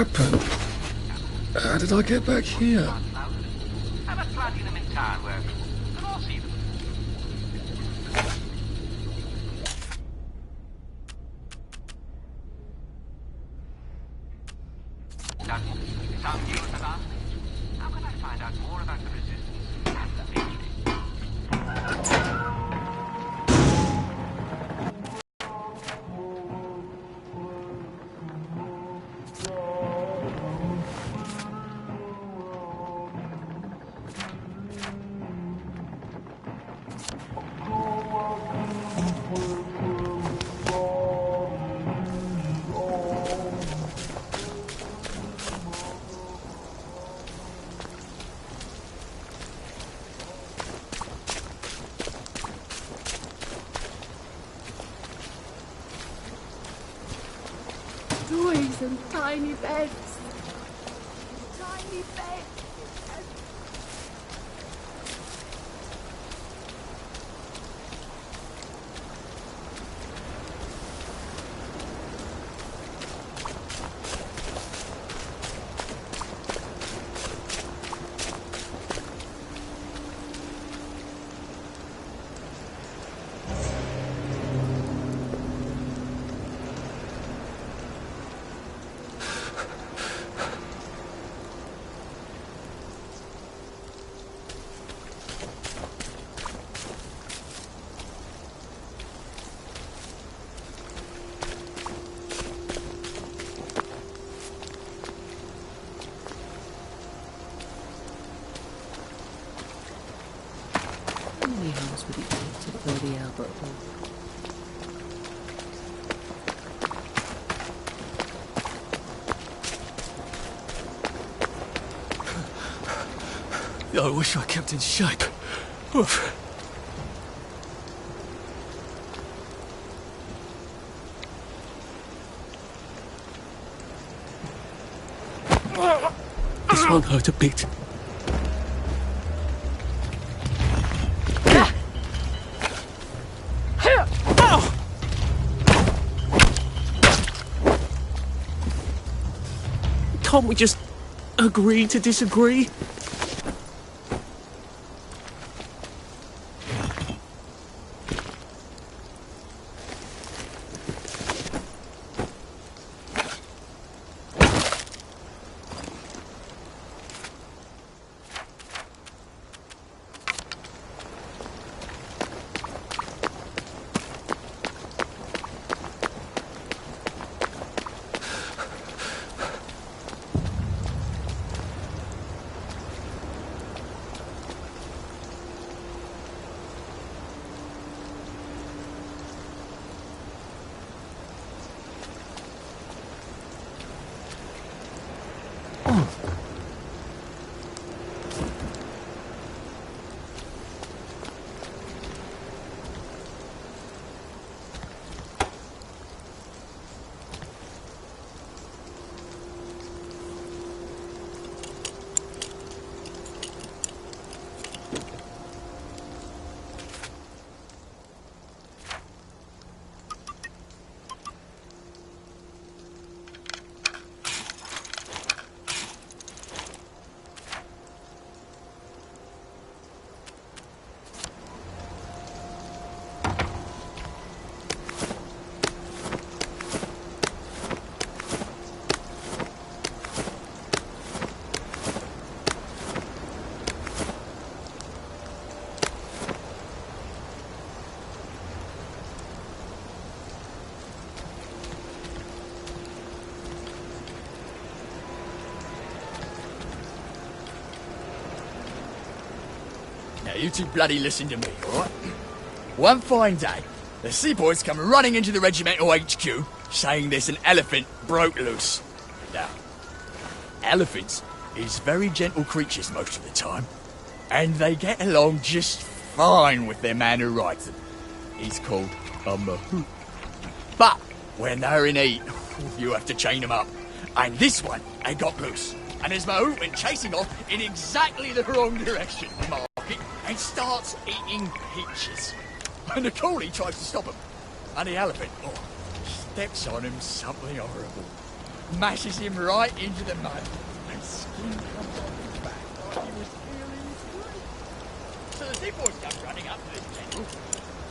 happened? How did I get back here? Have a platinum in town where and I'll see them. Some news about me. How can I find out more about the resistance and the Beach? Toys and tiny beds. Tiny beds. How many hours would it take to fill the Albert Hall? I wish I kept in shape. Oof. This won't hurt a bit. Can't we just agree to disagree? Now you two bloody listen to me, alright? One fine day, the seaboys come running into the regimental HQ, saying there's an elephant broke loose. Now, elephants is very gentle creatures most of the time, and they get along just fine with their man who rides them. He's called a mahout. But when they're in heat, you have to chain them up. And this one, they got loose. And his mahout went chasing off in exactly the wrong direction, mark it, and starts eating peaches. And the coolie tries to stop him. And the elephant, steps on him something horrible. mashes him right into the mud, and skin comes off his back like he was feeling his weight. So the seaboys come running up to this general.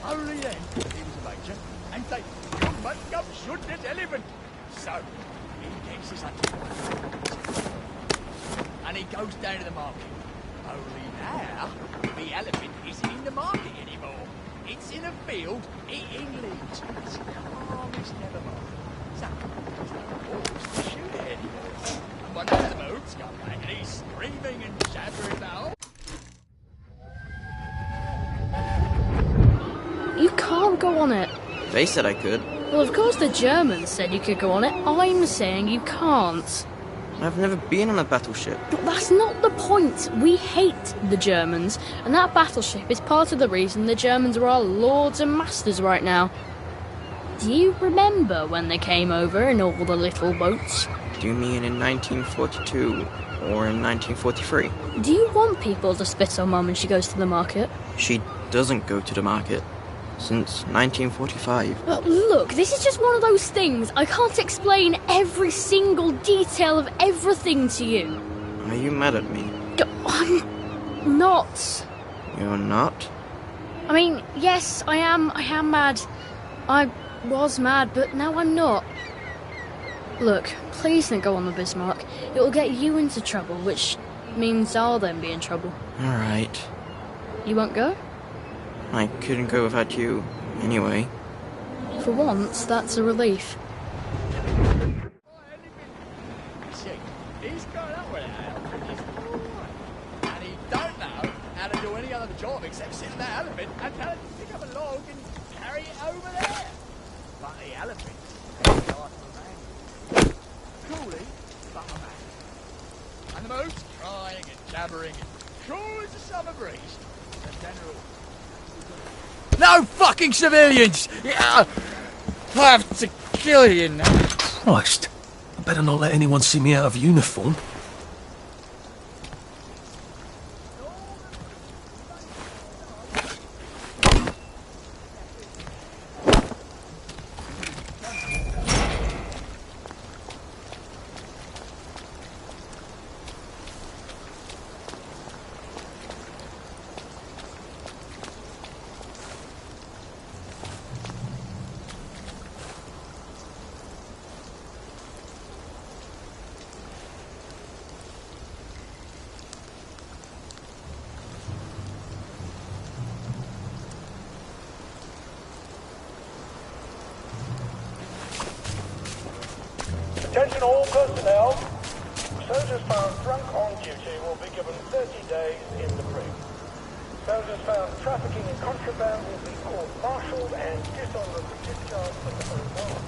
Only then he was a major, and say, "You must come shoot this elephant." So he gets his hunting and he goes down to the market. Only now, the elephant isn't in the market anymore. It's in a field eating leaves. It's calmest nevermore. So, there's no horse to shoot it anymore. And one of the moves come back and he's screaming and jabbering out. You can't go on it. They said I could. Well, of course the Germans said you could go on it. I'm saying you can't. I've never been on a battleship. But that's not the point. We hate the Germans, and that battleship is part of the reason the Germans are our lords and masters right now. Do you remember when they came over in all the little boats? Do you mean in 1942 or in 1943? Do you want people to spit on Mum when she goes to the market? She doesn't go to the market since 1945. Look, this is just one of those things. I can't explain every single detail of everything to you. Are you mad at me? I'm not. You're not? I mean, yes, I am mad. I was mad, but now I'm not. Look, please don't go on the Bismarck. It will get you into trouble, which means I'll then be in trouble. Alright. You won't go? I couldn't go without you, anyway. For once, that's a relief. See, he's going up with that elephant, he's alright. And he don't know how to do any other job except sit on that elephant and tell it to pick up a log and carry it over there. But the elephant is like a man. Coolly, but a man. And the moose crying and jabbering and cool as a summer breeze. The general. No fucking civilians! Yeah, I have to kill you now. Christ. I better not let anyone see me out of uniform. Attention all personnel. Soldiers found drunk on duty will be given 30 days in the brig. Soldiers found trafficking in contraband will be court-martialed and dishonorably discharged from the home bar.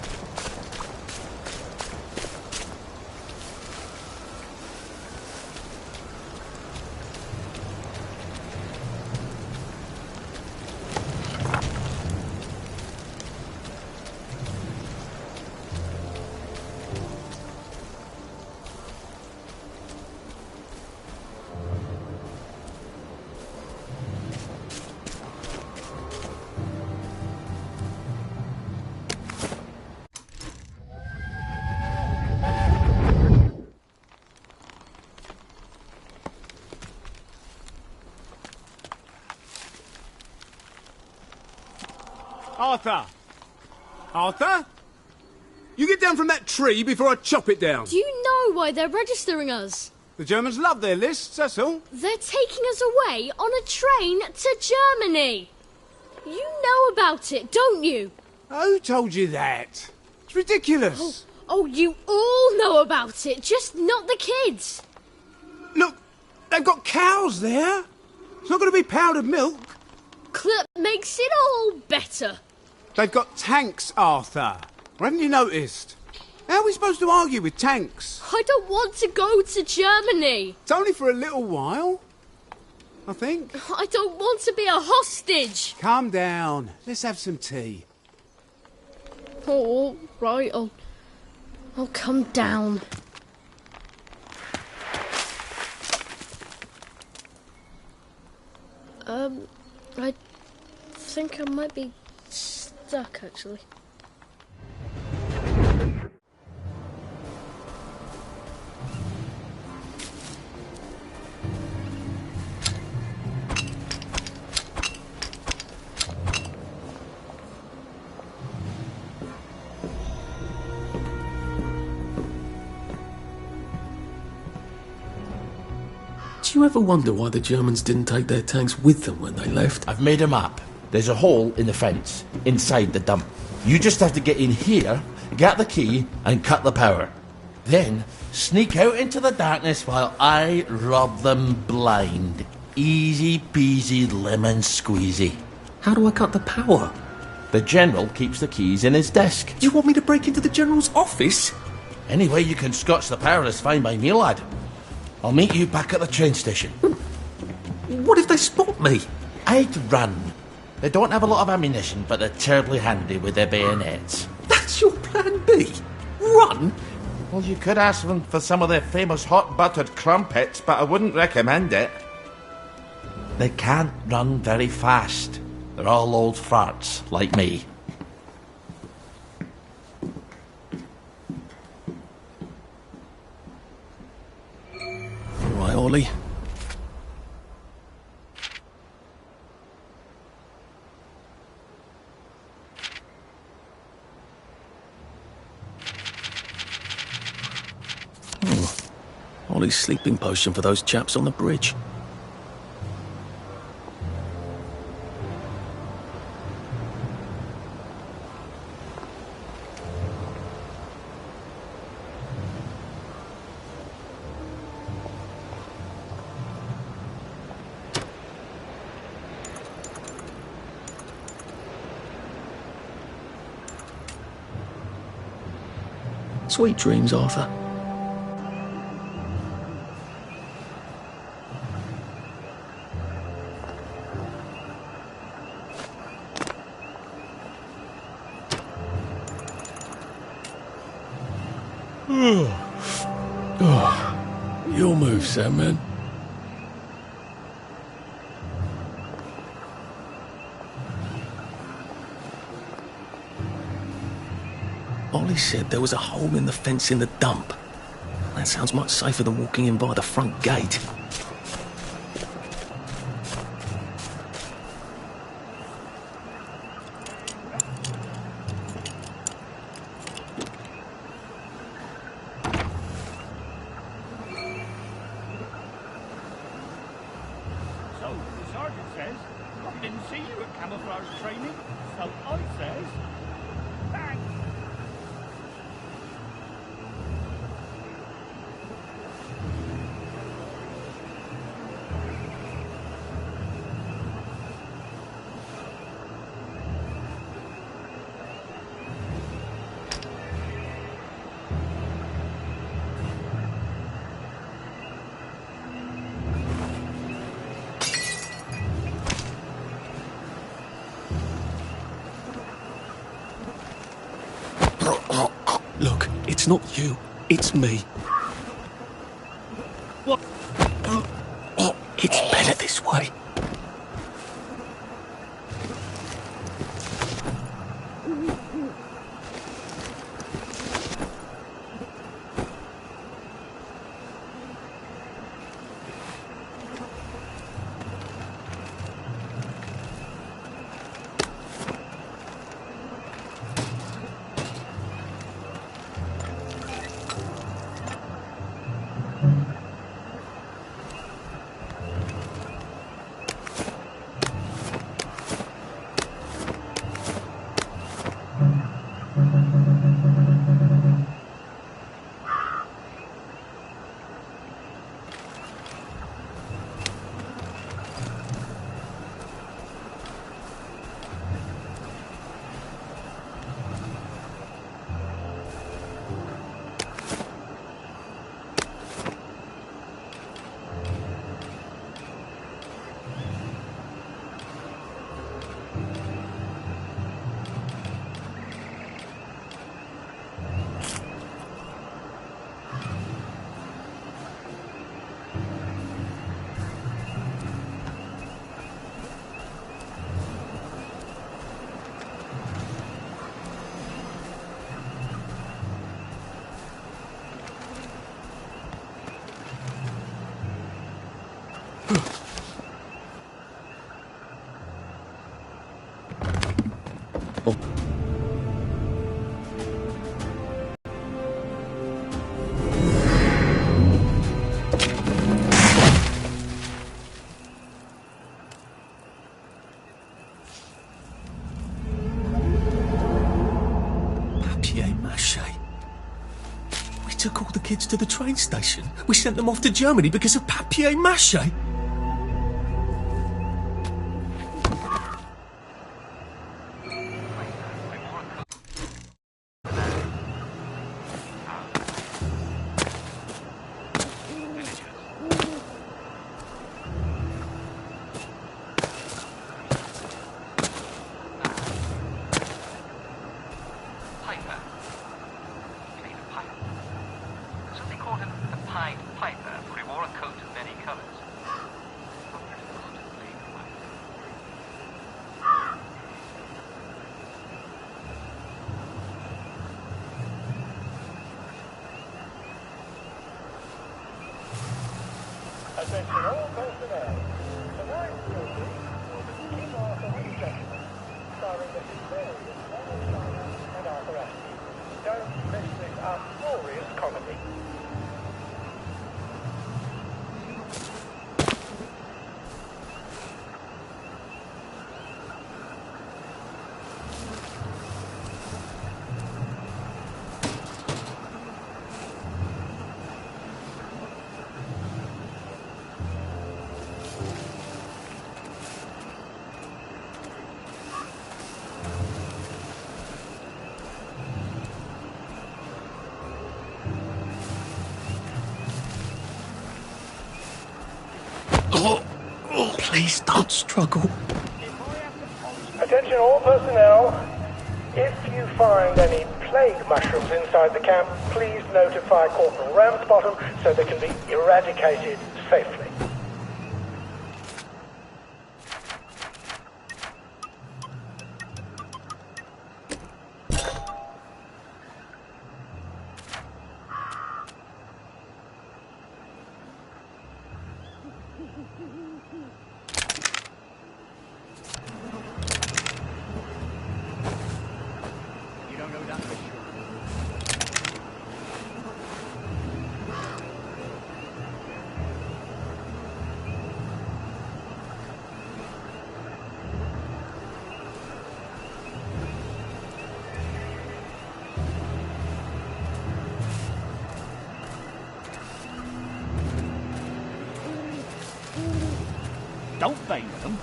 Arthur! Arthur? You get down from that tree before I chop it down. Do you know why they're registering us? The Germans love their lists, that's all. They're taking us away on a train to Germany. You know about it, don't you? Who told you that? It's ridiculous. Oh, you all know about it, just not the kids. Look, they've got cows there. It's not going to be powdered milk. Clip makes it all better. They've got tanks, Arthur. Or haven't you noticed? How are we supposed to argue with tanks? I don't want to go to Germany. It's only for a little while, I think. I don't want to be a hostage. Calm down. Let's have some tea. Oh, all right, I'll come down. I think I might be stuck, actually. Do you ever wonder why the Germans didn't take their tanks with them when they left? I've made a map. There's a hole in the fence, inside the dump. You just have to get in here, get the key, and cut the power. Then, sneak out into the darkness while I rob them blind. Easy peasy lemon squeezy. How do I cut the power? The General keeps the keys in his desk. Do you want me to break into the General's office? Any way you can scotch the power is fine by me, lad. I'll meet you back at the train station. What if they spot me? I'd run. They don't have a lot of ammunition, but they're terribly handy with their bayonets. That's your plan B? Run? Well, you could ask them for some of their famous hot buttered crumpets, but I wouldn't recommend it. They can't run very fast. They're all old farts, like me. All right, Ollie. Ollie's sleeping potion for those chaps on the bridge. Sweet dreams, Arthur. Your move, Sandman. Ollie said there was a hole in the fence in the dump. That sounds much safer than walking in by the front gate. So, the sergeant says, I didn't see you at camouflage training, so I says, thanks. Look, it's not you, it's me. What? It's better this way. kids to the train station. We sent them off to Germany because of papier-mâché. Attention all personnel. Tonight's movie will be King Arthur Reception, starring the hilarious Ronald China and Arthur Astley. Don't miss this uproarious comedy. Please don't struggle. Attention all personnel. If you find any plague mushrooms inside the camp, please notify Corporal Ramsbottom so they can be eradicated safely. You don't know that for sure. Don't fail them.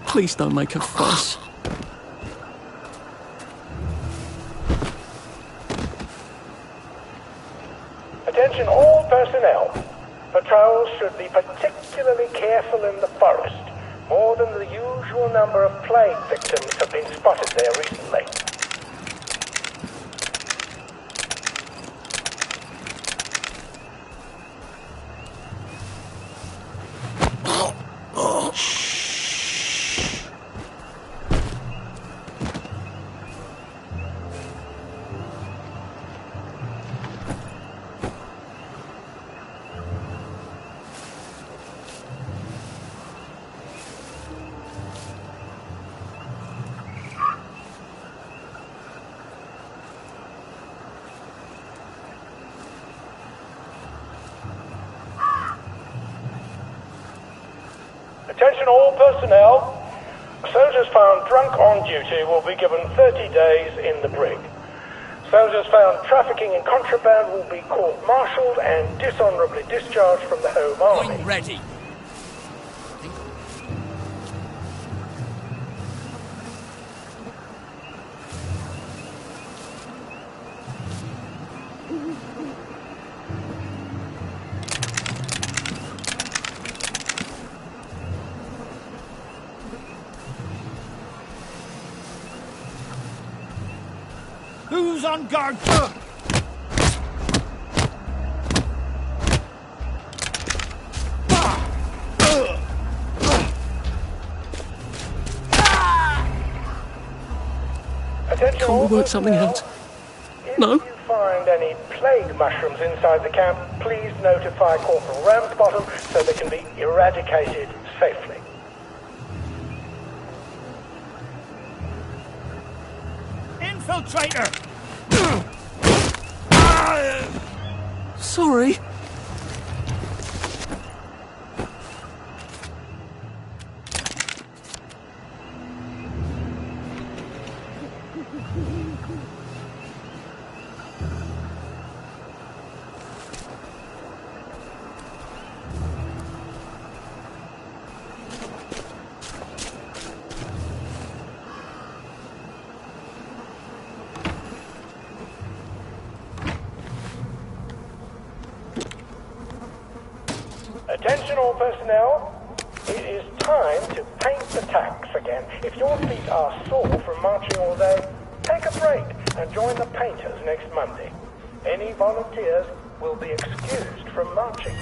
Please don't make a fuss. Attention all personnel. Patrols should be particularly careful in the forest. More than the usual number of plague victims have been spotted there recently. Attention all personnel. Soldiers found drunk on duty will be given 30 days in the brig. Soldiers found trafficking in contraband will be court-martialed and dishonorably discharged from the Home Army. I'm ready. Who's on guard? Attention Can't all we work something personnel. out? If No? you find any plague mushrooms inside the camp, please notify Corporal Ramsbottom so they can be eradicated safely. Infiltrator! Sorry. Attention all personnel. It is time to paint the tacks again. If your feet are sore from marching all day, take a break and join the painters next Monday. Any volunteers will be excused from marching.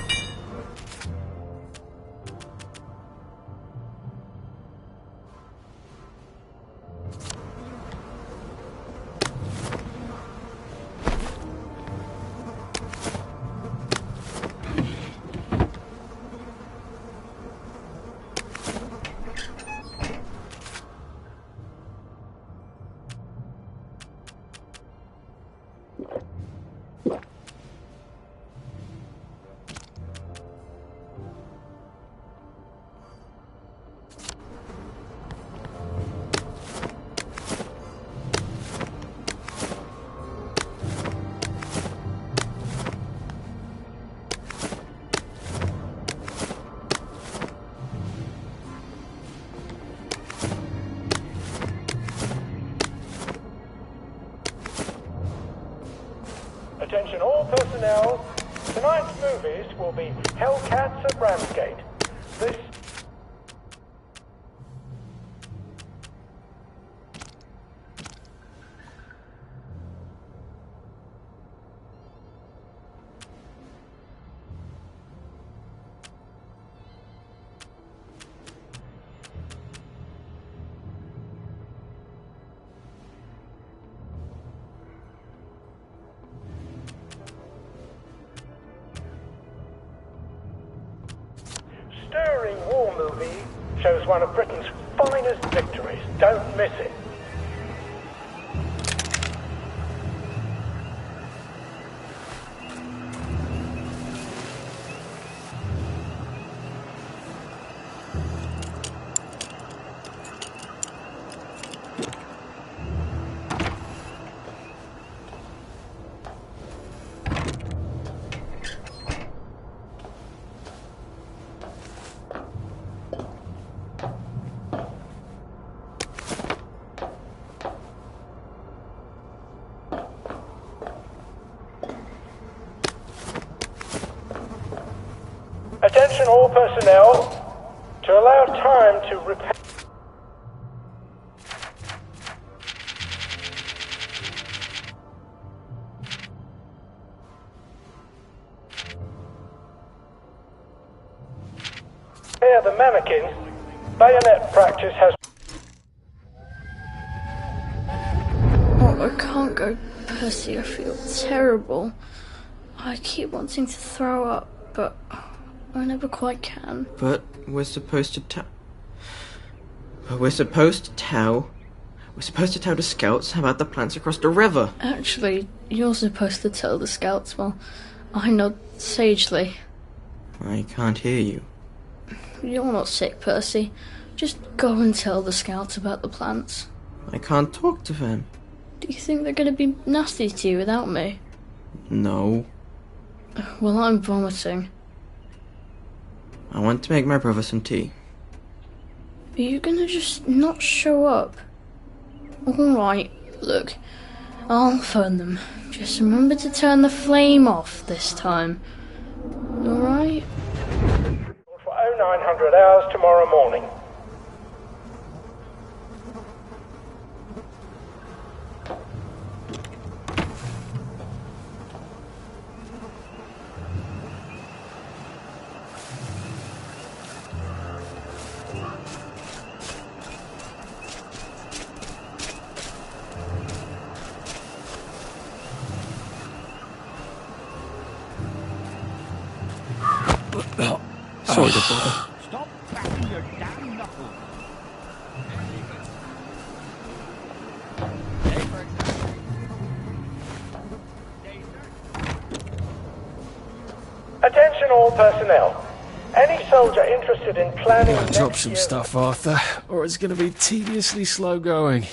Attention all personnel. Tonight's movies will be Hellcats at Ramsgate. This... stirring war movie shows one of Britain's finest victories. Don't miss it. Attention all personnel, to allow time to repair... the mannequins, bayonet practice has... Oh, I can't go, Percy. I feel terrible. I keep wanting to throw up, but I never quite can. But we're supposed to tell the scouts about the plants across the river. Actually, you're supposed to tell the scouts while I nod sagely. I can't hear you. You're not sick, Percy. Just go and tell the scouts about the plants. I can't talk to them. Do you think they're going to be nasty to you without me? No. Well, I'm vomiting. I want to make my brother some tea. Are you going to just not show up? Alright, look. I'll phone them. Just remember to turn the flame off this time. Alright? For 0900 hours tomorrow morning. Sorry to bother. Stop cracking your damn knuckles. Attention all personnel. Any soldier interested in planning... Drop some stuff, Arthur, or it's going to be tediously slow going.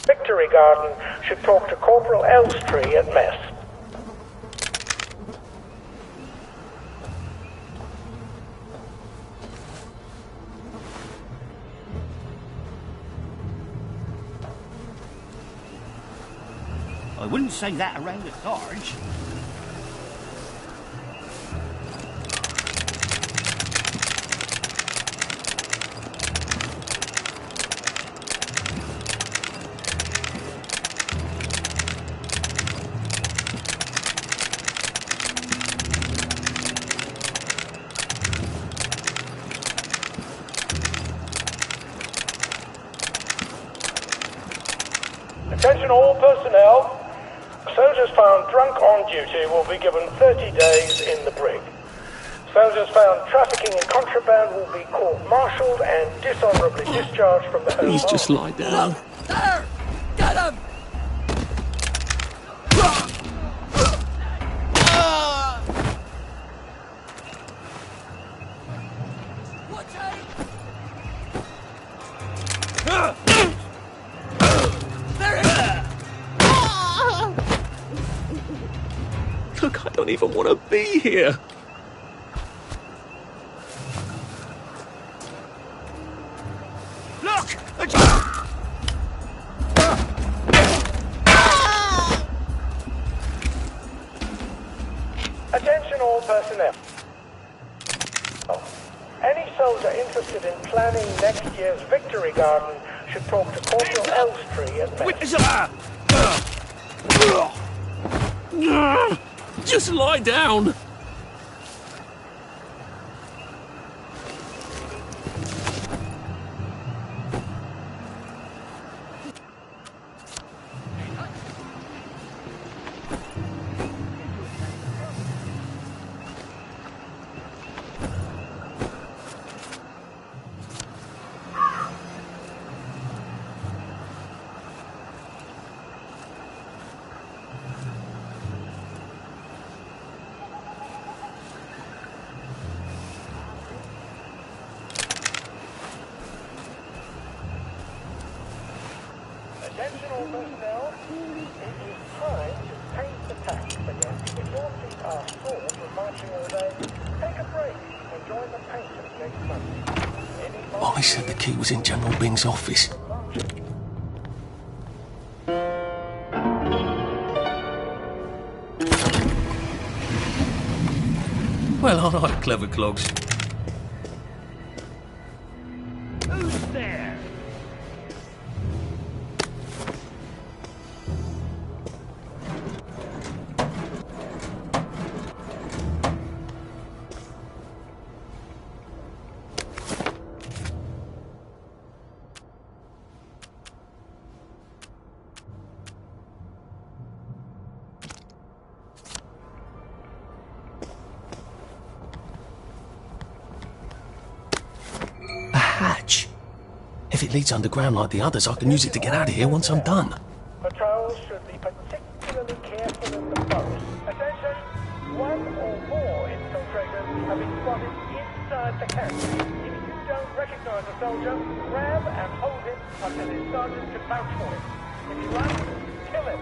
Victory Garden should talk to Corporal Elstree at mess. I wouldn't say that around the Sarge. Attention all personnel. Soldiers found drunk on duty will be given 30 days in the brig. Soldiers found trafficking in contraband will be court-martialed and dishonorably discharged from the home Please just office. lie down. There! Get him! Watch out! There it is! Look, I don't even want to be here. Look! Attention all personnel. Any soldier interested in planning next year's Victory Garden should talk to Corporal Elstree at Mess. Just lie down. Attention all personnel. It is time to paint the tanks again. If your feet are sore from marching all day, take a break and join the painters next Monday. Ollie said the key was in General Bing's office. Well, all right, clever clogs. Who's there? A hatch. If it leads underground like the others, I can use it to get out of here once I'm done. Patrols should be particularly careful in the boat. Attention! One or more infiltrators have been spotted inside the camp. If you don't recognize a soldier, grab and hold him until his sergeant can vouch for him. If he runs, kill him.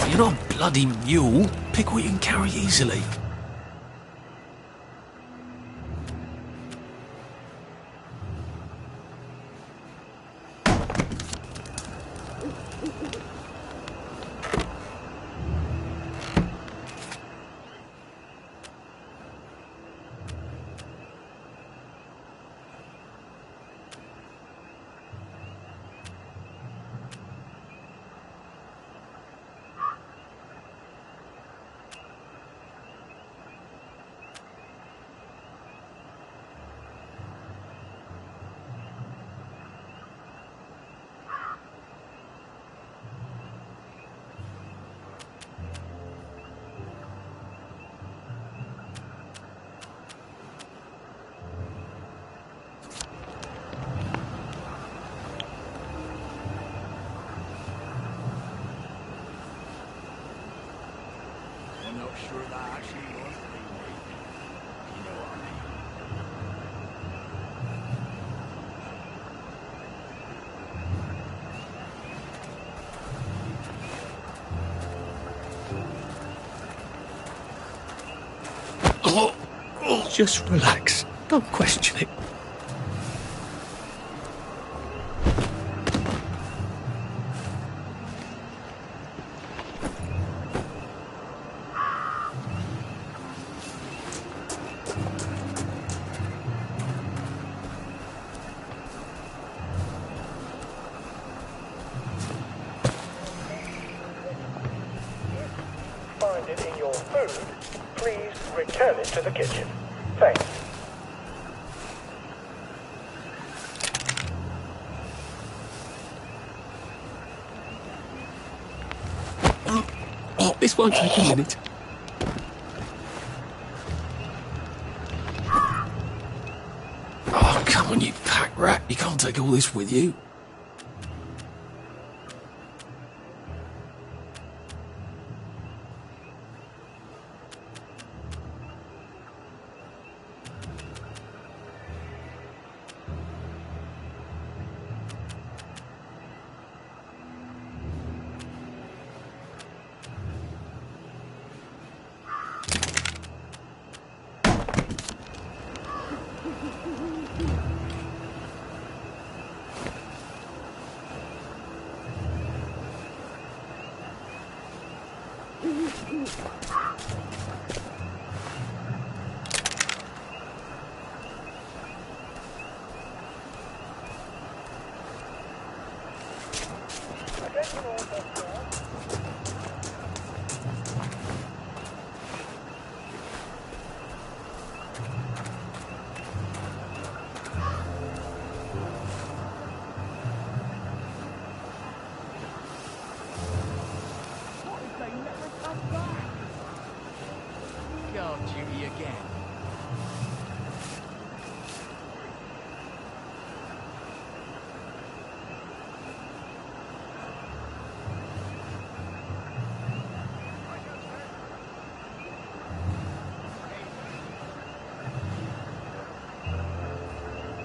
You're not a bloody mule. Pick what you can carry easily. Just relax. Don't question it. Find it in your food, please return it to the kitchen. Thanks. Oh, this won't take a minute. Oh, come on, you pack rat. You can't take all this with you. Guard duty again.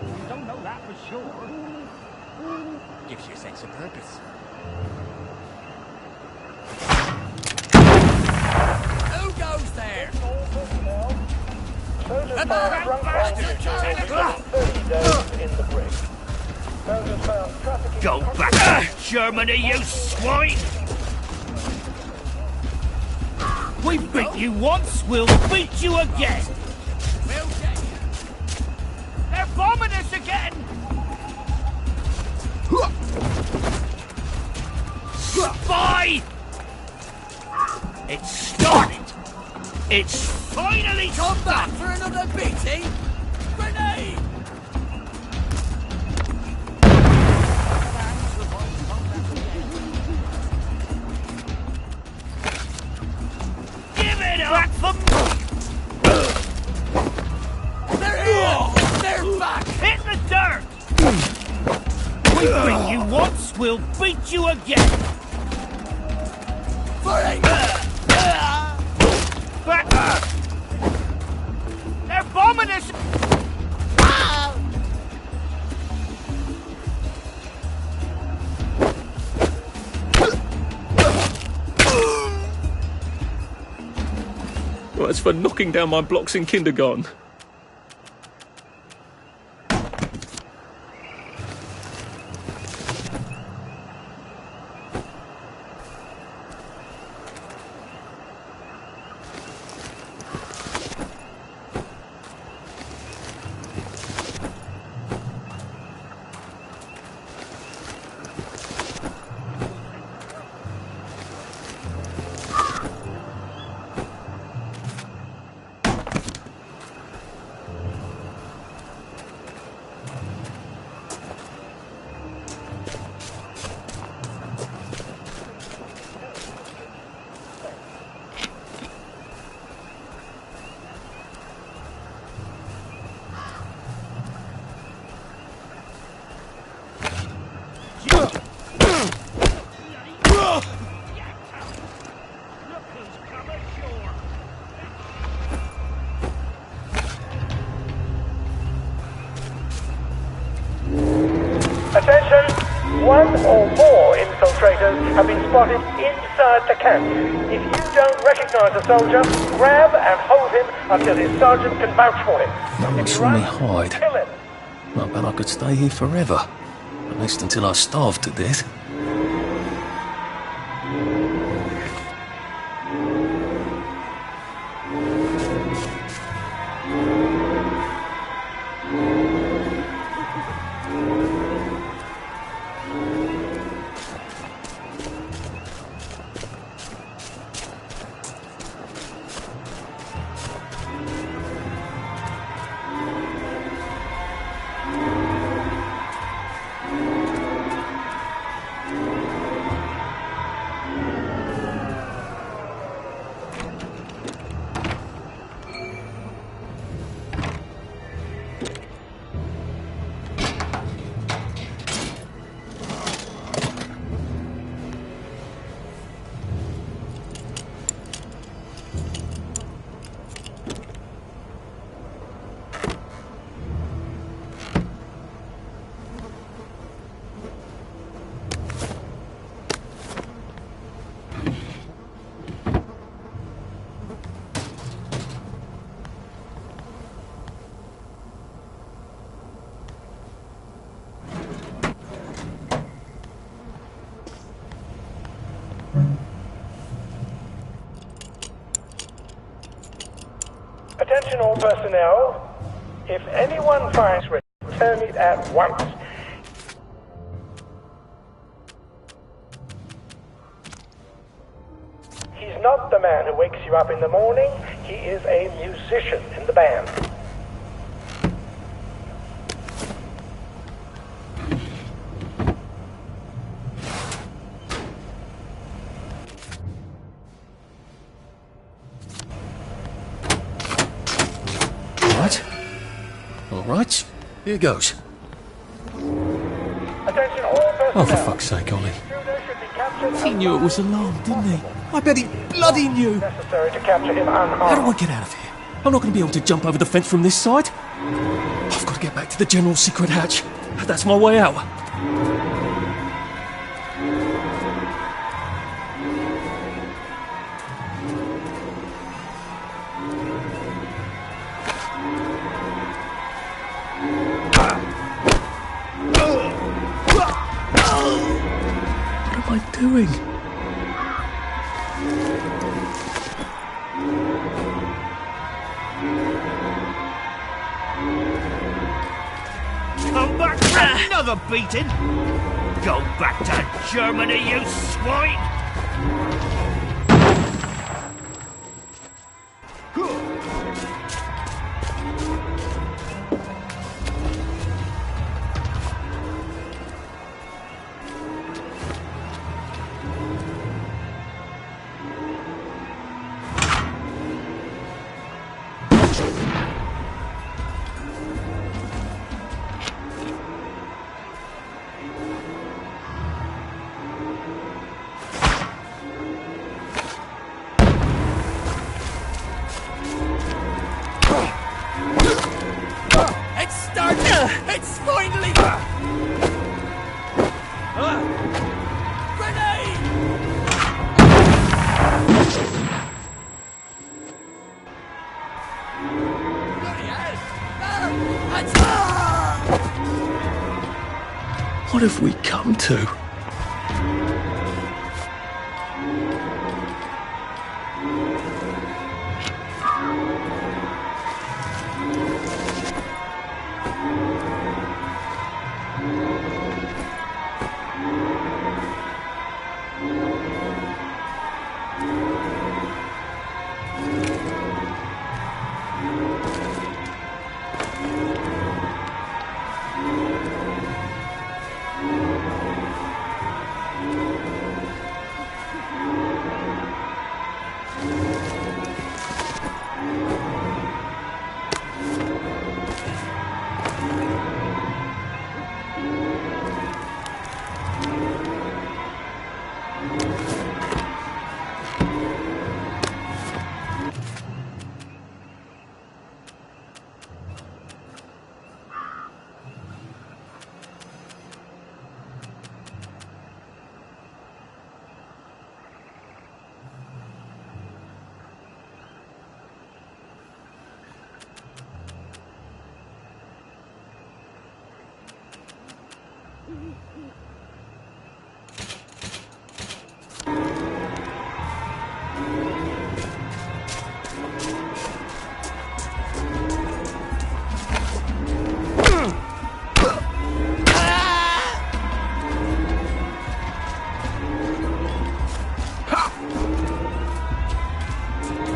You don't know that for sure. Gives you a sense of purpose. Who goes there? All personnel. Soldiers found drunk on duty will be given 30 days in the brig. Soldiers found trafficking... Go back, Germany, you swine! We beat you once, we'll beat you again! We'll get you. They're bombing us again! Spy! It's started! It's finally Come back stopped! for another beating? Grenade! Give it up for me! They're here! They're back! Hit the dirt! We beat you once, we'll beat you again! For it! Back up! They're bombing us! Well, that's for knocking down my blocks in kindergarten. Attention! One or more infiltrators have been spotted inside the camp. If you don't recognize a soldier, grab and hold him until his sergeant can vouch for him. No one If he saw me runs, hide. kill him. I bet I could stay here forever. At least until I starved to death. Attention all personnel. If anyone finds return it at once. He's not the man who wakes you up in the morning. He is a musician in the band. Alright, here goes. Attention all personnel. Oh, for fuck's sake, Ollie. Intruder should be captured He knew it was alarmed, didn't he? I bet he bloody knew. necessary to capture him unharmed. How do I get out of here? I'm not going to be able to jump over the fence from this side. I've got to get back to the general secret hatch. That's my way out. What am I doing? Come back for another beating? Go back to Germany, you swine! It's starting! It's finally... Grenade! Bloody hell! What have we come to?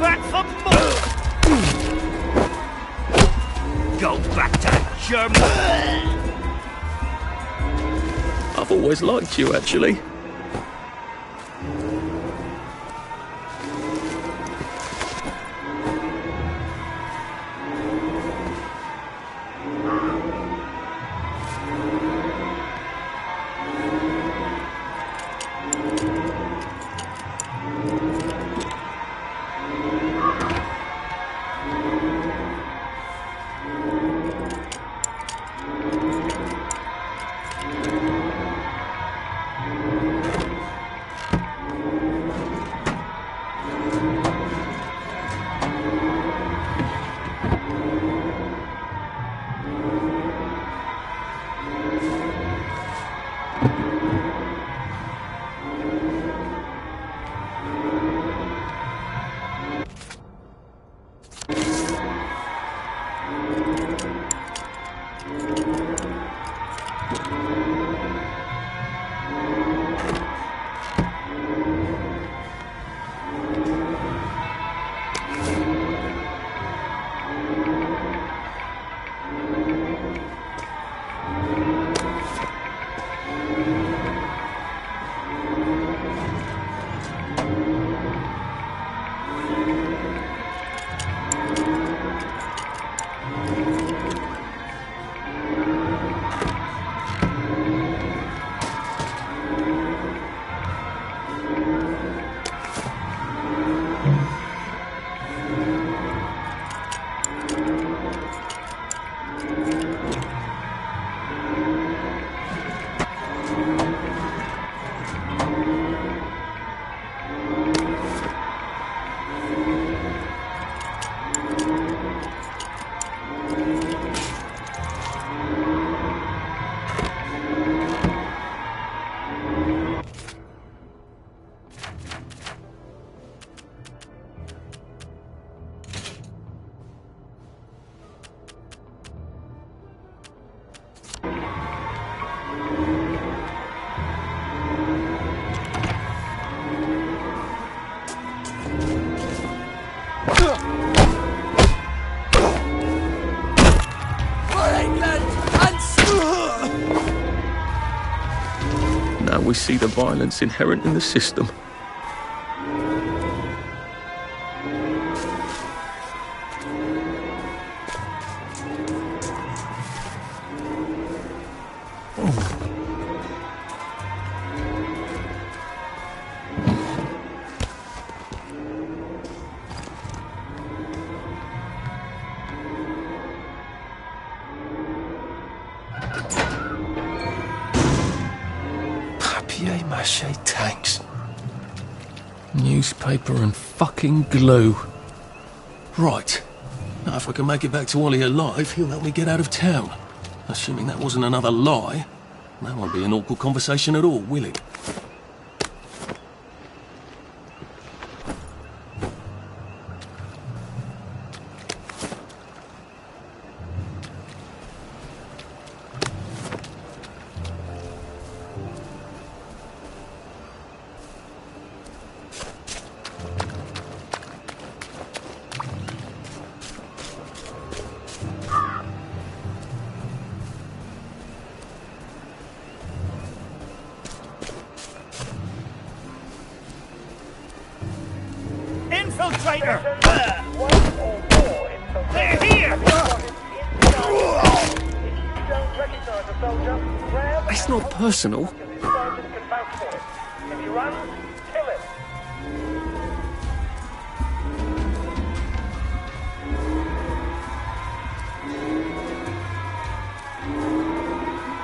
Back for more! Go back to Germany! I've always liked you, actually. Now we see the violence inherent in the system. Papier-mâché tanks. Newspaper and fucking glue. Right. Now if I can make it back to Ollie alive, he'll help me get out of town. Assuming that wasn't another lie, that won't be an awkward conversation at all, will it? Infiltrator! One or more infiltrators. They're here! If you don't recognize a soldier, grab It's not personal. and his sergeant can vouch for it. If he runs, kill him.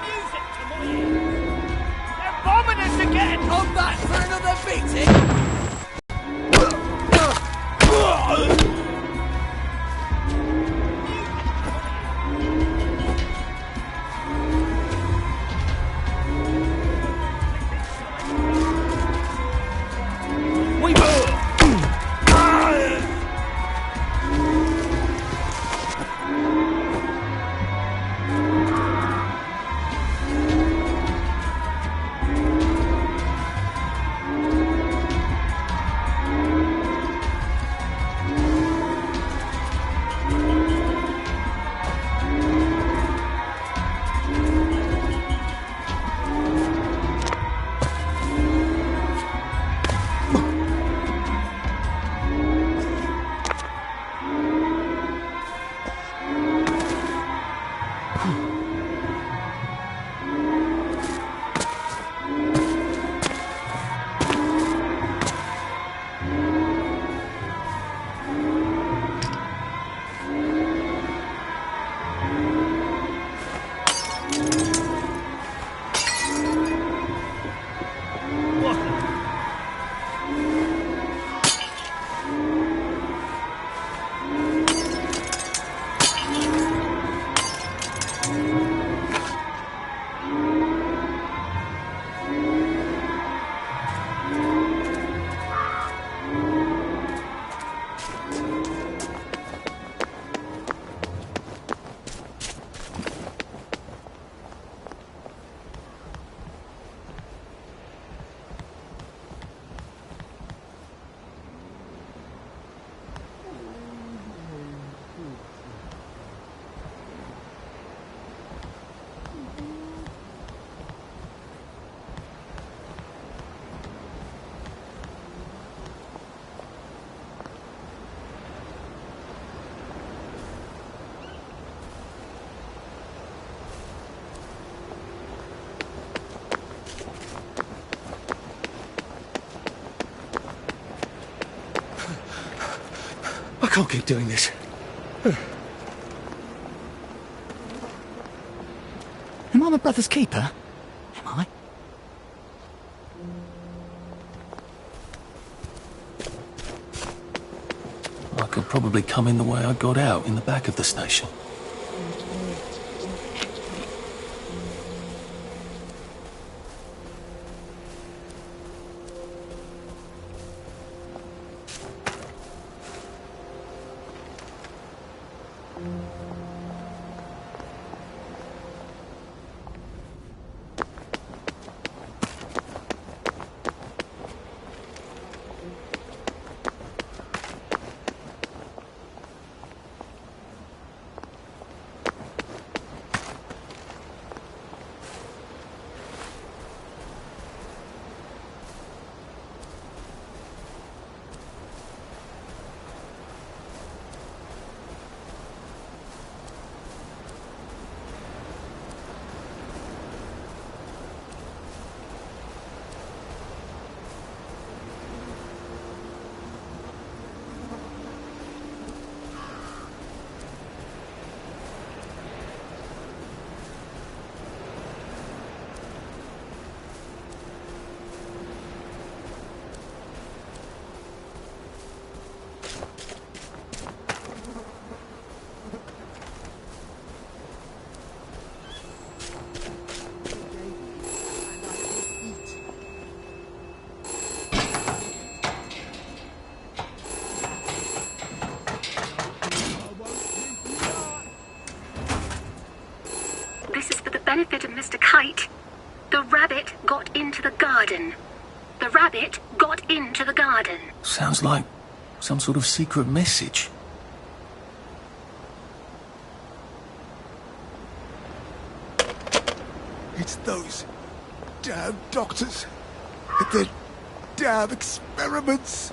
Music to my ears! They're bombing us again! Come back for another beating! I can't keep doing this. Am I my brother's keeper? Am I? I could probably come in the way I got out, in the back of the station. This is for the benefit of Mr. Kite. The rabbit got into the garden. The rabbit got into the garden. Sounds like some sort of secret message. It's those damn doctors and their damn experiments.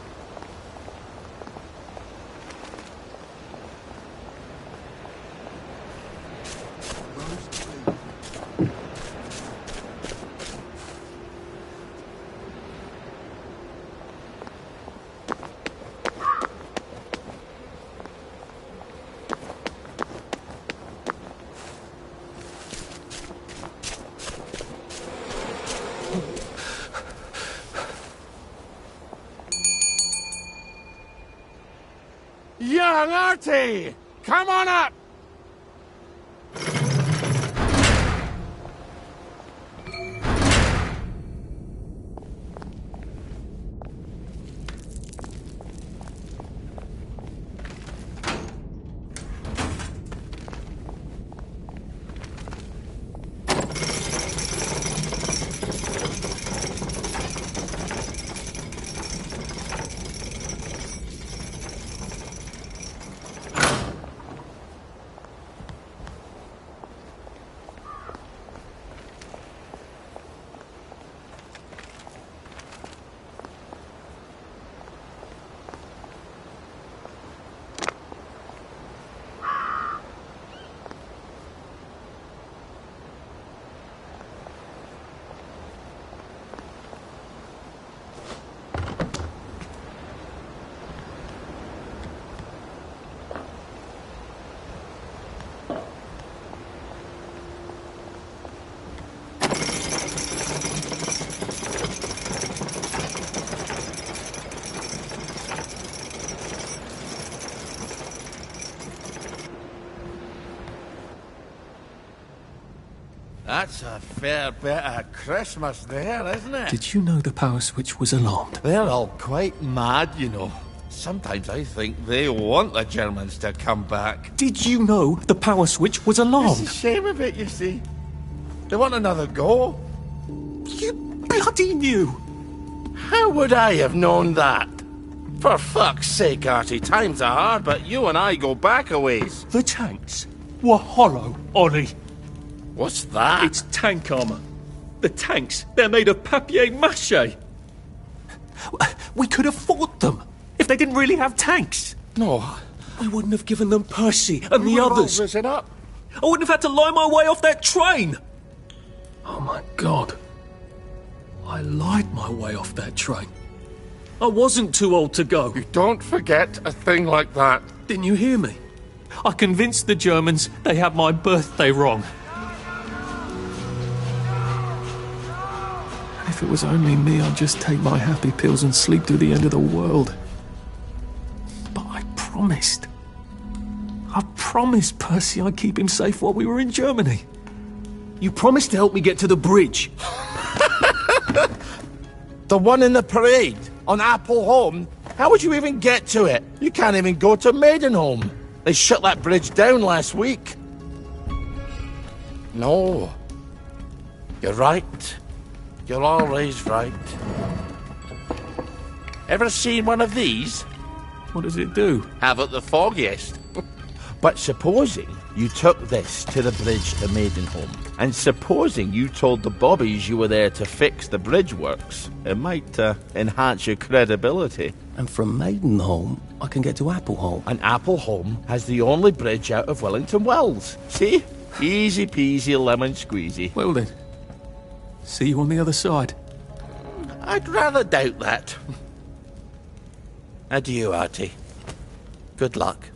Young Artie! Come on up! That's a fair bit of Christmas there, isn't it? Did you know the power switch was alarmed? They're all quite mad, you know. Sometimes I think they want the Germans to come back. Did you know the power switch was It's alarmed? the shame of it, you see. They want another go. You bloody knew! How would I have known that? For fuck's sake, Artie, times are hard, but you and I go back a ways. The tanks were hollow, Ollie. What's that? It's tank armour. The tanks, they're made of papier-mâché. We could have fought them if they didn't really have tanks. No. We wouldn't have given them Percy and We the would have others. all risen up. I wouldn't have had to lie my way off that train. Oh my God. I lied my way off that train. I wasn't too old to go. You don't forget a thing like that. Didn't you hear me? I convinced the Germans they had my birthday wrong. If it was only me, I'd just take my happy pills and sleep through the end of the world. But I promised. I promised Percy I'd keep him safe while we were in Germany. You promised to help me get to the bridge. The one in the parade on Apple Home? How would you even get to it? You can't even go to Maidenholm. They shut that bridge down last week. No. You're right. You're always right. Ever seen one of these? What does it do? Haven't the foggiest. But supposing you took this to the bridge to Maidenholm, and supposing you told the bobbies you were there to fix the bridge works, it might enhance your credibility. And from Maidenholm, I can get to Appleholm. And Appleholm has the only bridge out of Wellington Wells. See? Easy peasy lemon squeezy. Well then, see you on the other side. I'd rather doubt that. Adieu, Artie. Good luck.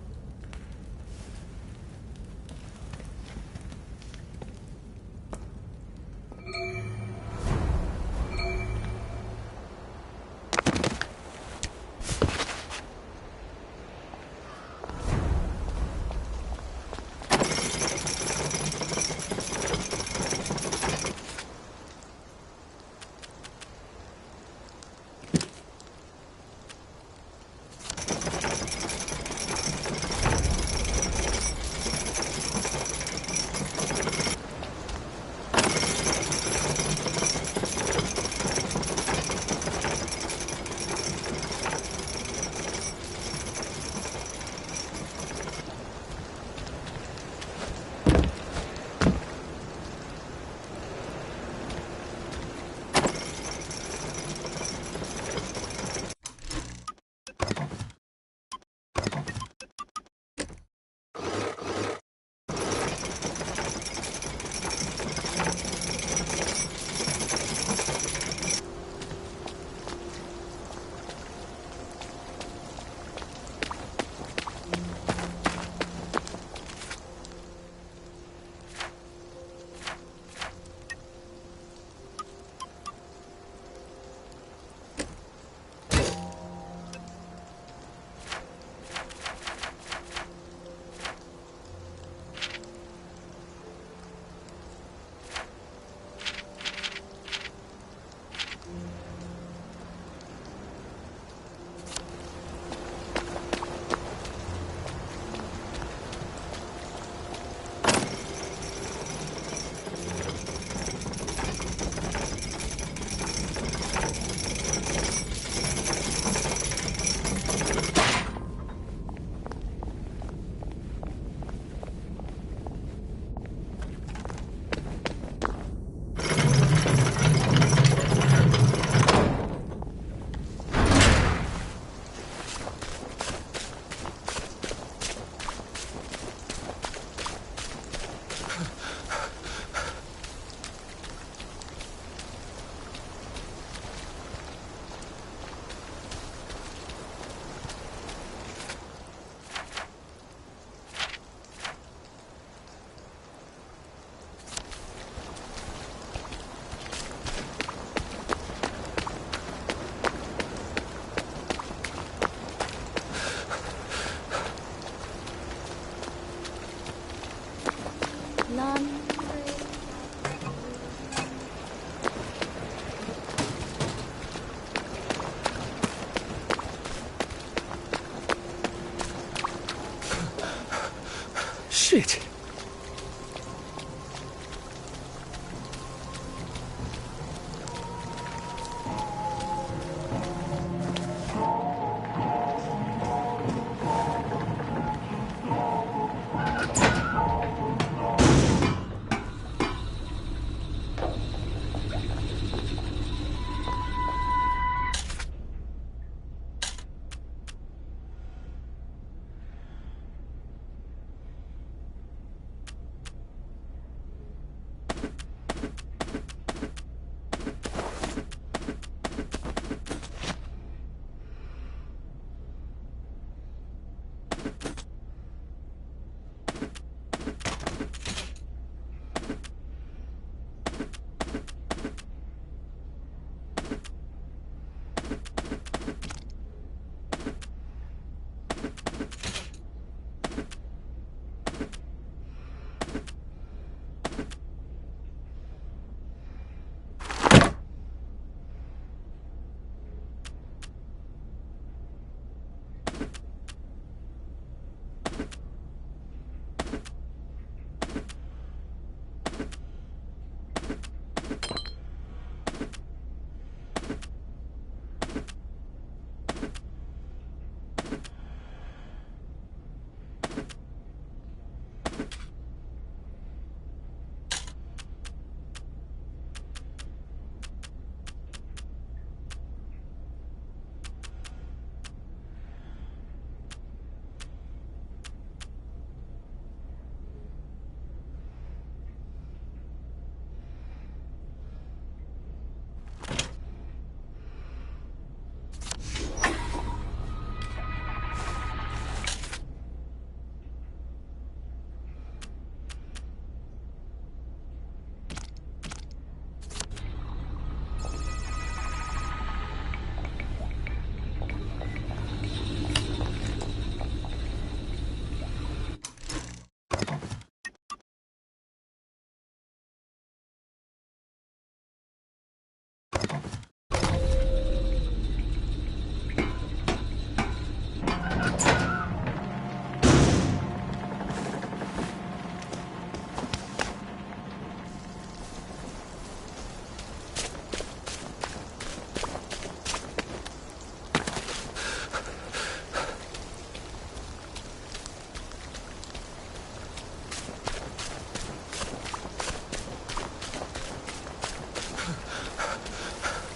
Shit.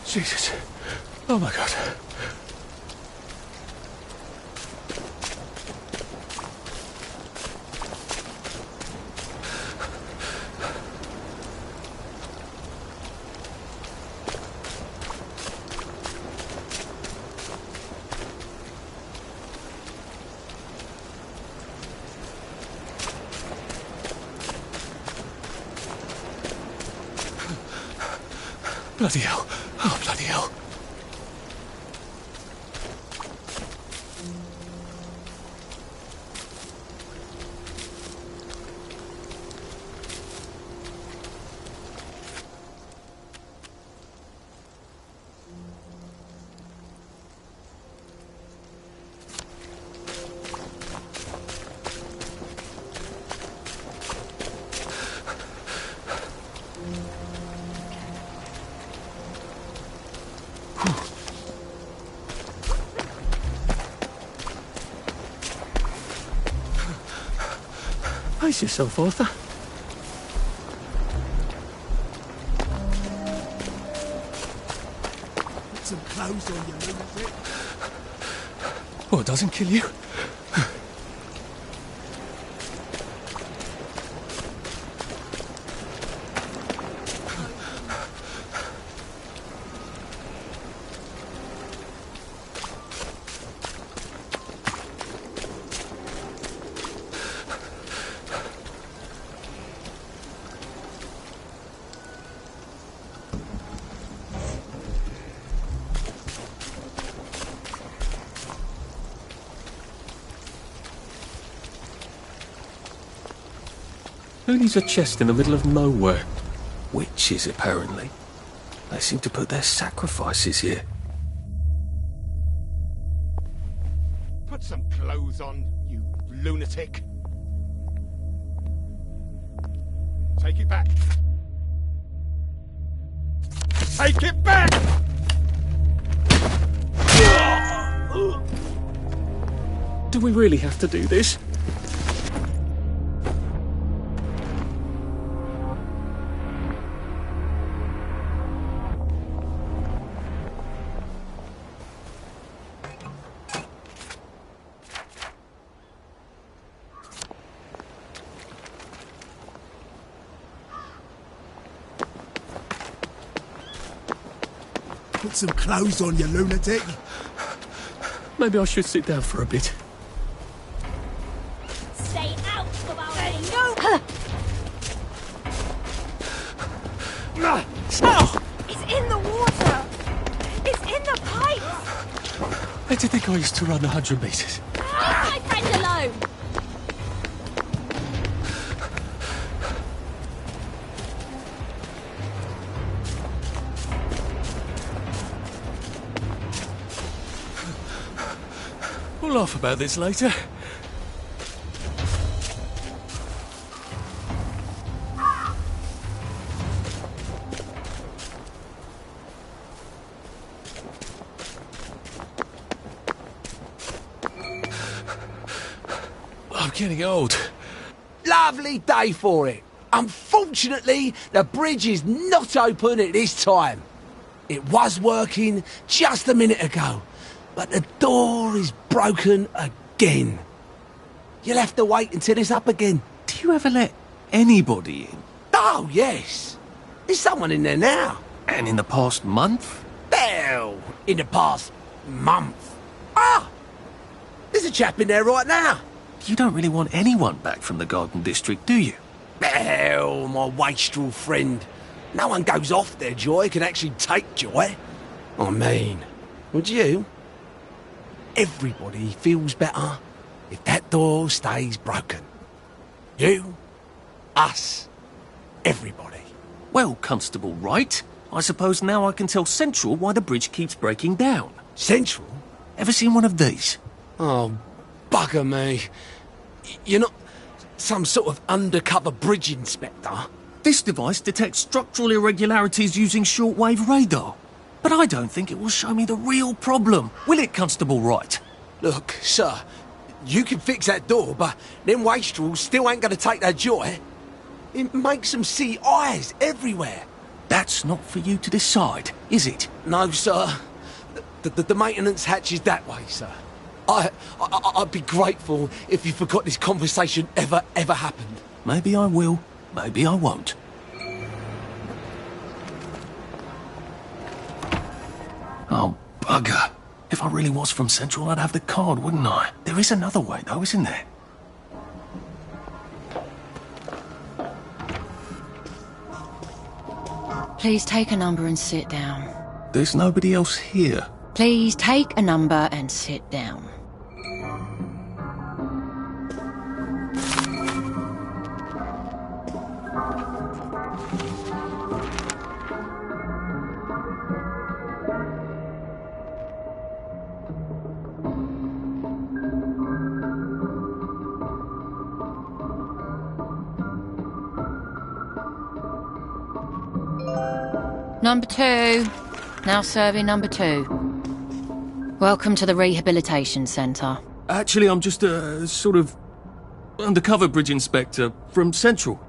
Jesus. Oh my God. Bloody hell. Oh, bloody hell. Pace yourself, Arthur. Put some clothes on, you lunatic. Oh, it doesn't kill you? Who needs a chest in the middle of nowhere? Witches, apparently. They seem to put their sacrifices here. Put some clothes on, you lunatic. Take it back. Take it back! Do we really have to do this? Put some clothes on, you lunatic. Maybe I should sit down for a bit. Stay out of our way. No! It's in the water. It's in the pipes. Where did you think I used to run 100 metres? Leave my friend alone. We'll laugh about this later. I'm getting old. Lovely day for it. Unfortunately, the bridge is not open at this time. It was working just a minute ago, but the door is broken again. You'll have to wait until it's up again. Do you ever let anybody in? Oh, yes. There's someone in there now. And in the past month? Well, in the past month. Ah! There's a chap in there right now. You don't really want anyone back from the Garden District, do you? Well, my wastrel friend. No one goes off their joy, can actually take joy. I mean, would you? Everybody feels better if that door stays broken. You, us, everybody. Well, Constable Wright, I suppose now I can tell Central why the bridge keeps breaking down. Central? Ever seen one of these? Oh, bugger me. You're not some sort of undercover bridge inspector? This device detects structural irregularities using shortwave radar. But I don't think it will show me the real problem. Will it, Constable Wright? Look, sir, you can fix that door, but them wastrels still ain't gonna take their joy. It makes them see eyes everywhere. That's not for you to decide, is it? No, sir. The maintenance hatch is that way, sir. I'd be grateful if you forgot this conversation ever happened. Maybe I will, maybe I won't. Oh, bugger. If I really was from Central, I'd have the card, wouldn't I? There is another way, though, isn't there? Please take a number and sit down. There's nobody else here. Please take a number and sit down. Number 2. Now serving number 2. Welcome to the Rehabilitation Centre. Actually, I'm just a sort of undercover bridge inspector from Central.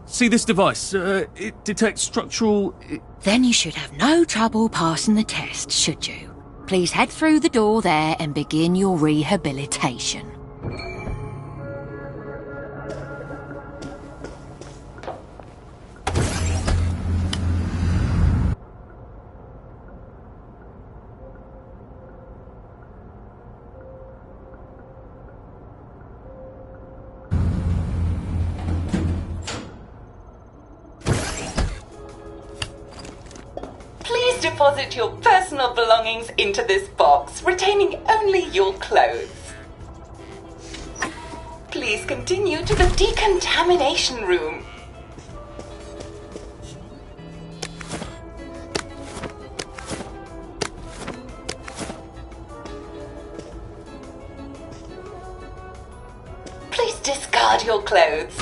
See this device? It detects structural... Then you should have no trouble passing the test, should you? Please head through the door there and begin your rehabilitation. Deposit your personal belongings into this box, retaining only your clothes. Please continue to the decontamination room. Please discard your clothes.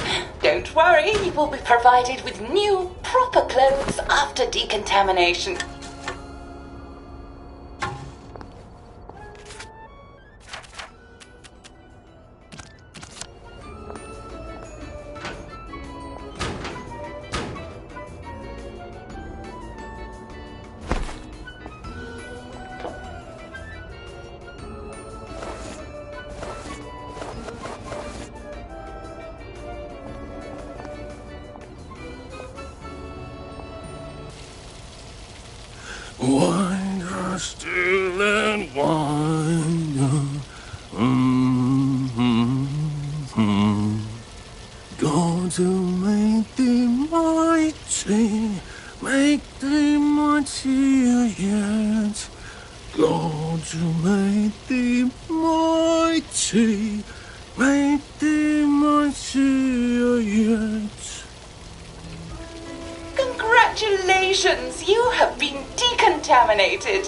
Don't worry, you will be provided with new, proper clothes after decontamination. Wine, still and wine. God to make thee mighty, make thee mightier yet. God to make thee mighty, make thee mightier yet. Congratulations, you have been decontaminated.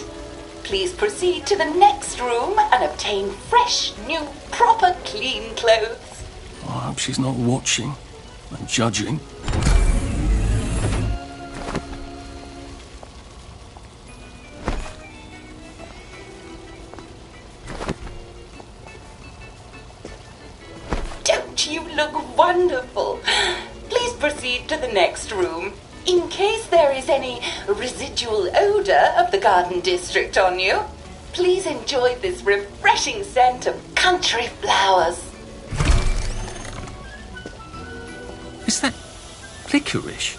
Please proceed to the next room and obtain fresh, new, proper, clean clothes. I hope she's not watching and judging. Don't you look wonderful? Please proceed to the next room. In case there is any residual odor of the garden district on you, please enjoy this refreshing scent of country flowers. Is that licorice?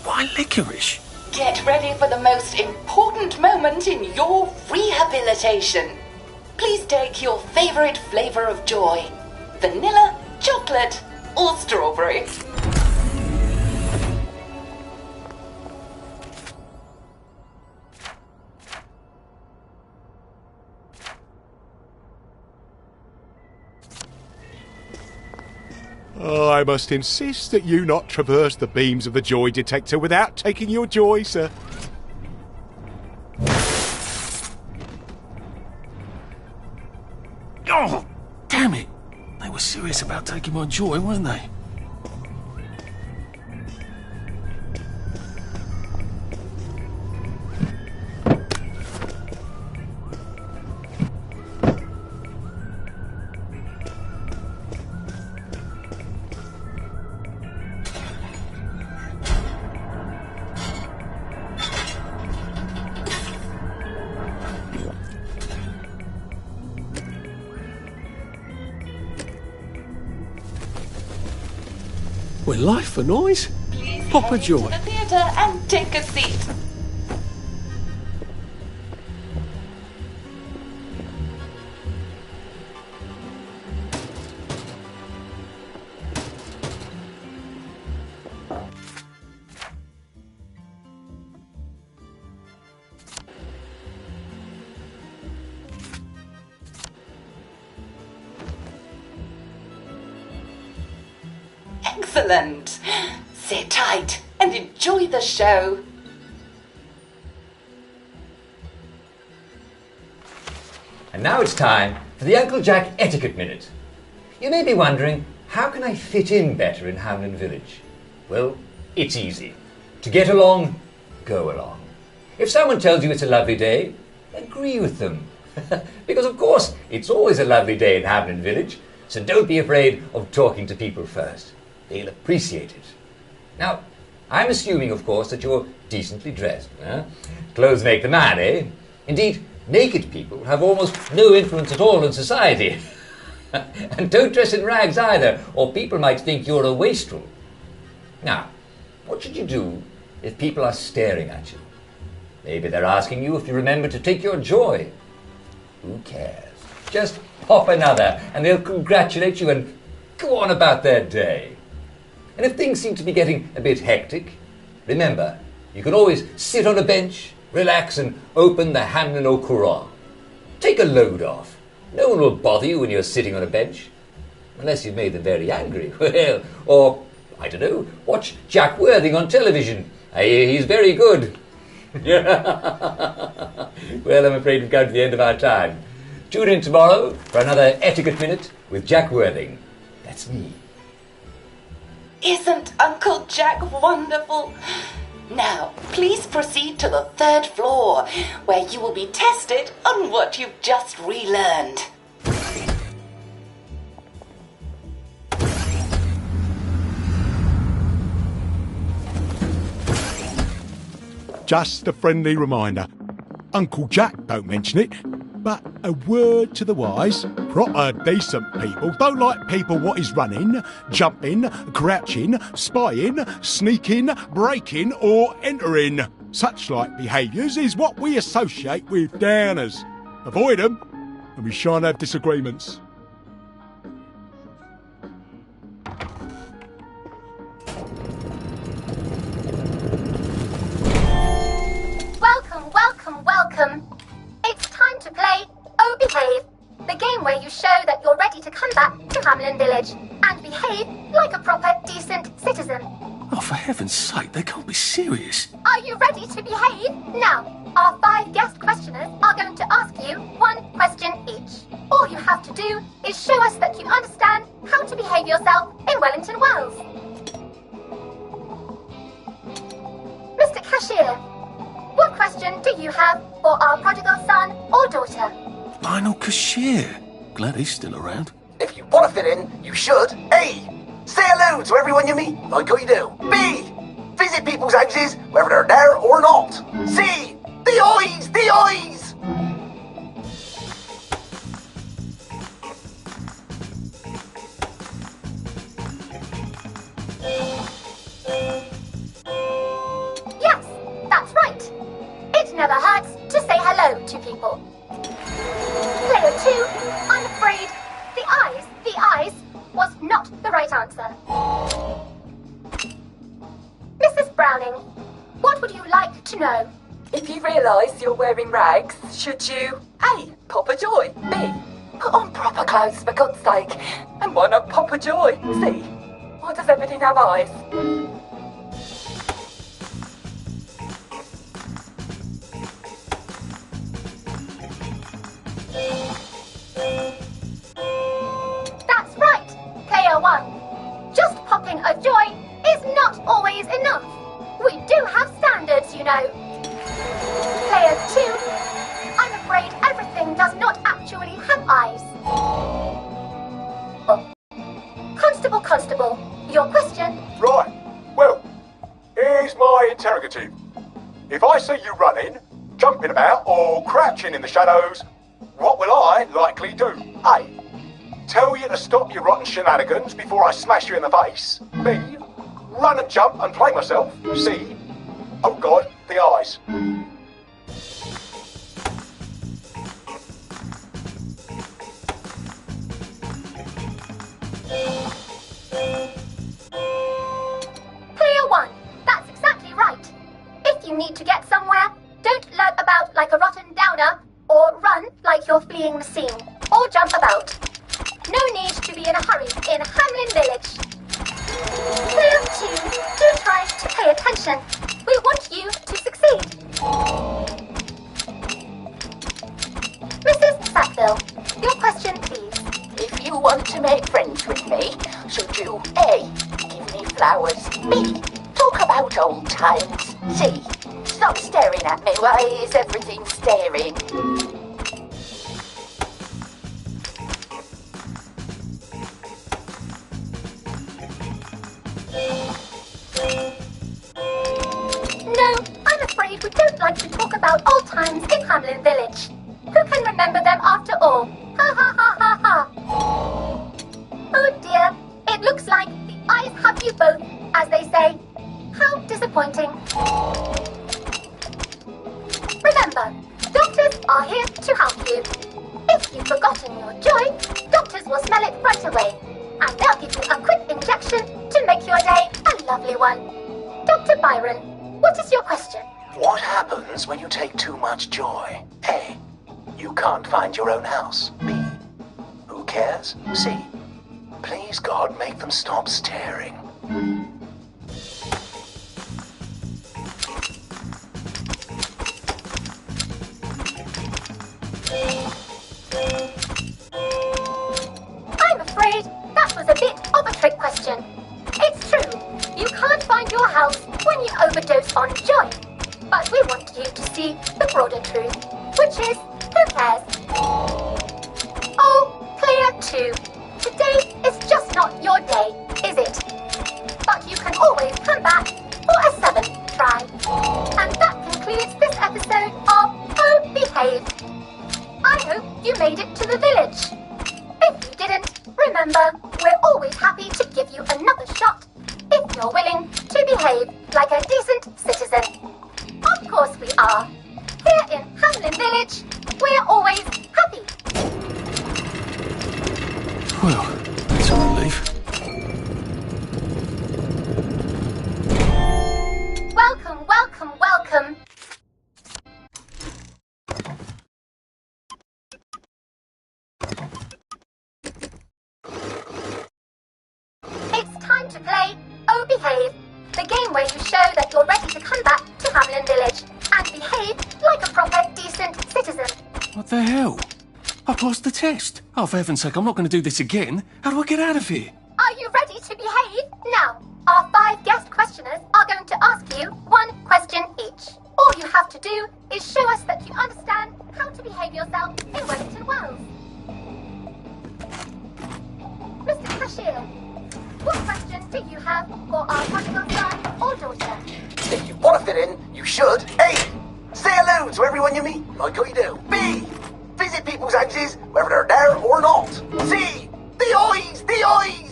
Why licorice? Get ready for the most important moment in your rehabilitation. Please take your favorite flavor of joy: vanilla, chocolate, or strawberry. Oh, I must insist that you not traverse the beams of the joy detector without taking your joy, sir. Oh, damn it! They were serious about taking my joy, weren't they? We're live for noise. Pop a joy. To the theatre and take a seat. Excellent. Sit tight and enjoy the show. And now it's time for the Uncle Jack Etiquette Minute. You may be wondering, how can I fit in better in Hamlin Village? Well, it's easy. To get along, go along. If someone tells you it's a lovely day, agree with them. Because of course, it's always a lovely day in Hamlin Village, so don't be afraid of talking to people first. They'll appreciate it. Now, I'm assuming, of course, that you're decently dressed. Clothes make the man, eh? Indeed, naked people have almost no influence at all in society. And don't dress in rags either, or people might think you're a wastrel. Now, what should you do if people are staring at you? Maybe they're asking you if you remember to take your joy. Who cares? Just pop another, and they'll congratulate you and go on about their day. And if things seem to be getting a bit hectic, remember, you can always sit on a bench, relax and open the Hamlin au Courant. Take a load off. No one will bother you when you're sitting on a bench. Unless you've made them very angry. Well, or, I don't know, watch Jack Worthing on television. I hear he's very good. Well, I'm afraid we've come to the end of our time. Tune in tomorrow for another Etiquette Minute with Jack Worthing. That's me. Isn't Uncle Jack wonderful? Now, please proceed to the 3rd floor, where you will be tested on what you've just relearned. Just a friendly reminder. Uncle Jack don't mention it, but a word to the wise. Proper decent people don't like people what is running, jumping, crouching, spying, sneaking, breaking or entering. Such like behaviours is what we associate with downers. Avoid them and we shan't have disagreements. Welcome, welcome, welcome. It's time to play Oh Behave, the game where you show that you're ready to come back to Hamlin Village and behave like a proper, decent citizen. Oh, for heaven's sake, they can't be serious. Are you ready to behave? Now, our 5 guest questioners are going to ask you 1 question each. All you have to do is show us that you understand how to behave yourself in Wellington Wells. Mr. Cashier, what question do you have for our prodigal son or daughter? Lionel Cashier. Glad he's still around. If you want to fit in, you should. A. Say hello to everyone you meet, like we do. B. Visit people's houses, whether they're there or not. C. The eyes! The eyes! Yes, that's right. It never hurts to say hello to people. Player 2, I'm afraid the eyes was not the right answer. Mrs. Browning, what would you like to know? If you realise you're wearing rags, should you A. Pop a joy, B. Put on proper clothes for God's sake, and why not pop a joy, C. Why does everything have eyes? That's right, Player 1. Just popping a joy is not always enough. We do have standards, you know. Player 2, I'm afraid everything does not actually have eyes. Oh. Constable, your question? Right. Well, here's my interrogative. If I see you running, jumping about, or crouching in the shadows, what will I likely do? A. Tell you to stop your rotten shenanigans before I smash you in the face. B. Run and jump and play myself. C. Oh God, the eyes. Player 1, that's exactly right. If you need to get somewhere, don't lurk about like a rotten downer, or run like you're fleeing the scene, or jump about. No need to be in a hurry in Hamlin Village. Player 2, do try to pay attention. We want you to succeed. Mrs. Sackville, your question please. If you want to make friends with me, should you A. Give me flowers, B. Talk about old times, C. Stop staring at me, why is everything staring? No, I'm afraid we don't like to talk about old times in Hamlin Village. Who can remember them after all? Ha ha ha ha ha. Oh dear, it looks like the eyes have you both, as they say. How disappointing. Remember, doctors are here to help you. If you've forgotten your joy, doctors will smell it right away, and they'll give you a quick injection to make your day a lovely one. Dr. Byron, what is your question? What happens when you take too much joy? A. You can't find your own house. B. Who cares? C. Please God, make them stop staring. I'm afraid that was a bit of a trick question. It's true overdose on joy. But we want you to see the broader truth, which is, who cares? All clear too. Today is just not your day, is it? But you can always come back for a 7th try. And that concludes this episode of Oh Behave. I hope you made it to the village. If you didn't, remember, we're always happy to give you another shot if you're willing to behave like a decent citizen. Of course we are. Here in Hamlin Village, we're always happy. Well, that's a relief. Welcome, welcome, welcome. It's time to play Oh Behave, the game where you show that you're ready to come back to Hamlin Village and behave like a proper, decent citizen. What the hell? I passed the test. Oh, for heaven's sake, I'm not going to do this again. How do I get out of here? Are you ready to behave? Now, our 5 guest questioners are going to ask you 1 question each. All you have to do is show us that you understand how to behave yourself in Wellington Wells. Mr. Cashier, what question do you have for our prodigal son or daughter? If you want to fit in, you should. A. Say hello to everyone you meet, like how you do. B. Visit people's houses, whether they're there or not. C. The eyes! The eyes!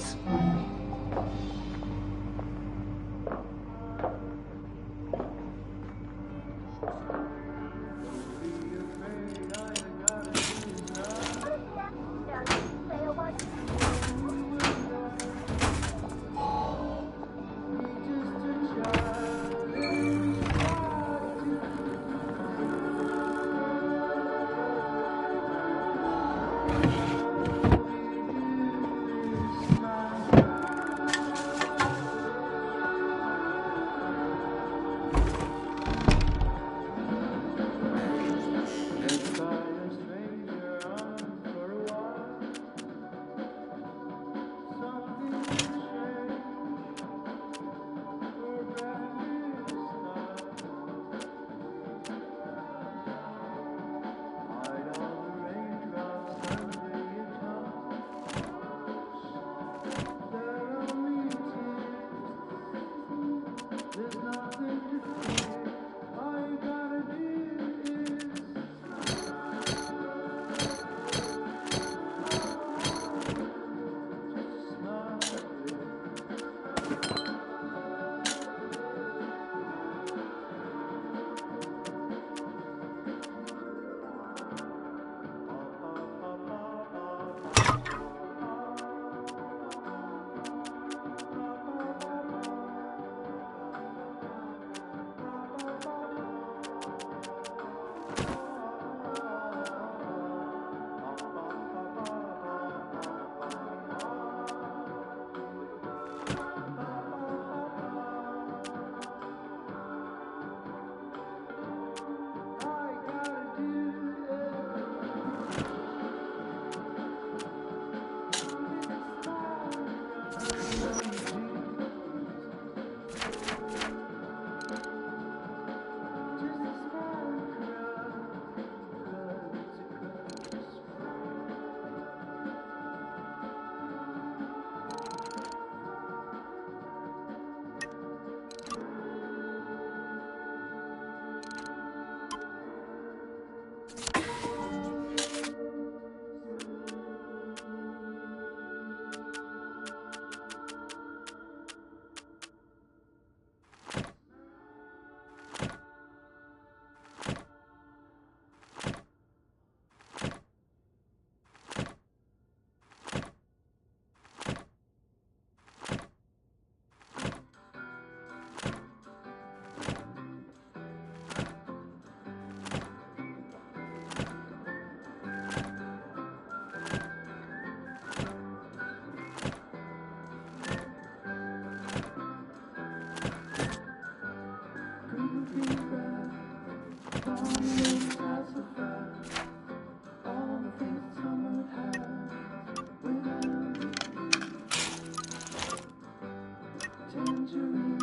Tangerine,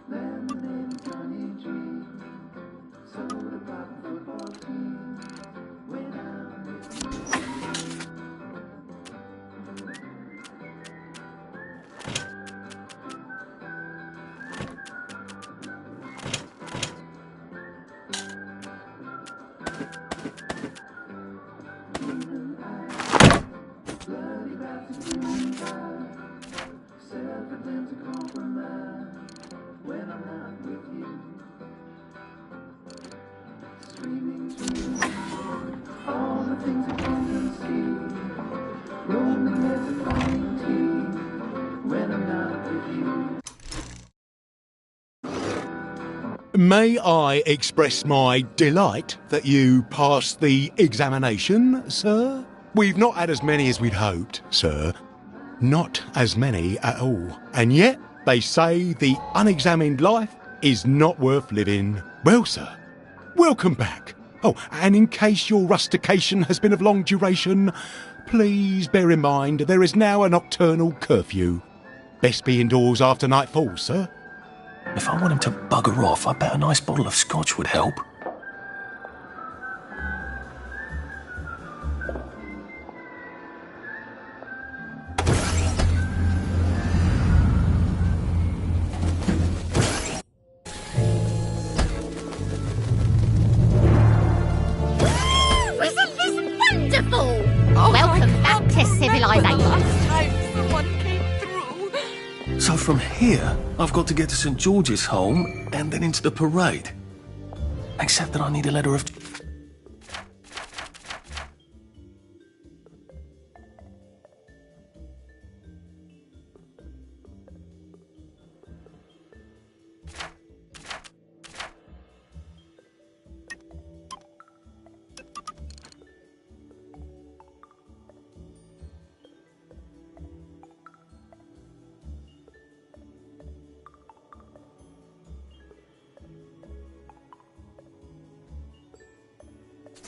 lemonade. May I express my delight that you passed the examination, sir? We've not had as many as we'd hoped, sir. Not as many at all. And yet, they say the unexamined life is not worth living. Well, sir, welcome back. Oh, and in case your rustication has been of long duration, please bear in mind there is now a nocturnal curfew. Best be indoors after nightfall, sir. If I want him to bugger off, I bet a nice bottle of scotch would help. Isn't this wonderful? Welcome back to civilization. So from here, I've got to get to St. George's home and then into the parade. Except that I need a letter of...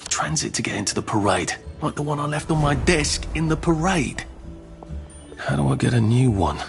transit to get into the parade, like the one I left on my desk in the parade. How do I get a new one?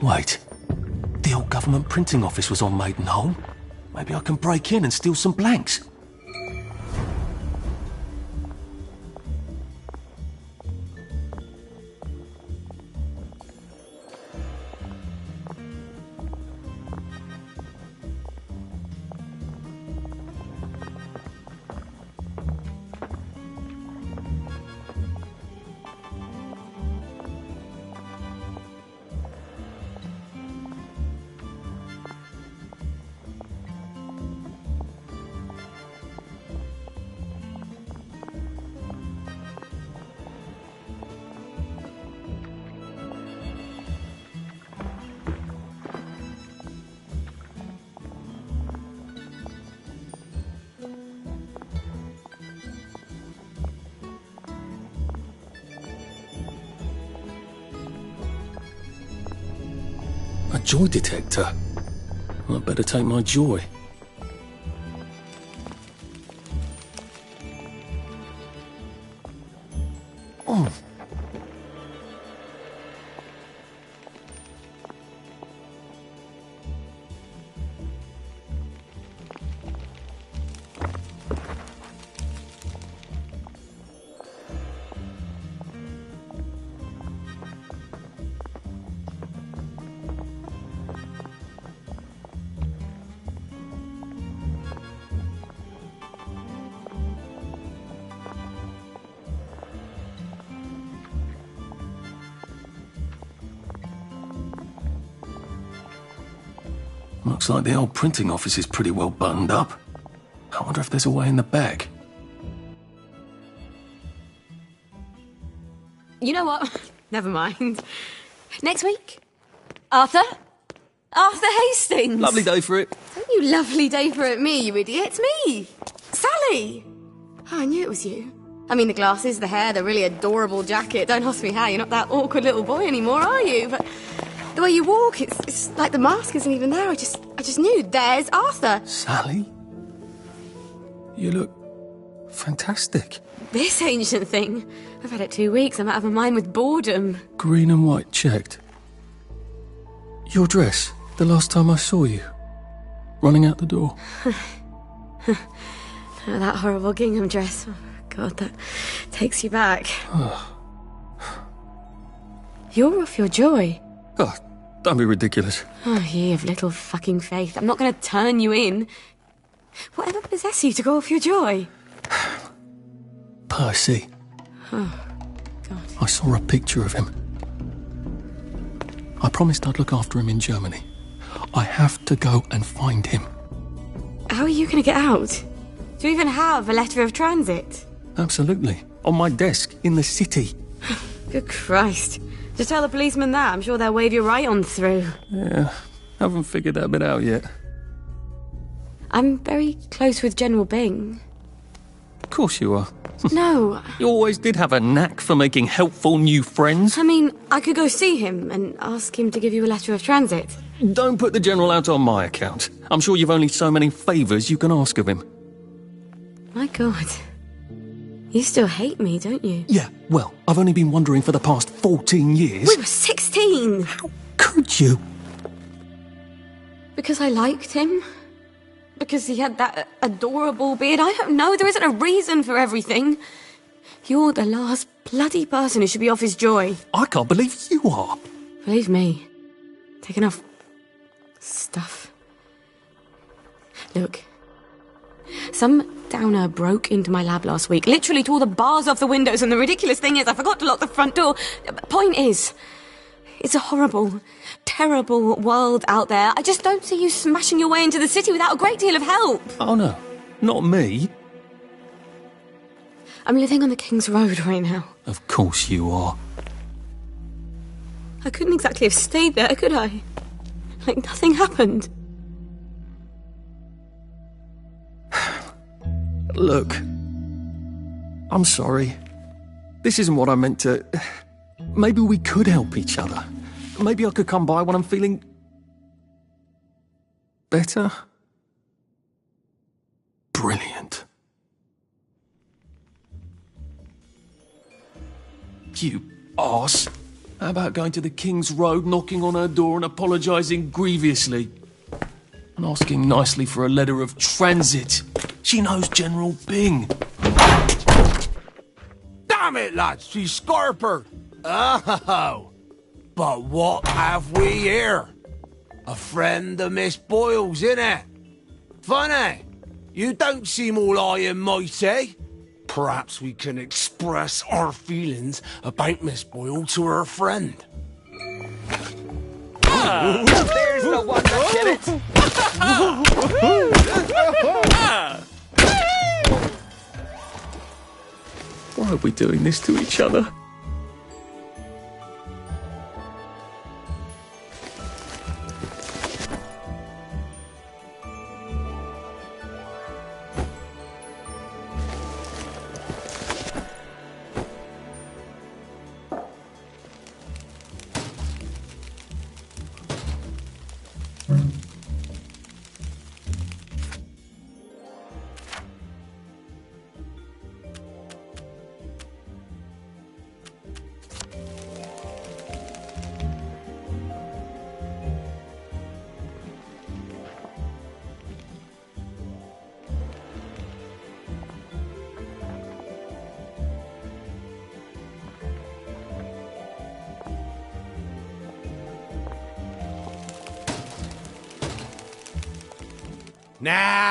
Wait, the old government printing office was on Maidenholm. Maybe I can break in and steal some blanks. A joy detector. I'd better take my joy. Oh. Looks like the old printing office is pretty well buttoned up. I wonder if there's a way in the back. You know what? Never mind. Next week? Arthur? Arthur Hastings! Lovely day for it. Don't you lovely day for it me, you idiot. It's me! Sally! Oh, I knew it was you. I mean, the glasses, the hair, the really adorable jacket. Don't ask me how. You're not that awkward little boy anymore, are you? But the way you walk, it's like the mask isn't even there. I just knew. There's Arthur. Sally? You look fantastic. This ancient thing. I've had it 2 weeks. I'm out of my mind with boredom. Green and white checked. Your dress, the last time I saw you. Running out the door. Oh, that horrible gingham dress. Oh, God, that takes you back. You're off your joy. Oh, don't be ridiculous. Oh, ye of little fucking faith. I'm not going to turn you in. Whatever possessed you to go off your joy? Percy. Oh, God. I saw a picture of him. I promised I'd look after him in Germany. I have to go and find him. How are you going to get out? Do you even have a letter of transit? Absolutely. On my desk, in the city. Good Christ. Just tell the policeman that. I'm sure they'll wave you right on through. Yeah, haven't figured that bit out yet. I'm very close with General Bing. Of course you are. No. You always did have a knack for making helpful new friends. I mean, I could go see him and ask him to give you a letter of transit. Don't put the General out on my account. I'm sure you've only so many favours you can ask of him. My God. You still hate me, don't you? Yeah, well, I've only been wondering for the past 14 years. We were 16! How could you? Because I liked him? Because he had that adorable beard? I don't know, there isn't a reason for everything. You're the last bloody person who should be off his joy. I can't believe you are. Believe me. Take enough stuff. Look. Some downer broke into my lab last week, literally tore the bars off the windows, and the ridiculous thing is I forgot to lock the front door. Point is, it's a horrible, terrible world out there. I just don't see you smashing your way into the city without a great deal of help. Oh no, not me. I'm living on the King's Road right now. Of course you are. I couldn't exactly have stayed there, could I? Like nothing happened. Look, I'm sorry. This isn't what I meant to... Maybe we could help each other. Maybe I could come by when I'm feeling... better? Brilliant. You arse. How about going to the King's Road, knocking on her door and apologising grievously? And asking nicely for a letter of transit. She knows General Bing. Damn it, lads, she's scarpered. Oh, but what have we here? A friend of Miss Boyle's, innit? Funny, you don't seem all high and mighty. Perhaps we can express our feelings about Miss Boyle to her friend. There's the one that did it. Why are we doing this to each other?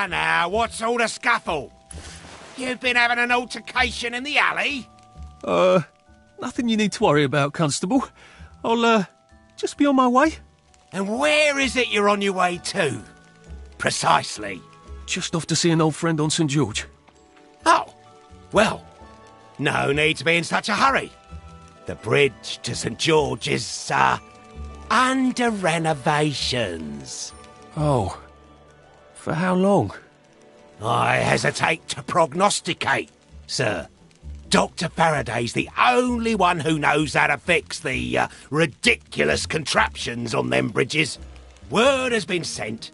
Now, what's all the scuffle? You've been having an altercation in the alley? Nothing you need to worry about, Constable. I'll, just be on my way. And where is it you're on your way to? Precisely. Just off to see an old friend on St. George. Oh, well, no need to be in such a hurry. The bridge to St. George is, under renovations. Oh. For how long? I hesitate to prognosticate. Sir, Dr. Faraday's the only one who knows how to fix the ridiculous contraptions on them bridges. Word has been sent,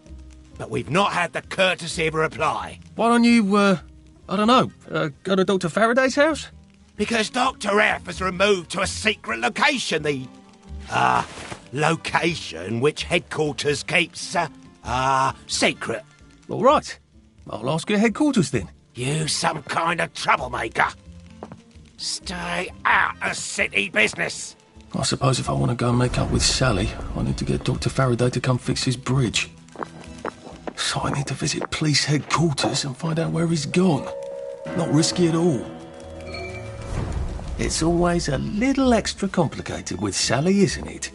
but we've not had the courtesy of a reply. Why don't you, I don't know, go to Dr. Faraday's house? Because Dr. F has removed to a secret location the, location which headquarters keeps, secret. All right. I'll ask your headquarters then. You some kind of troublemaker. Stay out of city business. I suppose if I want to go and make up with Sally, I need to get Dr. Faraday to come fix his bridge. So I need to visit police headquarters and find out where he's gone. Not risky at all. It's always a little extra complicated with Sally, isn't it?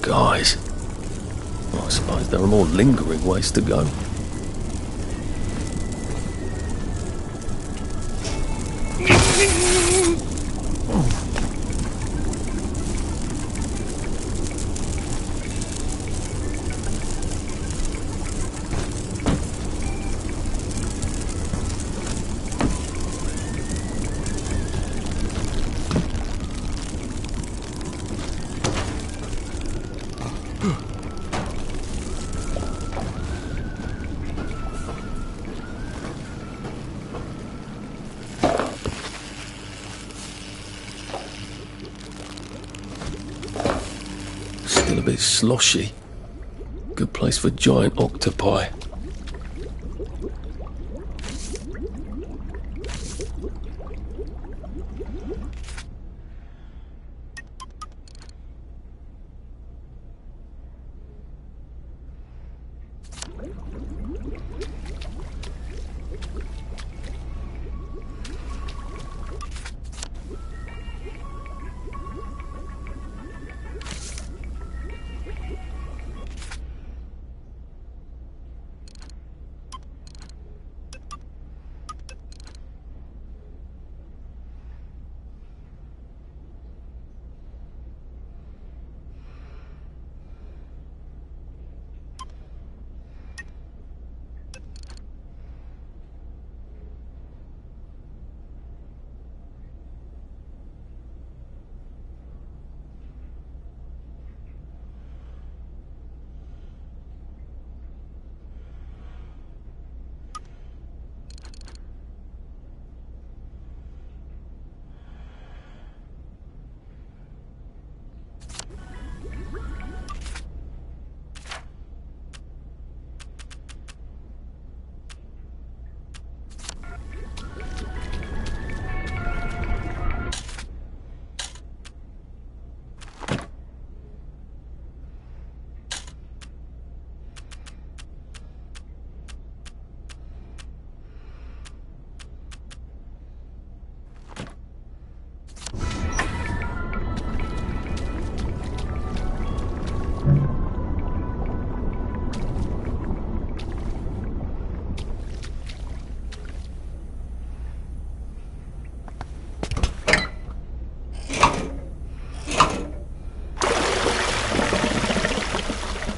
Guys, I suppose there are more lingering ways to go. is sloshy. Good place for giant octopi.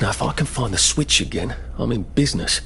Now, if I can find the switch again, I'm in business.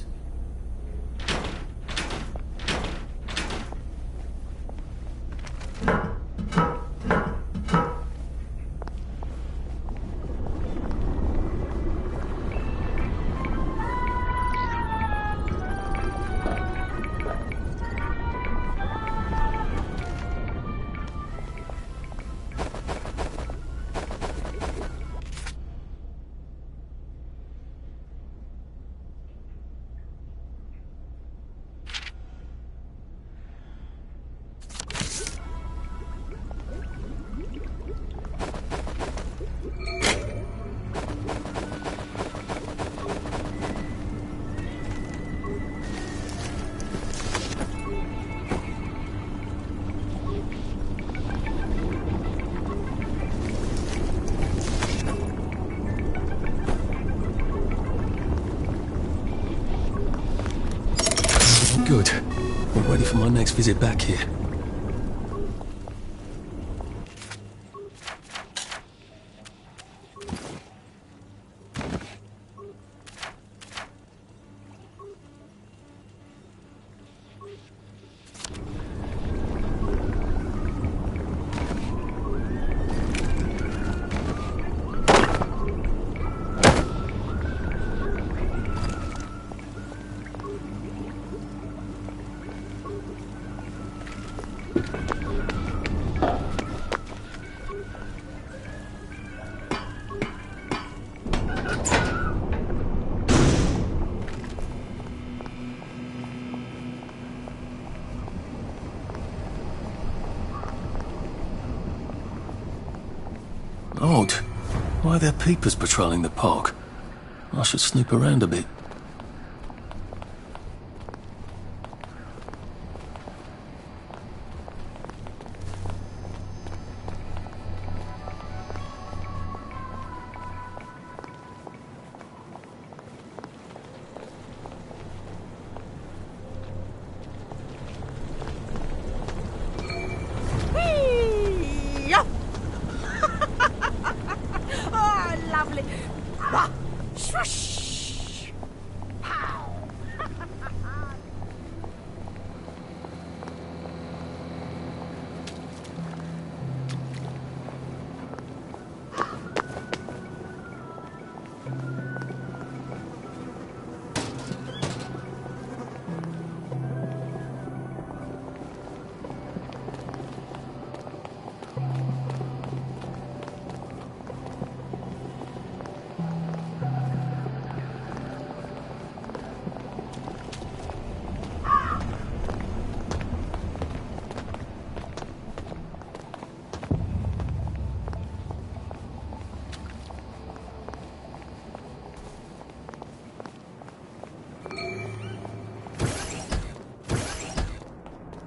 Good. I'm ready for my next visit back here. Odd. Why are there peepers patrolling the park? I should snoop around a bit.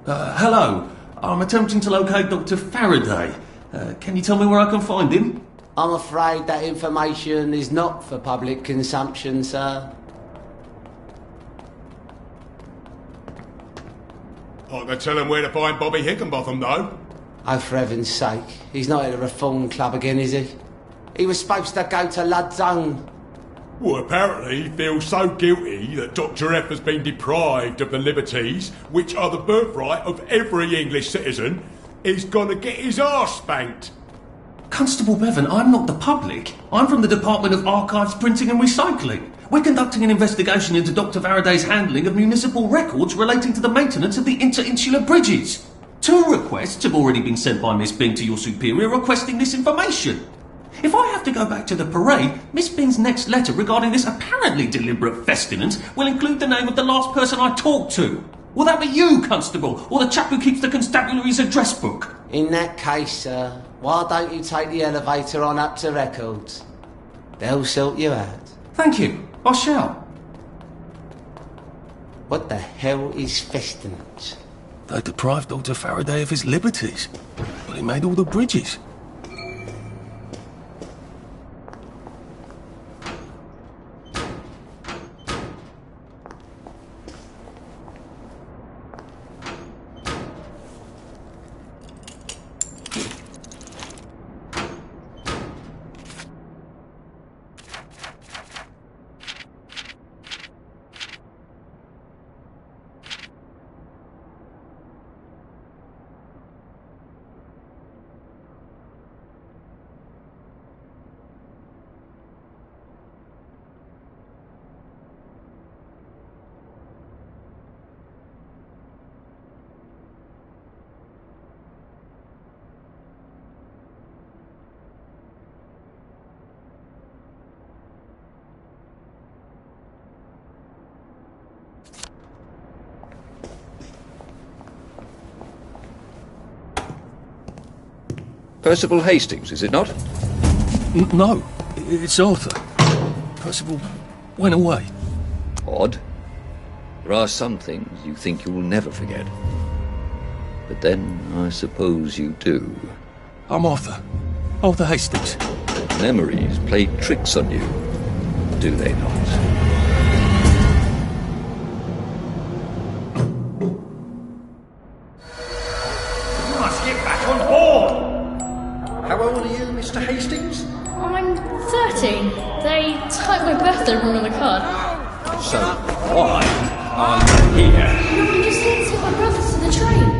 Hello. I'm attempting to locate Dr. Faraday. Can you tell me where I can find him? I'm afraid that information is not for public consumption, sir. I can tell him where to find Bobby Hickenbotham, though. Oh, for heaven's sake. He's not at the Reform Club again, is he? He was supposed to go to Lud's Own. Well, apparently he feels so guilty that Dr. F has been deprived of the liberties which are the birthright of every English citizen, he's gonna get his arse spanked. Constable Bevan, I'm not the public. I'm from the Department of Archives, Printing and Recycling. We're conducting an investigation into Dr. Faraday's handling of municipal records relating to the maintenance of the interinsular bridges. 2 requests have already been sent by Miss Bing to your superior requesting this information. If I have to go back to the parade, Miss Bing's next letter regarding this apparently deliberate festinance will include the name of the last person I talked to. Will that be you, Constable, or the chap who keeps the constabulary's address book? In that case, sir, why don't you take the elevator on up to records? They'll sort you out. Thank you. I shall. What the hell is festinance? They deprived Dr. Faraday of his liberties, but he made all the bridges. Percival Hastings, is it not? No, it's Arthur. Percival went away. Odd. There are some things you think you'll never forget. But then, I suppose you do. I'm Arthur. Arthur Hastings. Memories play tricks on you, do they not? You must get back on board! How old are you, Mr. Hastings? I'm 13. They typed my birthday wrong on the card. So, why are you here? No, I'm just here to take my brothers to the train.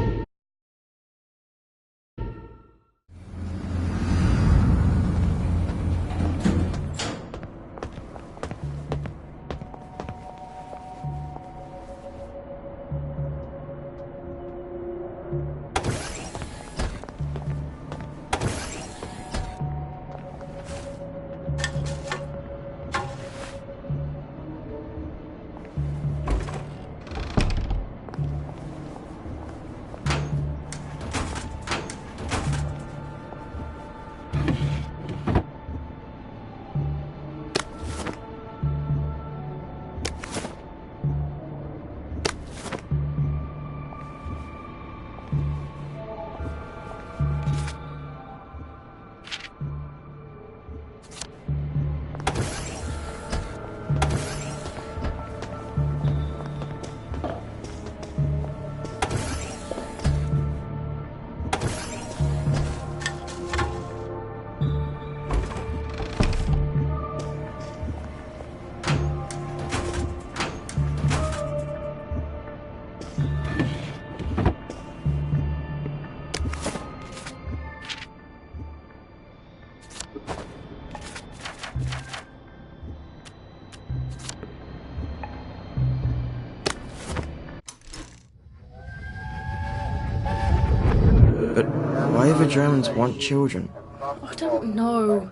Why do the Germans want children? I don't know.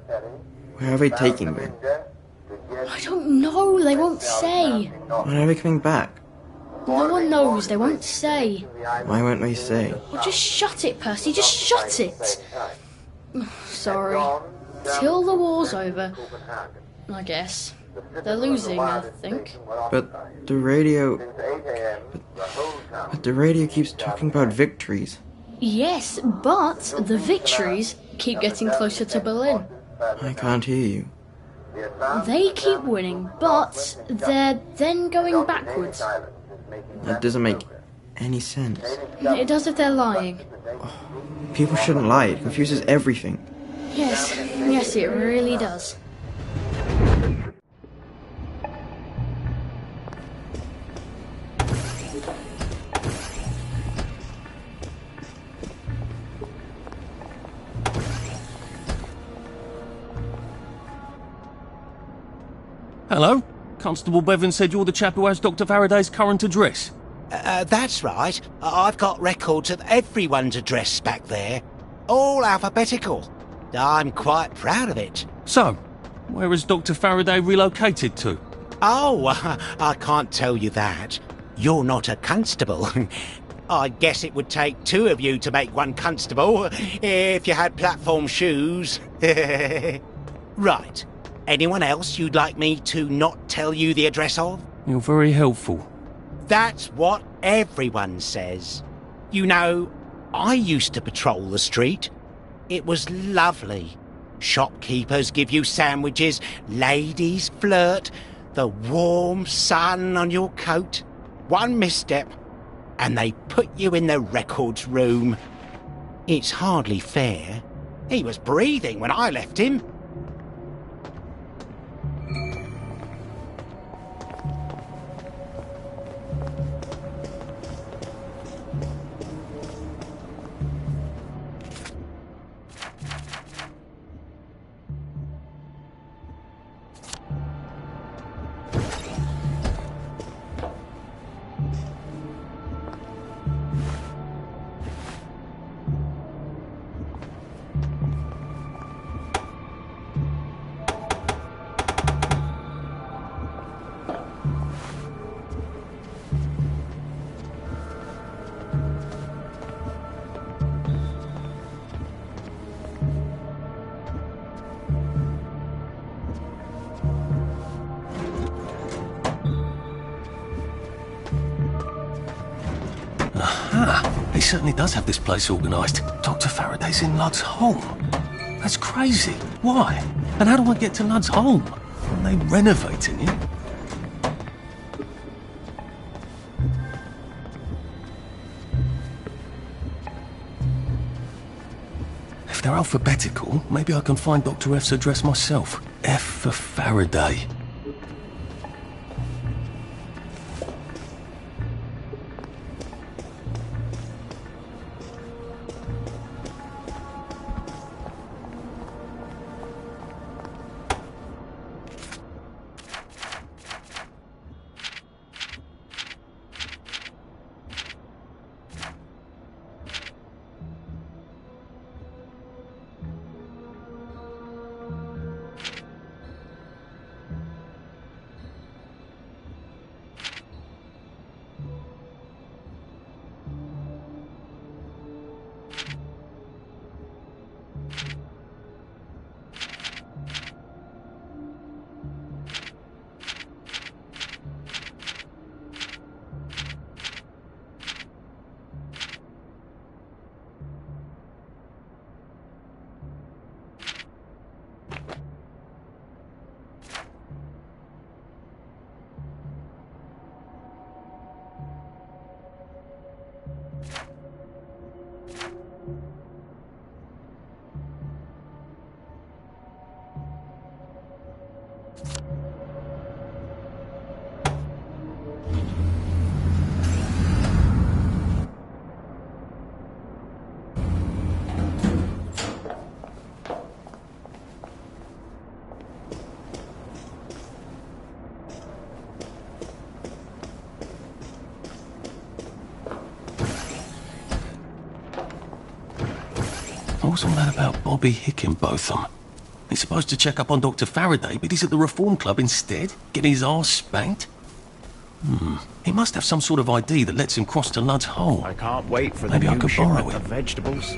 Where are they taking them? I don't know. They won't say. When are they coming back? No one knows. They won't say. Why won't they say? Well, just shut it, Percy. Just shut it. Sorry. Till the war's over. I guess. They're losing, I think. But the radio... But But the radio keeps talking about victories. Yes, but the victories keep getting closer to Berlin. I can't hear you. They keep winning, but they're then going backwards. That doesn't make any sense. It does if they're lying. People shouldn't lie. It confuses everything. Yes, it really does. Hello? Constable Bevan said you're the chap who has Dr. Faraday's current address. That's right. I've got records of everyone's address back there. All alphabetical. I'm quite proud of it. So, where has Dr. Faraday relocated to? Oh, I can't tell you that. You're not a constable. I guess it would take two of you to make one constable, if you had platform shoes. Right. Anyone else you'd like me to not tell you the address of? You're very helpful. That's what everyone says. You know, I used to patrol the street. It was lovely. Shopkeepers give you sandwiches, ladies flirt, the warm sun on your coat. One misstep, and they put you in the records room. It's hardly fair. He was breathing when I left him. He certainly does have this place organised. Dr. Faraday's in Lud's home. That's crazy. Why? And how do I get to Lud's home? Are they renovating it? If they're alphabetical, maybe I can find Dr. F's address myself. F for Faraday. What's all that about Bobby Hickenbotham? He's supposed to check up on Dr. Faraday, but he's at the Reform Club instead, getting his arse spanked. He must have some sort of ID that lets him cross to Lud's home. I can't wait for Maybe the I new could borrow shipment it. of vegetables.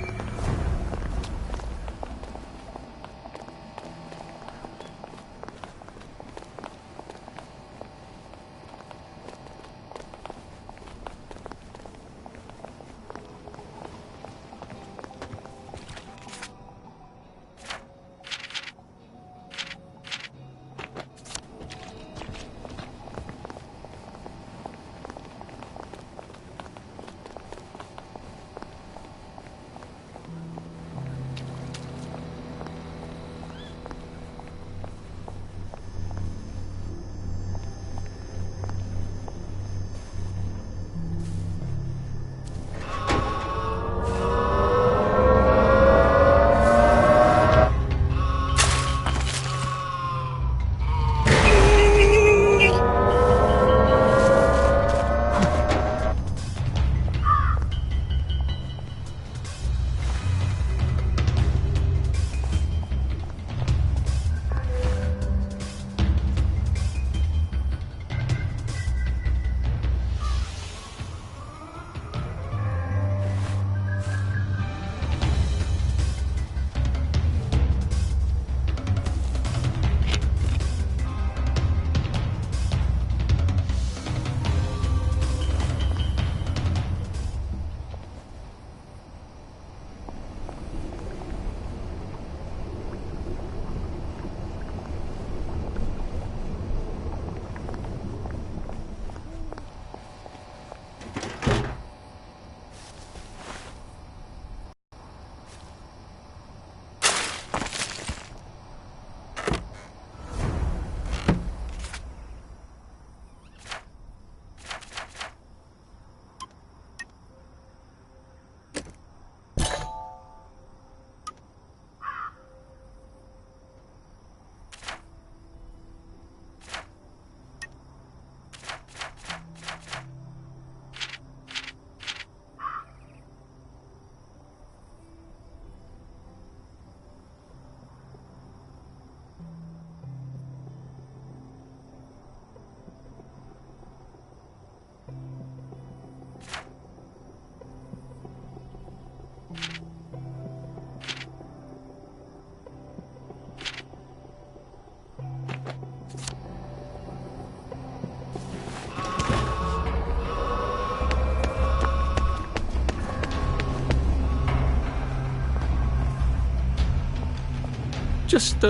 Just,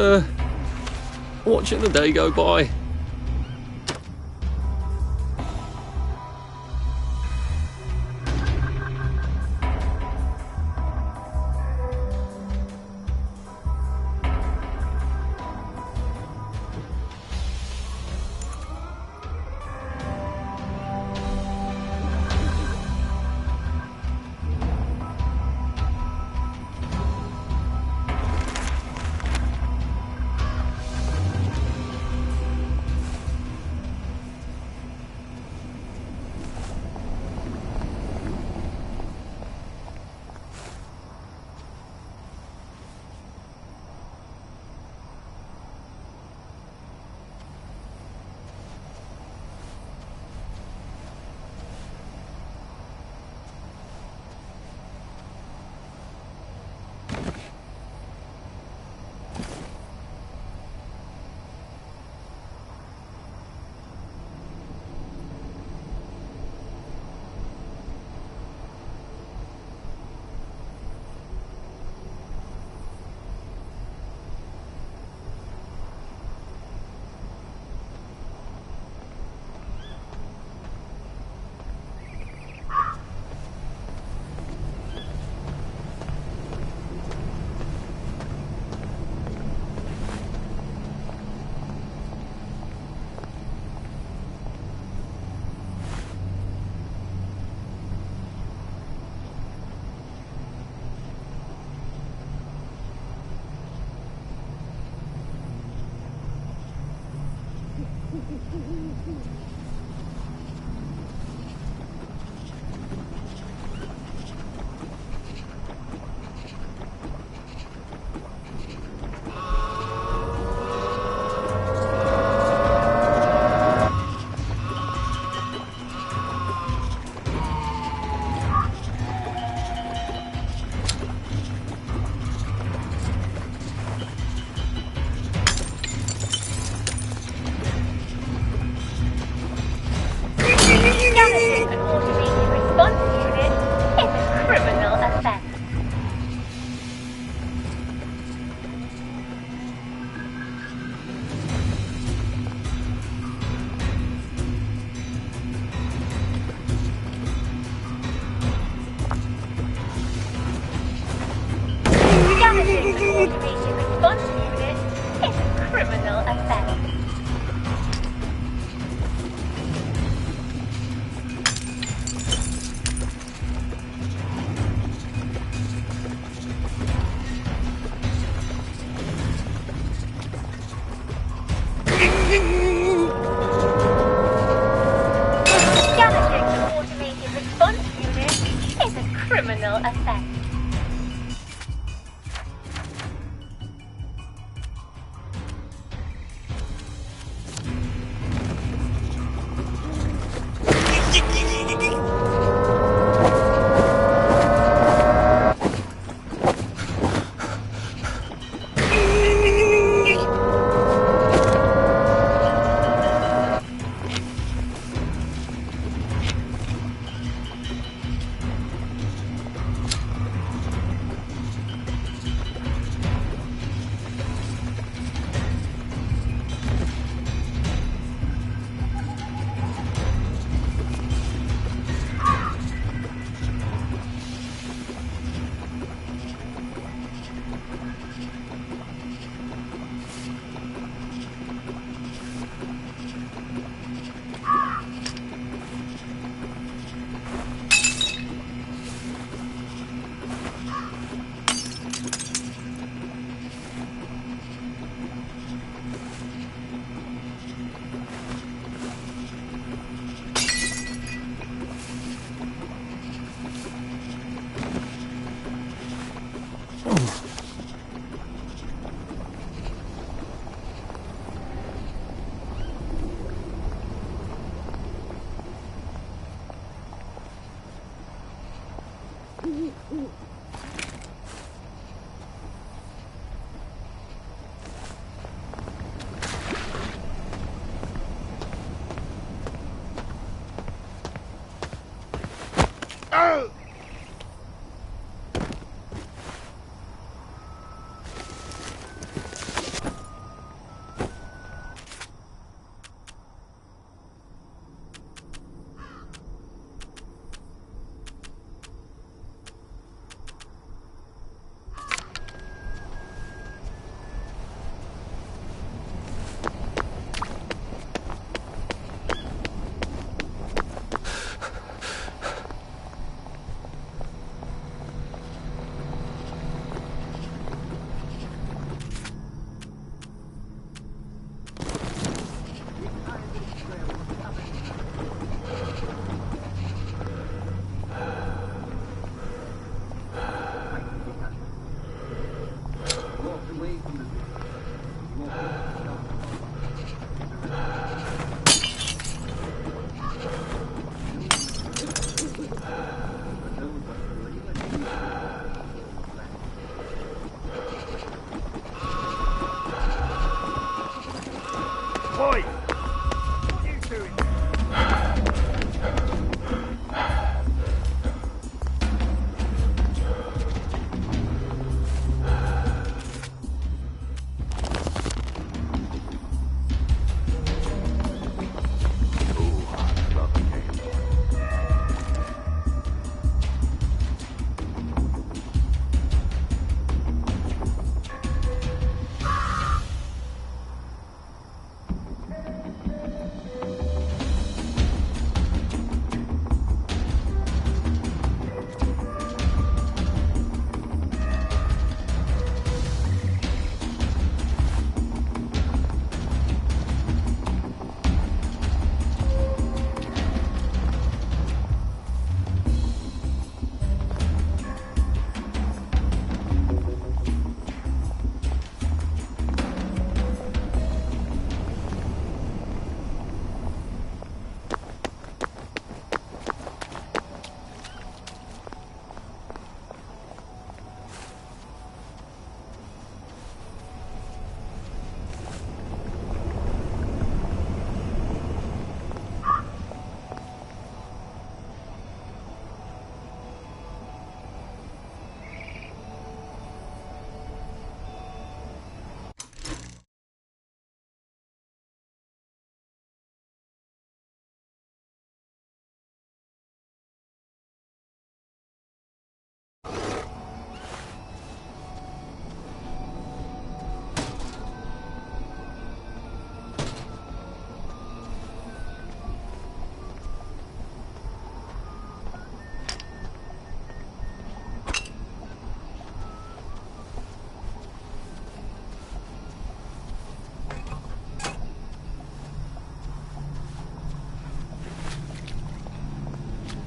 watching the day go by. Damaging an automated response unit is a criminal offense. Damaging an automated response unit is a criminal offense. Damaging an automated response unit is a criminal offense.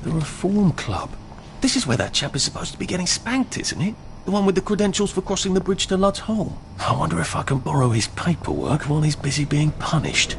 The Reform Club. This is where that chap is supposed to be getting spanked, isn't it? The one with the credentials for crossing the bridge to Lud's Hole. I wonder if I can borrow his paperwork while he's busy being punished.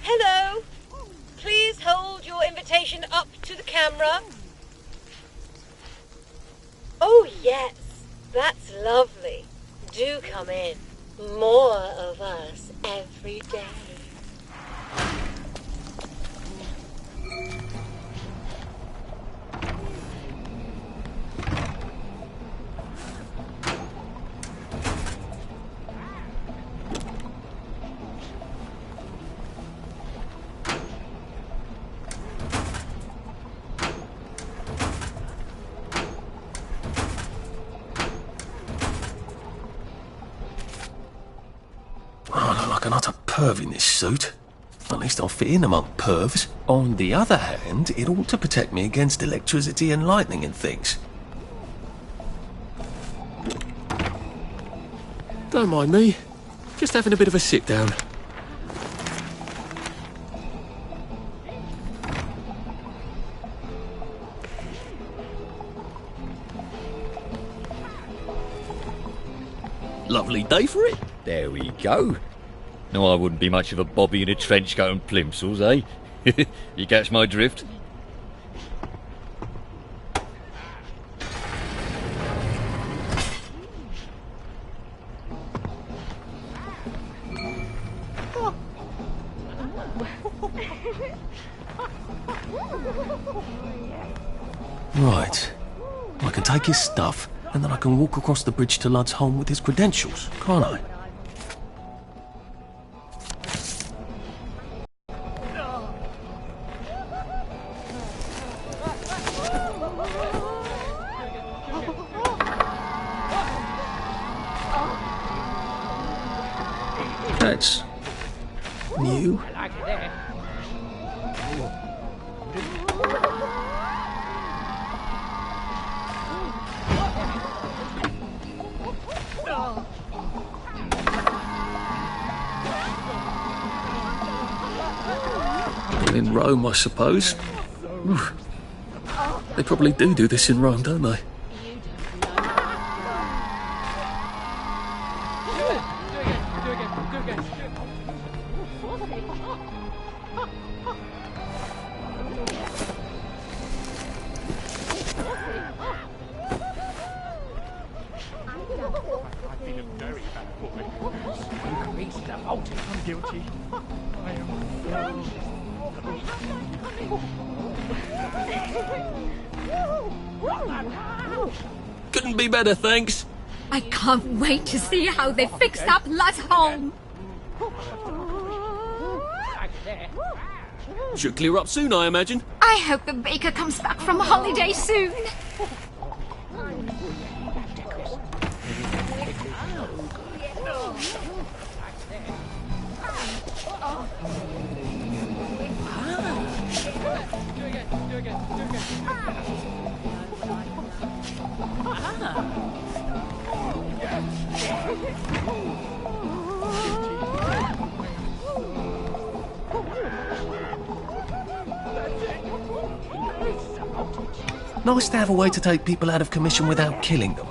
Hello. Please hold your invitation up to the camera. Oh, yes. That's lovely. Do come in. More of us every day. I look like an utter perv in this suit. At least I'll fit in among pervs. On the other hand, it ought to protect me against electricity and lightning and things. Don't mind me. Just having a bit of a sit down. Lovely day for it. There we go. No, I wouldn't be much of a bobby in a trench coat and plimsolls, eh? You catch my drift? Right. I can take his stuff, and then I can walk across the bridge to Lud's home with his credentials, can't I? That's new. In Rome, I suppose. Oof. They probably do this in Rome, don't they? I'm guilty. I am. Couldn't be better, thanks. I can't wait to see how they fix up Lud's home. Should clear up soon, I imagine. I hope the baker comes back from holiday soon. Nice to have a way to take people out of commission without killing them.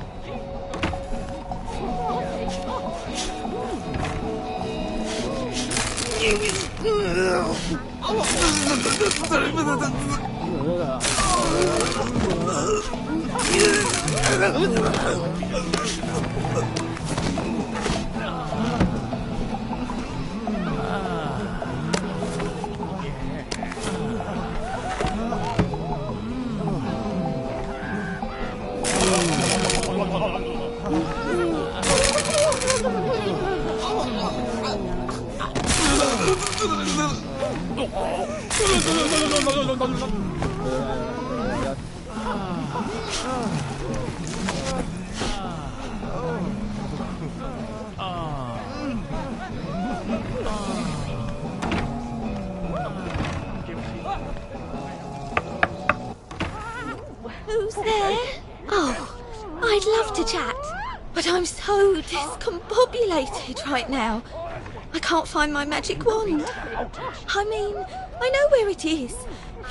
But I'm so discombobulated right now. I can't find my magic wand. I mean, I know where it is.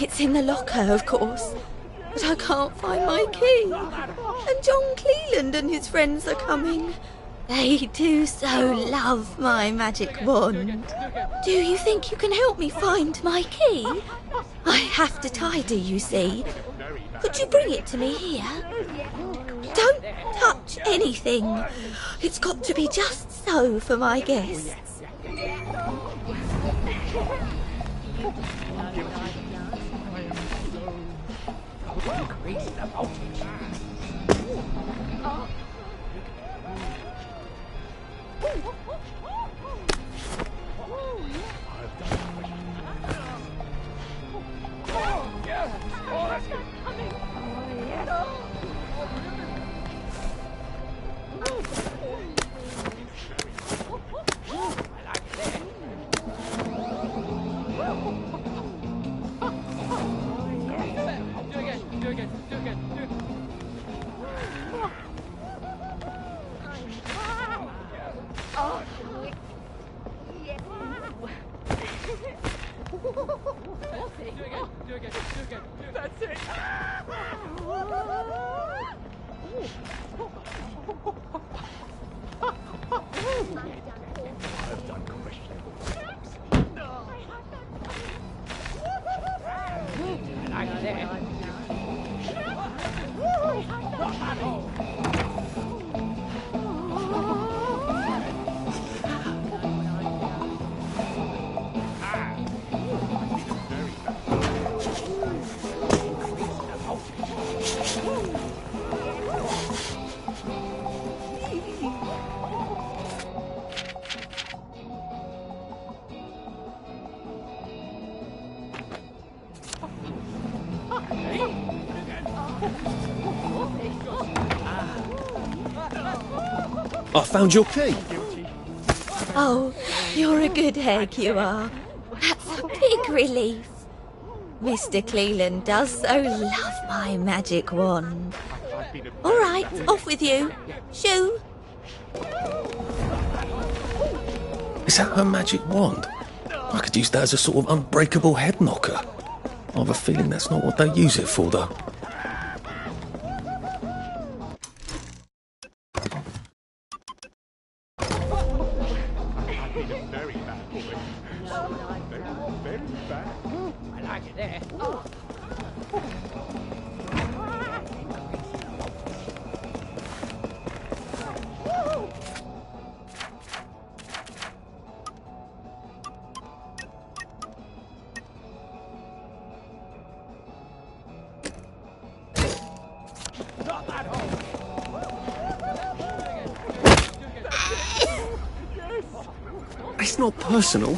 It's in the locker, of course. But I can't find my key. And John Cleland and his friends are coming. They do so love my magic wand. Do you think you can help me find my key? I have to tidy, you see. Could you bring it to me here? Don't touch anything. It's got to be just so for my guests. That's it. I've done questionable things. I like that. Not at all. I found your key. Oh, you're a good egg, you are. That's a big relief. Mr. Cleland does so love my magic wand. All right, off with you. Shoo! Is that her magic wand? I could use that as a sort of unbreakable head knocker. I have a feeling that's not what they use it for, though. It's not personal.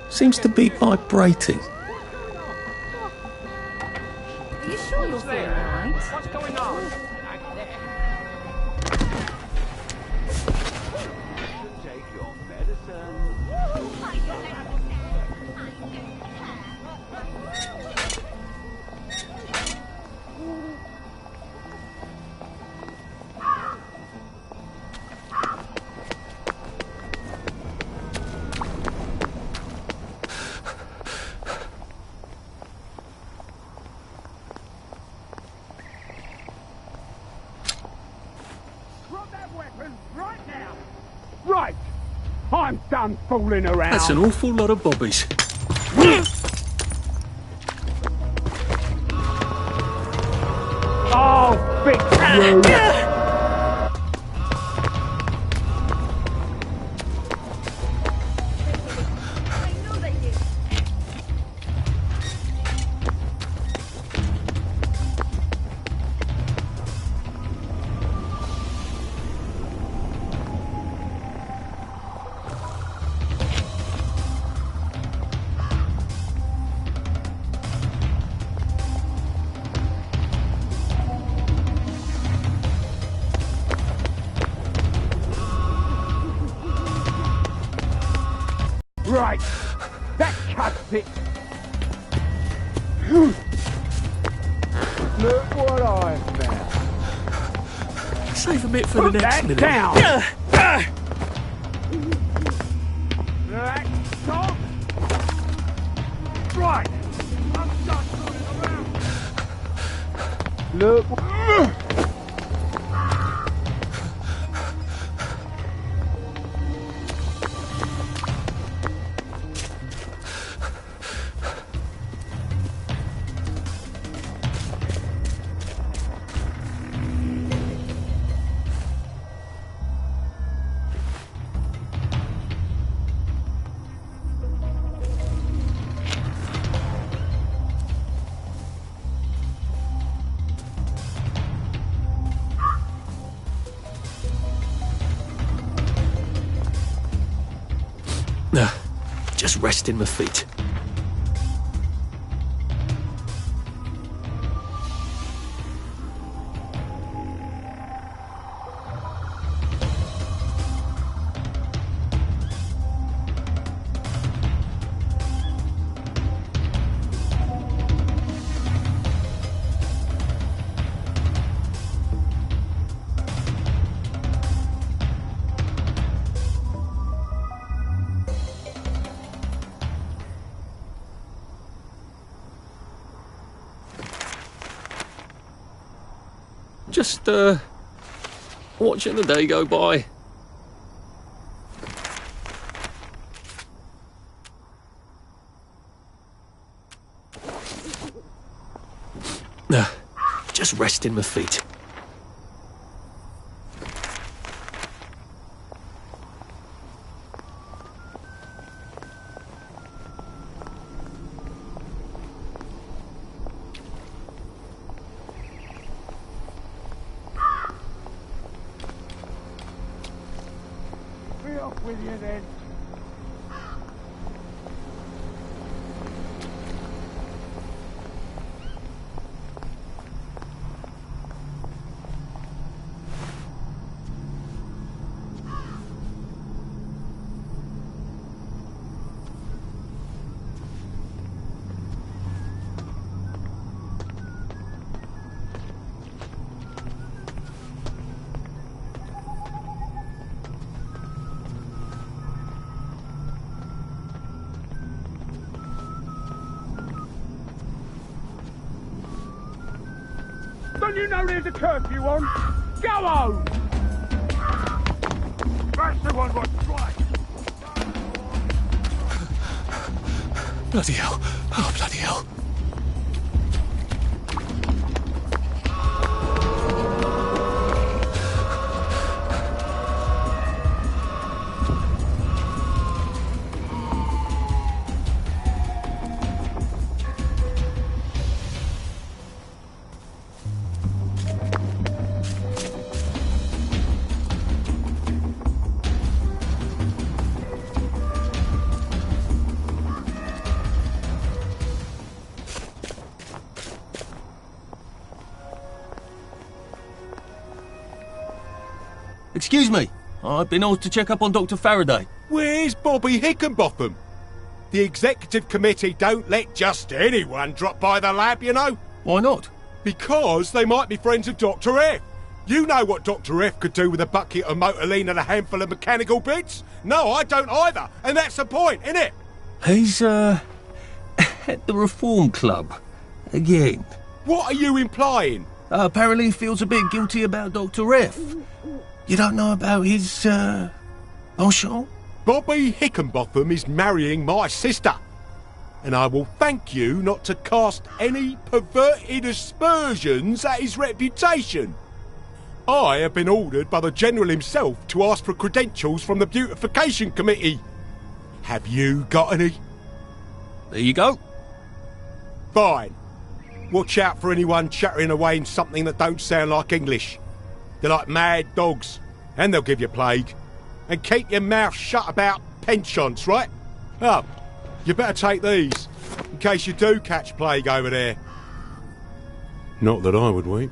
Seems to be vibrating. Are you sure you're feeling alright? What's going on? Take your medicine. Drop that weapon right now. Right. I'm done fooling around. That's an awful lot of bobbies. Oh, big you. Right. That cuts it. Look what I've found. Save a bit for the next minute. Down. Right. Stop. Right. I'm done fooling around. Look. Just resting my feet. Just, watching the day go by. Just resting my feet. Be off with you then. Don't you know there's a curfew on? Go home! That's the one what's right. Bloody hell. Oh, bloody hell. Excuse me. I've been asked to check up on Dr. Faraday. Where's Bobby Hickenbotham? The executive committee don't let just anyone drop by the lab, you know. Why not? Because they might be friends of Dr. F. You know what Dr. F could do with a bucket of motorline and a handful of mechanical bits? No, I don't either. And that's the point, innit? He's, at the Reform Club. Again. What are you implying? Apparently he feels a bit guilty about Dr. F. You don't know about his, penchant? Bobby Hickenbotham is marrying my sister. And I will thank you not to cast any perverted aspersions at his reputation. I have been ordered by the General himself to ask for credentials from the Beautification Committee. Have you got any? There you go. Fine. Watch out for anyone chattering away in something that don't sound like English. They're like mad dogs, and they'll give you plague. And keep your mouth shut about penchants, right? Oh, you better take these, in case you do catch plague over there. Not that I would weep.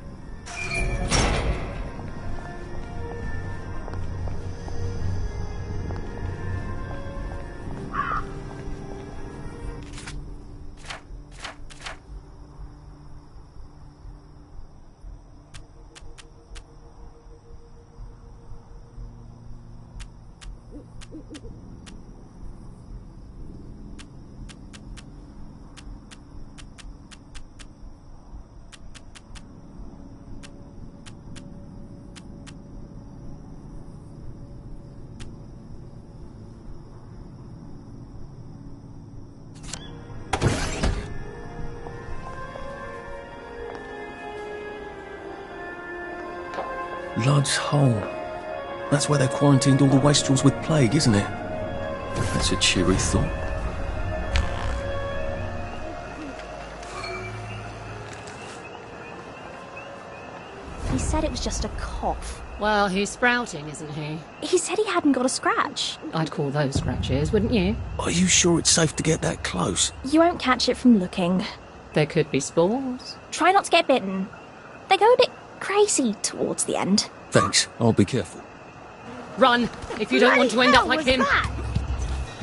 Lud's Hole. That's where they quarantined all the wastrels with plague, isn't it? That's a cheery thought. He said it was just a cough. Well, he's sprouting, isn't he? He said he hadn't got a scratch. I'd call those scratches, wouldn't you? Are you sure it's safe to get that close? You won't catch it from looking. There could be spores. Try not to get bitten. They go a bit crazy towards the end. Thanks. I'll be careful. Run, if you don't want to end up like him. I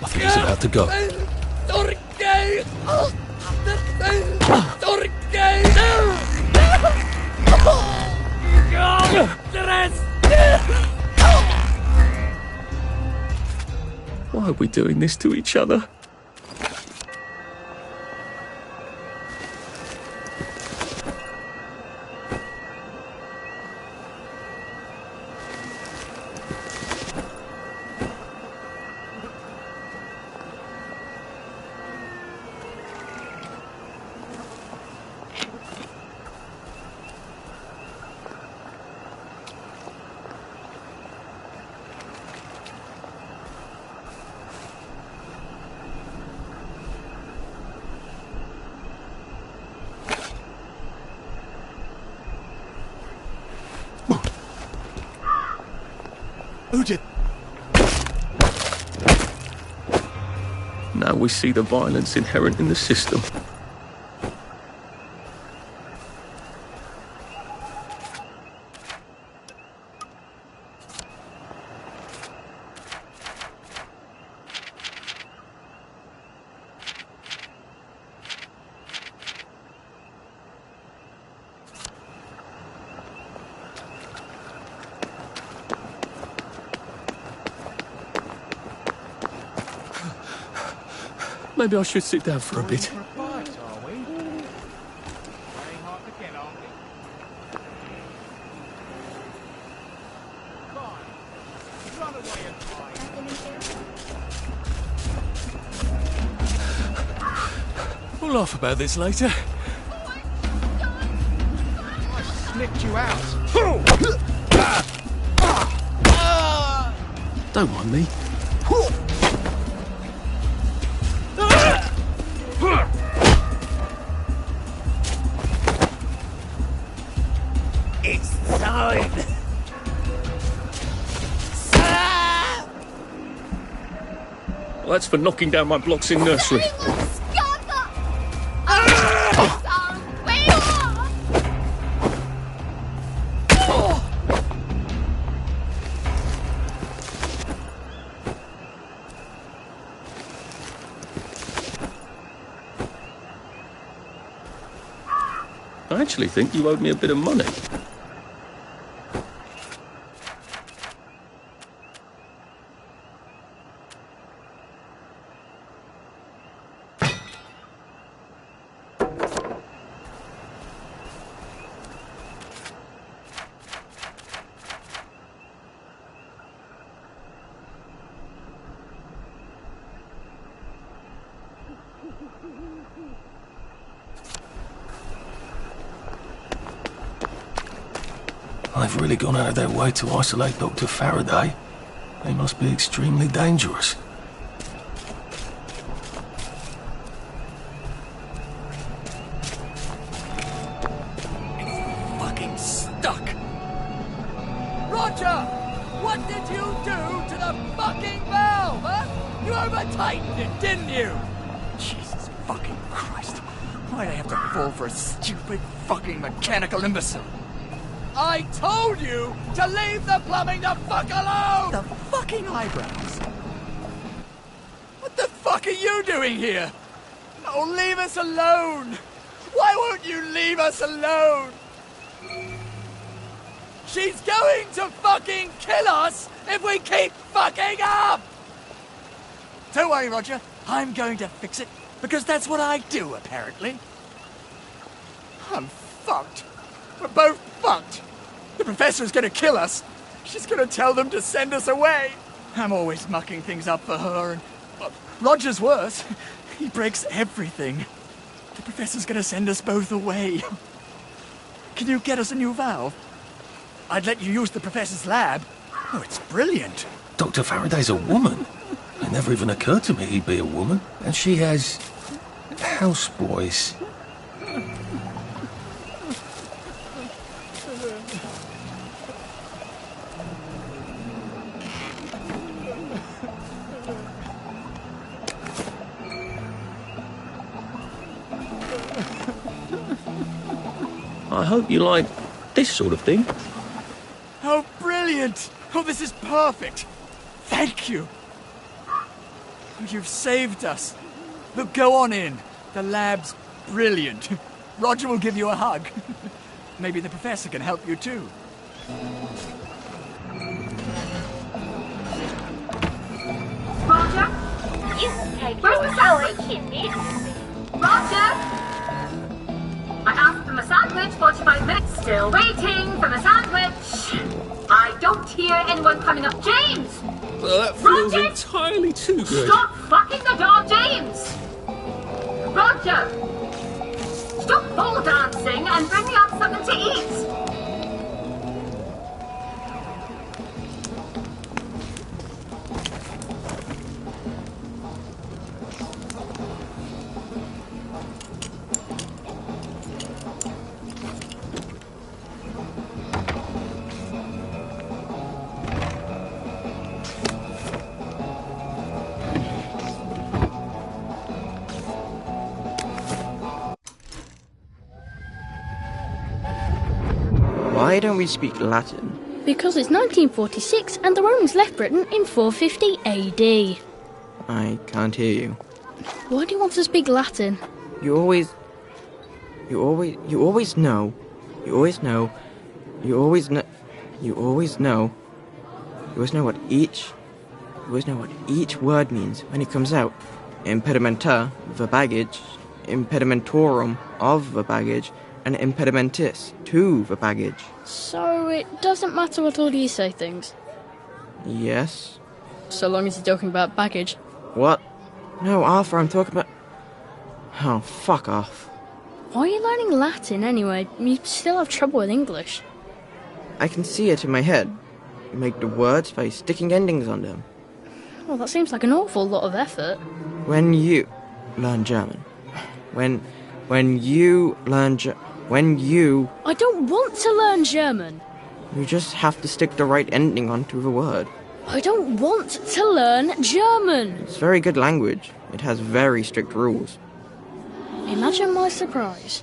think he's about to go. Why are we doing this to each other? Who did? Now we see the violence inherent in the system. Maybe I should sit down for a bit. We'll laugh about this later. I snipped you out. Don't mind me. It's time. Well, that's for knocking down my blocks in nursery. I actually think you owed me a bit of money. They've really gone out of their way to isolate Dr. Faraday. They must be extremely dangerous. It's fucking stuck. Roger! What did you do to the fucking valve, huh? You over-tightened it, didn't you? Jesus fucking Christ. Why'd I have to fall for a stupid fucking mechanical imbecile? I told you to leave the plumbing the fuck alone! The fucking eyebrows. What the fuck are you doing here? Oh, leave us alone! Why won't you leave us alone? She's going to fucking kill us if we keep fucking up! Don't worry, Roger. I'm going to fix it, because that's what I do, apparently. I'm fucked. We're both fucked. The professor's gonna kill us. She's gonna tell them to send us away. I'm always mucking things up for her, and well, Roger's worse. He breaks everything. The professor's gonna send us both away. Can you get us a new valve? I'd let you use the professor's lab. Oh, it's brilliant. Dr. Faraday's a woman. It never even occurred to me he'd be a woman. And she has houseboys. I hope you like this sort of thing. Oh, brilliant! Oh, this is perfect! Thank you! You've saved us. Look, go on in. The lab's brilliant. Roger will give you a hug. Maybe the professor can help you too. Roger? You take your sandwich. Roger? I asked for my sandwich 45 minutes, still waiting for my sandwich. I don't hear anyone coming up. James! Well, that feels Roger! entirely too good. Stop fucking the door, James! Roger! Stop pole dancing and bring me up something to eat! Why don't we speak Latin? Because it's 1946 and the Romans left Britain in 450 AD. I can't hear you. Why do you want to speak Latin? You always know what each word means when it comes out. Impedimenta, the baggage, impedimentorum, of the baggage, and impedimentis, to the baggage. So it doesn't matter what order you say things? Yes. So long as you're talking about baggage. What? No, Arthur, I'm talking about... Oh, fuck off. Why are you learning Latin anyway? You still have trouble with English. I can see it in my head. You make the words by sticking endings on them. Well, that seems like an awful lot of effort. When you learn German. When you learn I don't want to learn German. You just have to stick the right ending onto the word. I don't want to learn German. It's very good language. It has very strict rules. Imagine my surprise.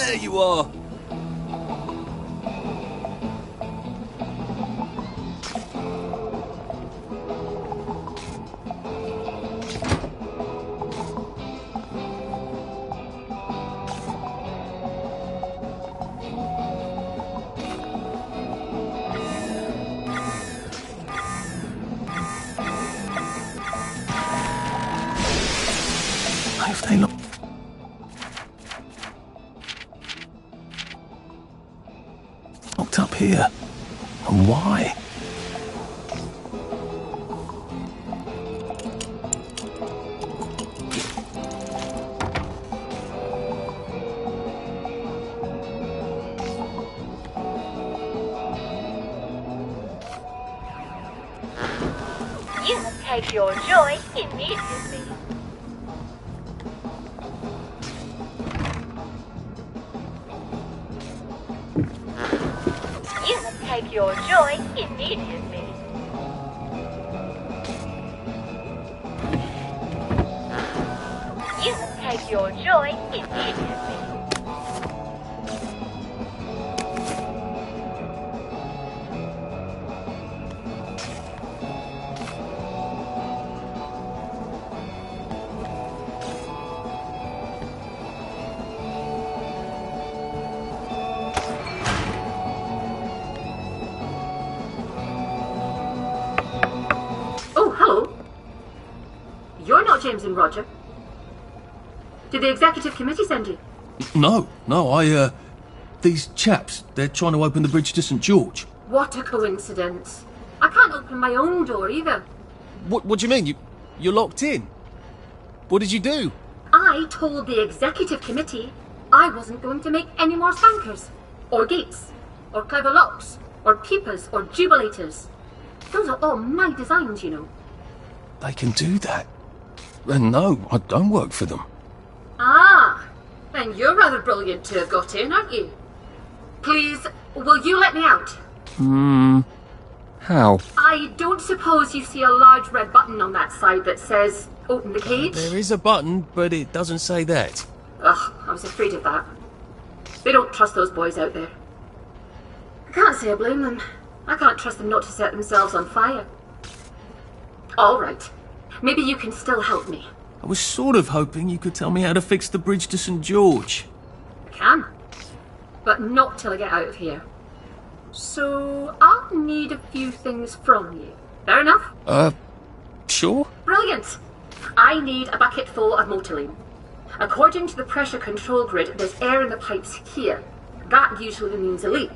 There you are. If they look locked up here, and why? You must take your joy immediately. You must take your joy immediately. You must take your joy immediately. Oh, hello. You're not James and Roger. Did the executive committee send you? No, these chaps, they're trying to open the bridge to St. George. What a coincidence. I can't open my own door either. What do you mean? You're locked in? What did you do? I told the executive committee I wasn't going to make any more spankers, or gates, or clever locks, or peepers, or jubilators. Those are all my designs, you know. They can do that. And no, I don't work for them. Ah, then you're rather brilliant to have got in, aren't you? Please, will you let me out? How? I don't suppose you see a large red button on that side that says, open the cage? There is a button, but it doesn't say that. Ugh, I was afraid of that. They don't trust those boys out there. I can't say I blame them. I can't trust them not to set themselves on fire. All right. Maybe you can still help me. I was sort of hoping you could tell me how to fix the bridge to St. George. I can. But not till I get out of here. So, I'll need a few things from you. Fair enough? Sure? Brilliant! I need a bucket full of motoline. According to the pressure control grid, there's air in the pipes here. That usually means a leak.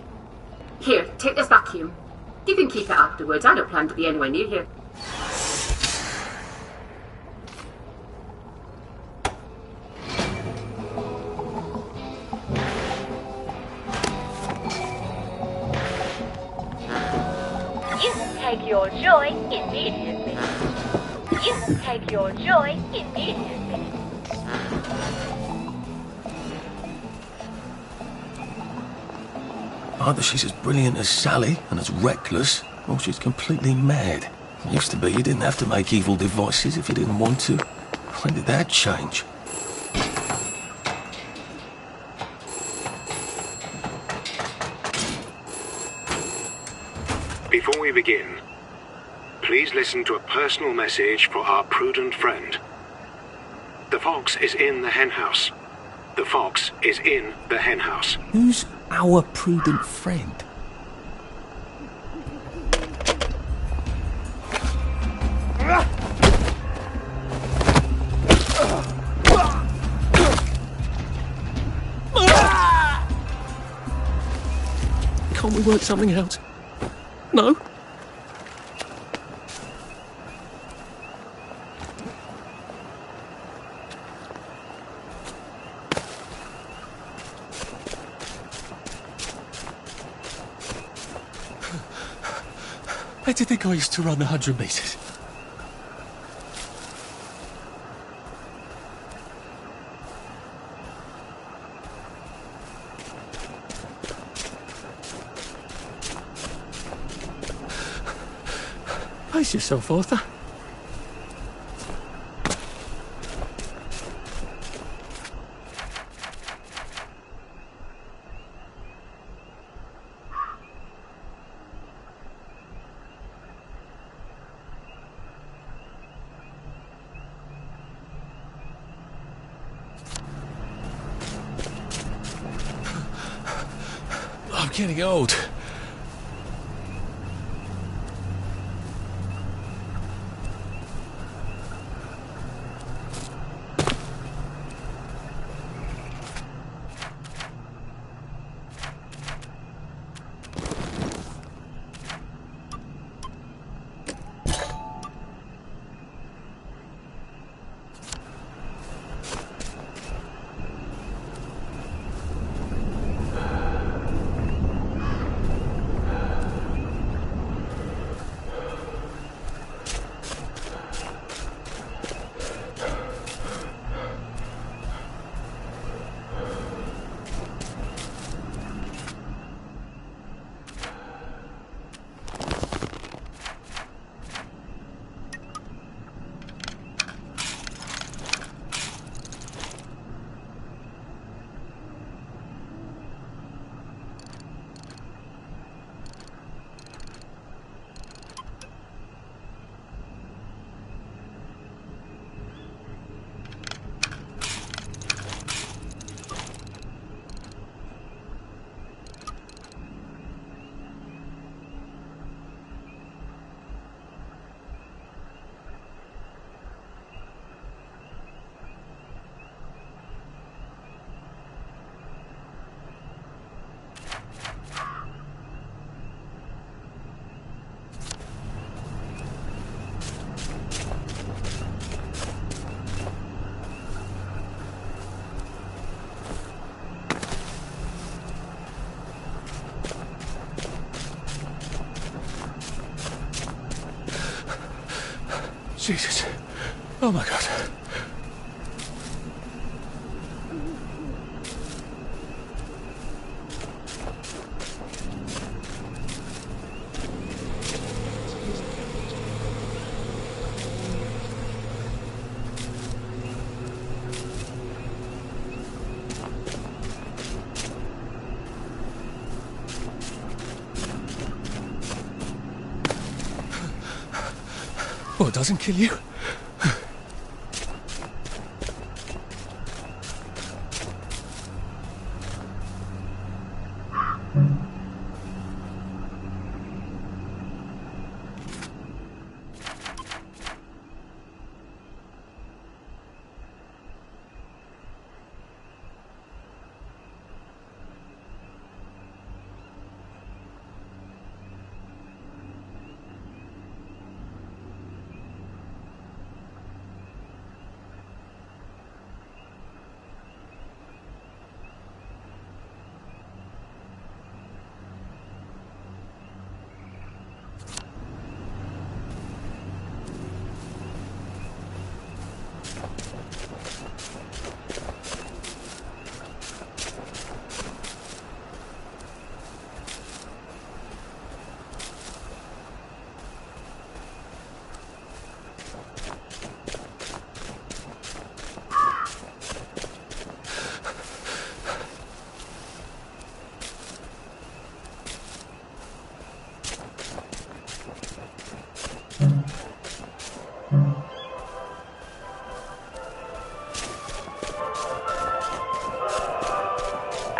Here, take this vacuum. You can keep it afterwards. I don't plan to be anywhere near here. You must take your joy immediately. You must take your joy immediately. Either she's as brilliant as Sally and as reckless, or she's completely mad. It used to be you didn't have to make evil devices if you didn't want to. When did that change? Before we begin, please listen to a personal message for our prudent friend. The fox is in the henhouse. The fox is in the henhouse. Who's our prudent friend? Can't we work something out? No? Where did you think I used to run the 100 metres? Pace yourself, Arthur. getting old. Jesus. Oh my God. What, doesn't kill you?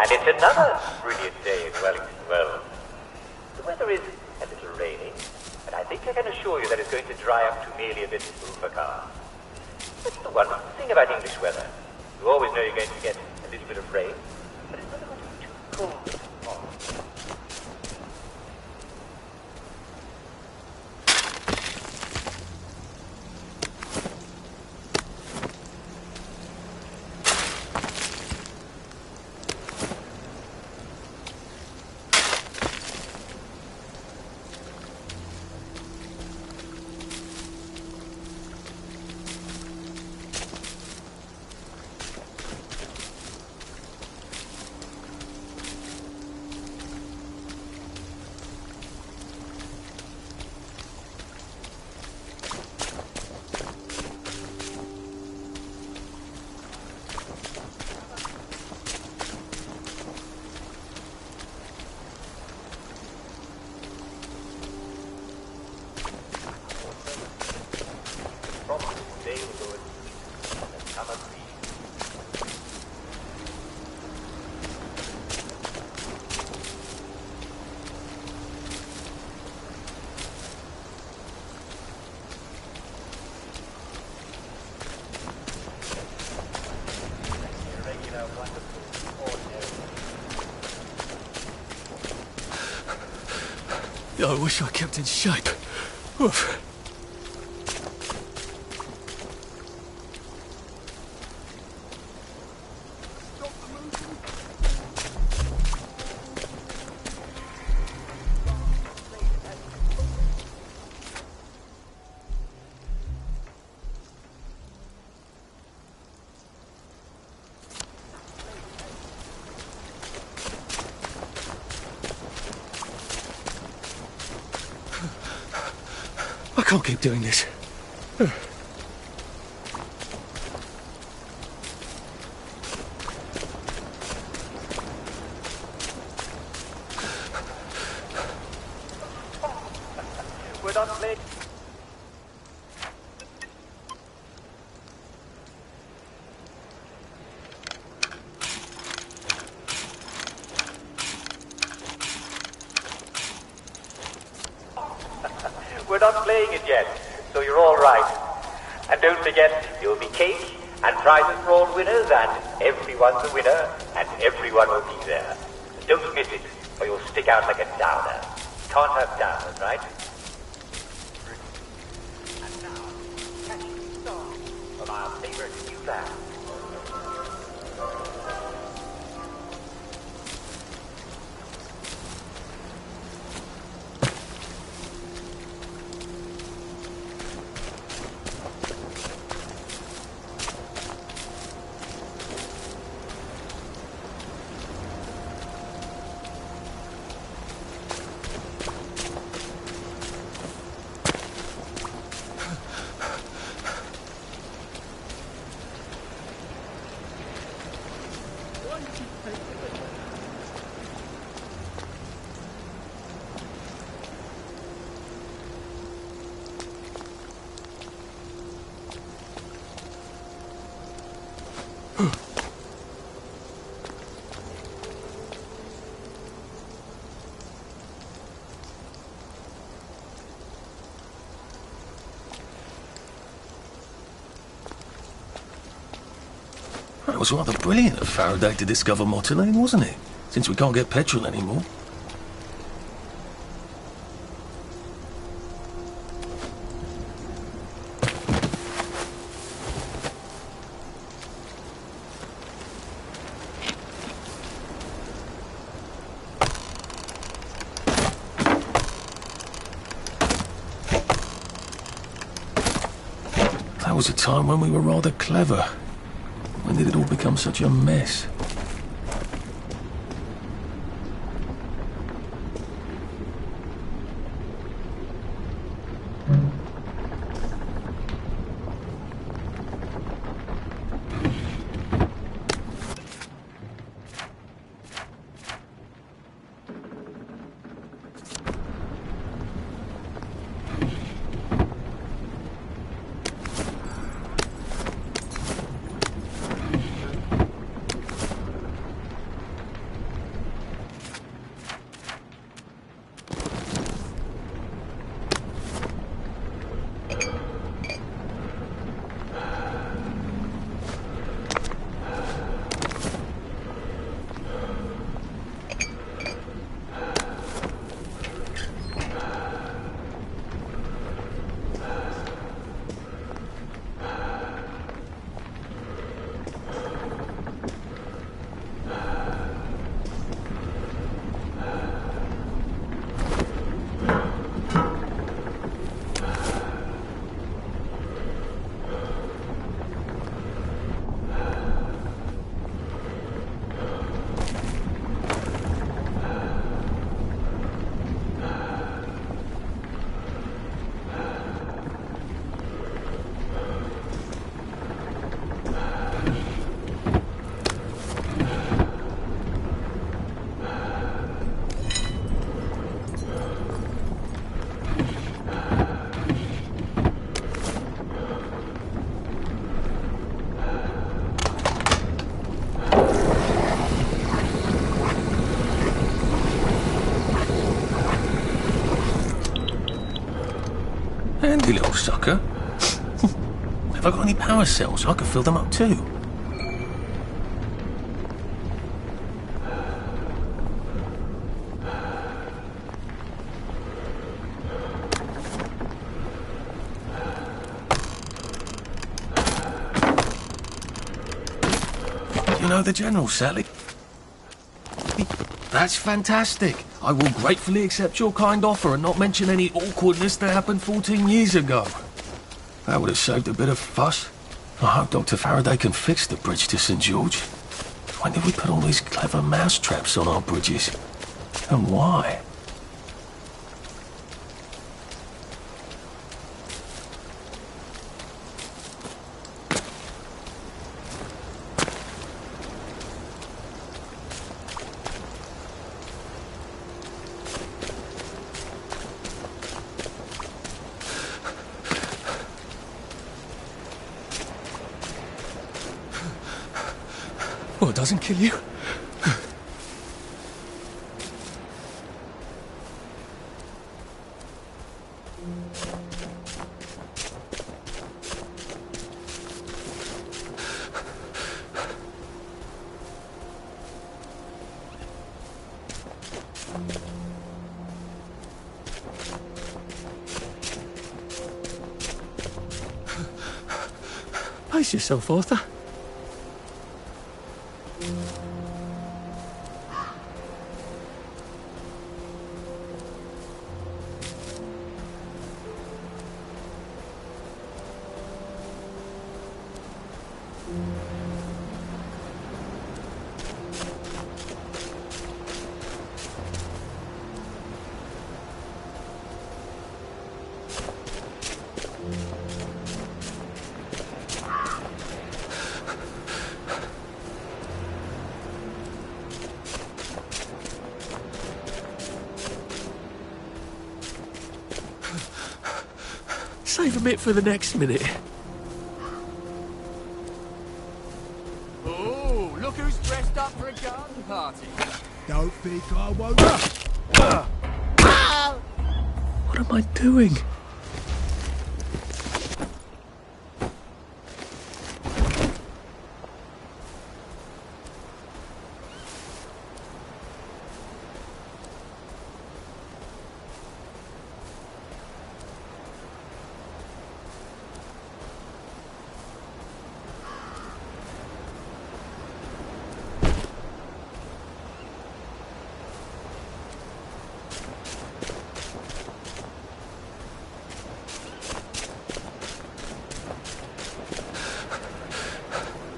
And it's another brilliant day in Wellington. Well, the weather is a little rainy, but I think I can assure you that it's going to dry up to merely a bit overcast. That's the one thing about English weather. You always know you're going to get a little bit of rain, but it's never going to be too cold. I wish I kept in shape. Oof. I can't keep doing this. We're not playing. We're not playing it yet, so you're all right. And don't forget, there'll be cake and prizes for all winners, and everyone's a winner, and everyone will be there. Don't miss it, or you'll stick out like a downer. Can't have downers, right? And now, catch the song of our favorite new band. It was rather brilliant of Faraday to discover Motiline, wasn't it? Since we can't get petrol anymore. That was a time when we were rather clever. When did it all become such a mess? Handy little sucker. Have I got any power cells? I could fill them up too. You know the General, Sally? That's fantastic. I will gratefully accept your kind offer and not mention any awkwardness that happened 14 years ago. That would have saved a bit of fuss. I hope Dr. Faraday can fix the bridge to St. George. When did we put all these clever mousetraps on our bridges? And why? Well, it doesn't kill you. Pace yourself, Arthur. Save a bit for the next minute. Oh, look who's dressed up for a garden party. Don't think I won't. What am I doing?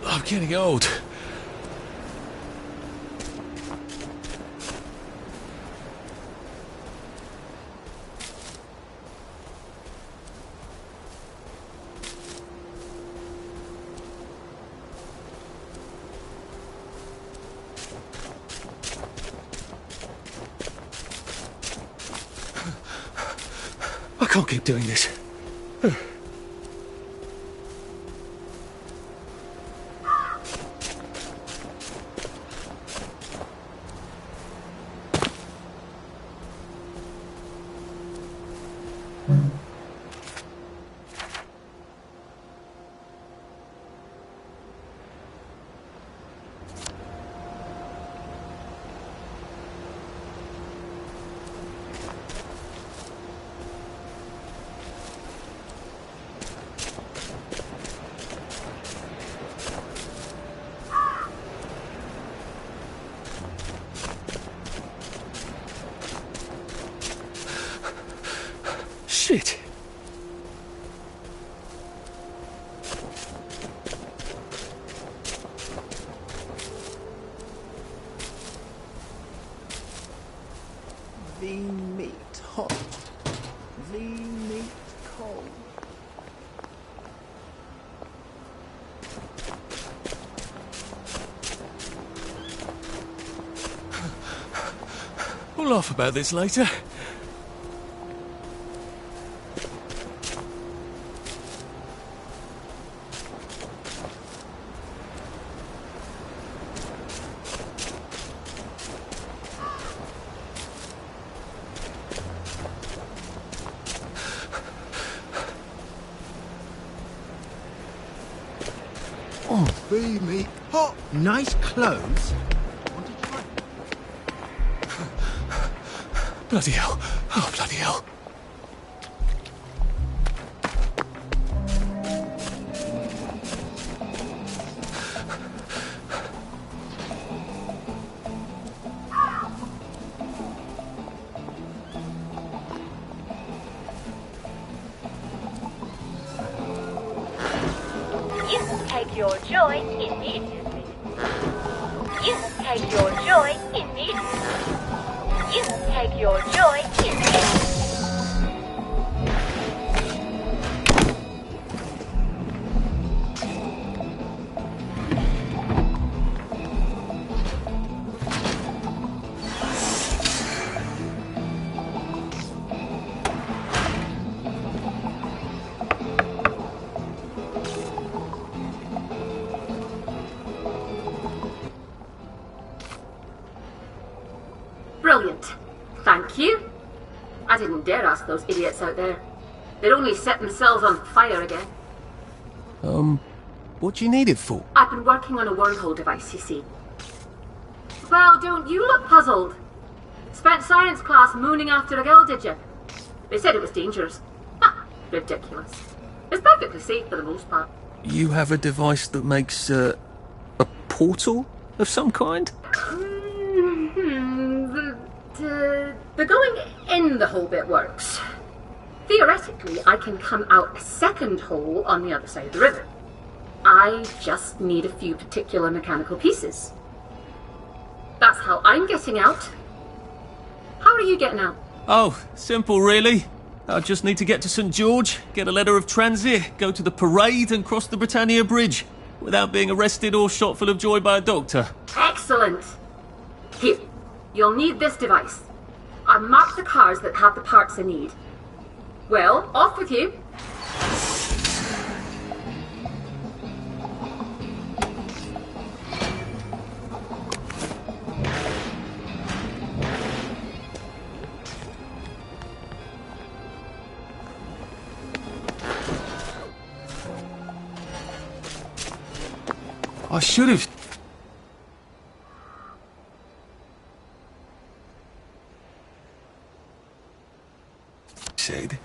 I'm getting old. I can't keep doing this. Shit. The meat hot. The meat cold. We'll laugh about this later. Oh, be me hot. Nice clothes. Bloody hell. Oh, bloody hell. You take your joy immediately. You take your joy immediately. You take your joy immediately. Brilliant. Thank you. I didn't dare ask those idiots out there. They'd only set themselves on fire again. What do you need it for? I've been working on a wormhole device, you see. Well, don't you look puzzled? Spent science class mooning after a girl, did you? They said it was dangerous. Ha! Ridiculous. It's perfectly safe for the most part. You have a device that makes, a portal of some kind? The going in the hole bit works. Theoretically, I can come out a second hole on the other side of the river. I just need a few particular mechanical pieces. That's how I'm getting out. How are you getting out? Oh, simple really. I just need to get to St. George, get a letter of transit, go to the parade and cross the Britannia Bridge without being arrested or shot full of joy by a doctor. Excellent. Here, you'll need this device. I've marked the cars that have the parts I need. Well, off with you. I should have... said.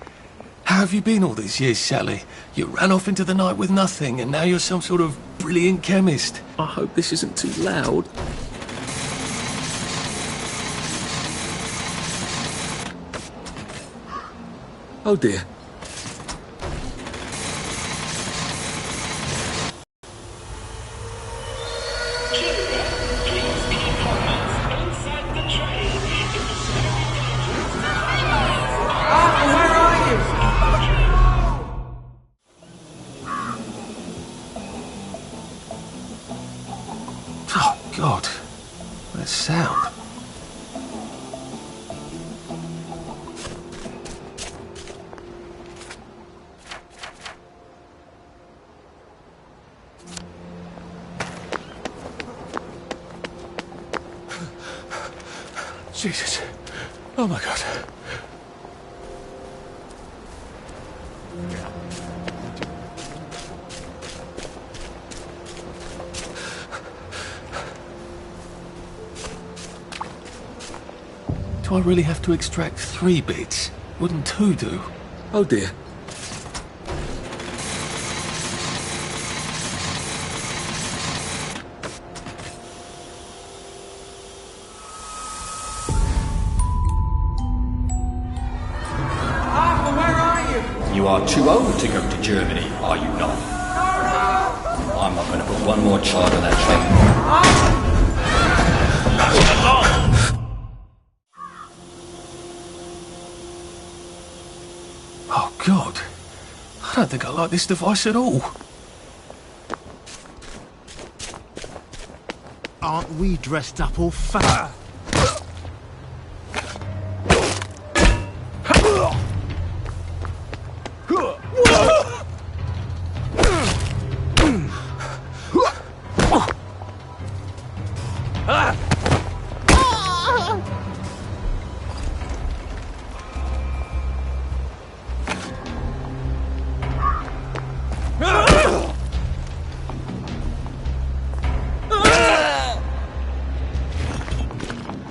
How have you been all these years, Sally? You ran off into the night with nothing, and now you're some sort of brilliant chemist. I hope this isn't too loud. Oh dear. God, that sound. Jesus. Oh my God. Do I really have to extract 3 bits? Wouldn't 2 do? Oh dear. Arthur, where are you? You are too old to go to Germany, are you not? I'm not going to put one more child on that train. Oh God. I don't think I like this device at all. Aren't we dressed up all fat?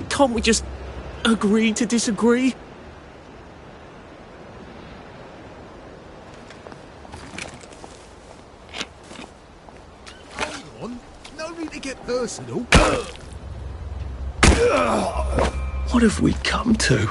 Can't we just agree to disagree? Hang on, no need to get personal. What have we come to?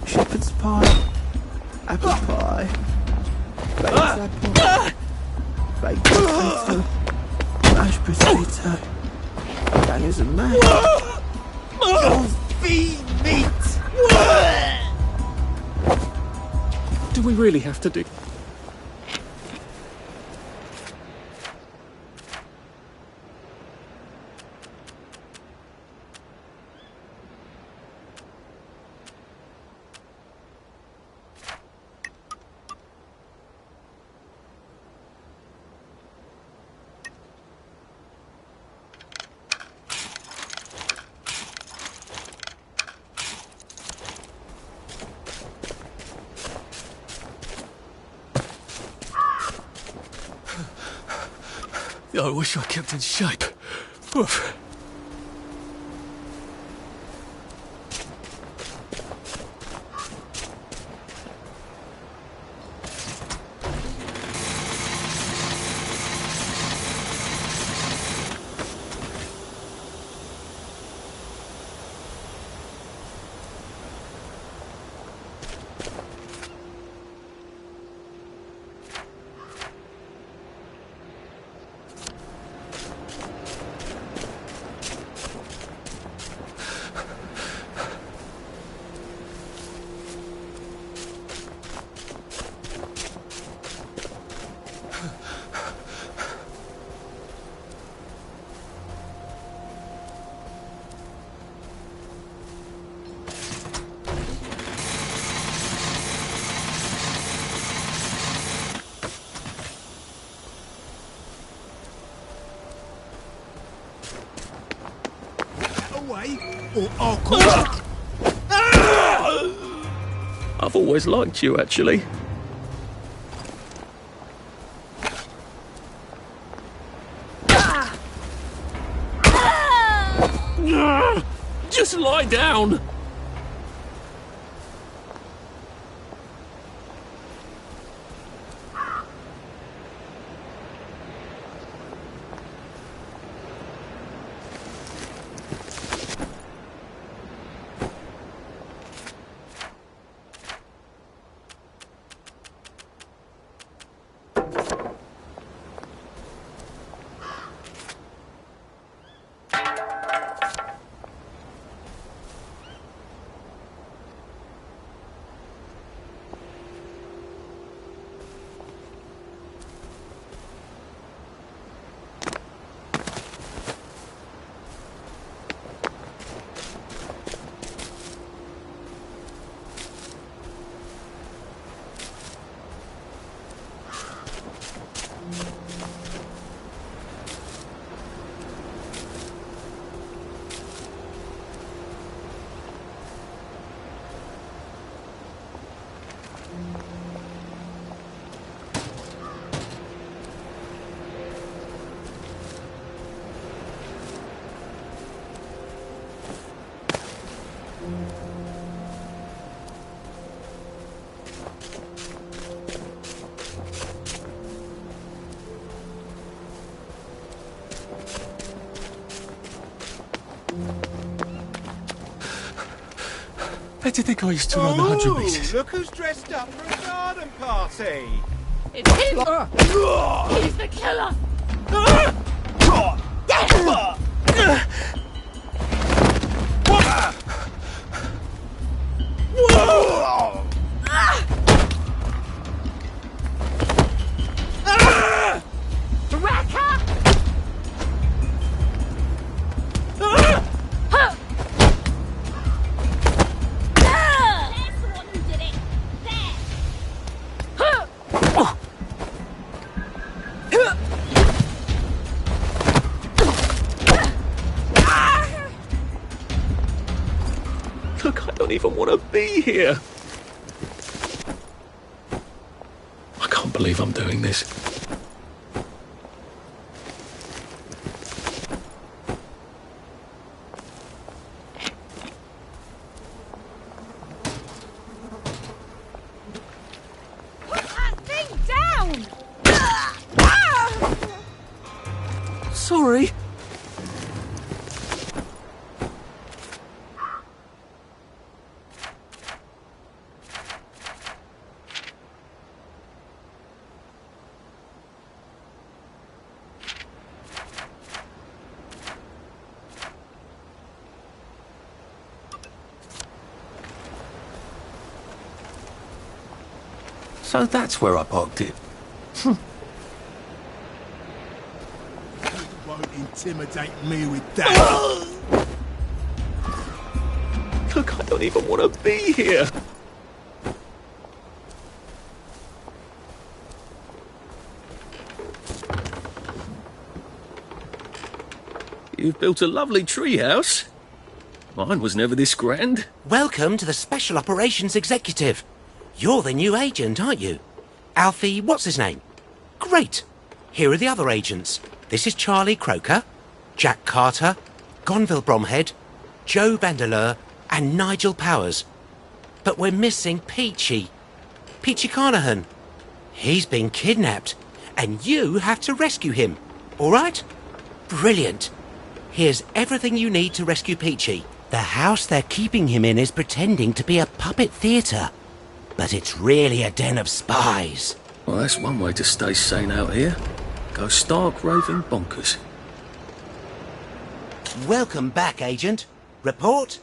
shepherd's pie, apple pie, baked apple, baked potato, mashed potato, bangers and mash. meat! Do we really have to do... I wish I kept in shape. Oof. Or I'll call I've always liked you, actually. Just lie down! Where do you think I used to run the 100 metres? Look who's dressed up for a garden party! It's him! He's the killer! Look, I don't even want to be here. I can't believe I'm doing this. Put that thing down! Sorry. So that's where I parked it. You won't intimidate me with that. Look, I don't even want to be here. You've built a lovely treehouse. Mine was never this grand. Welcome to the Special Operations Executive. You're the new agent, aren't you? Alfie, what's his name? Great. Here are the other agents. This is Charlie Croker, Jack Carter, Gonville Bromhead, Joe Vandeleur, and Nigel Powers. But we're missing Peachy. Peachy Carnahan. He's been kidnapped, and you have to rescue him. All right? Brilliant. Here's everything you need to rescue Peachy. The house they're keeping him in is pretending to be a puppet theatre, but it's really a den of spies. Well, that's one way to stay sane out here. Go stark raving bonkers. Welcome back, Agent. Report?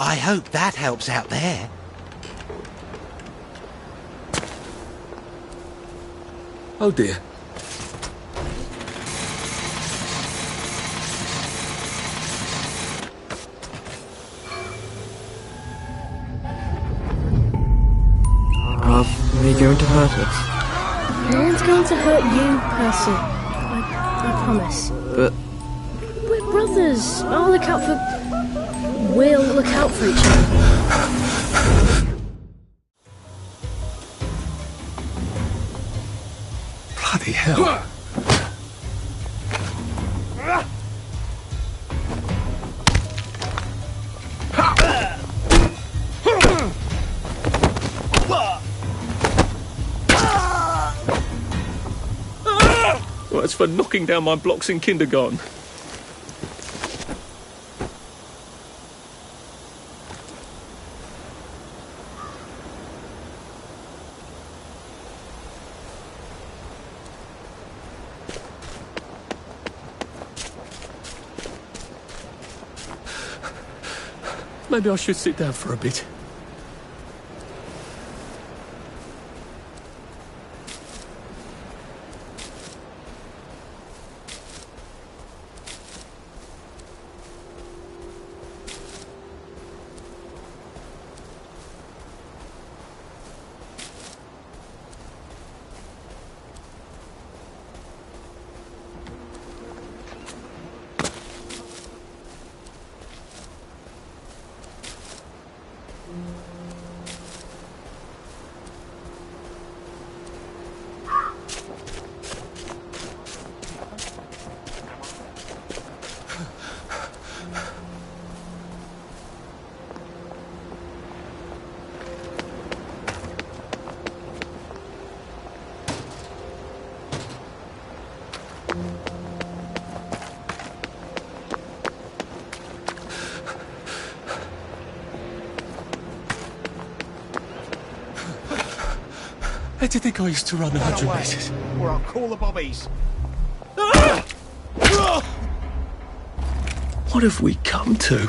I hope that helps out there. Oh dear. Are they going to hurt us? No one's going to hurt you, Percy. I promise. But We're brothers. I'll look out for... We'll look out for each other. Bloody hell. Well, that's for knocking down my blocks in kindergarten. Maybe I should sit down for a bit. How do you think I used to run 100 metres? Or I'll call the bobbies. What have we come to?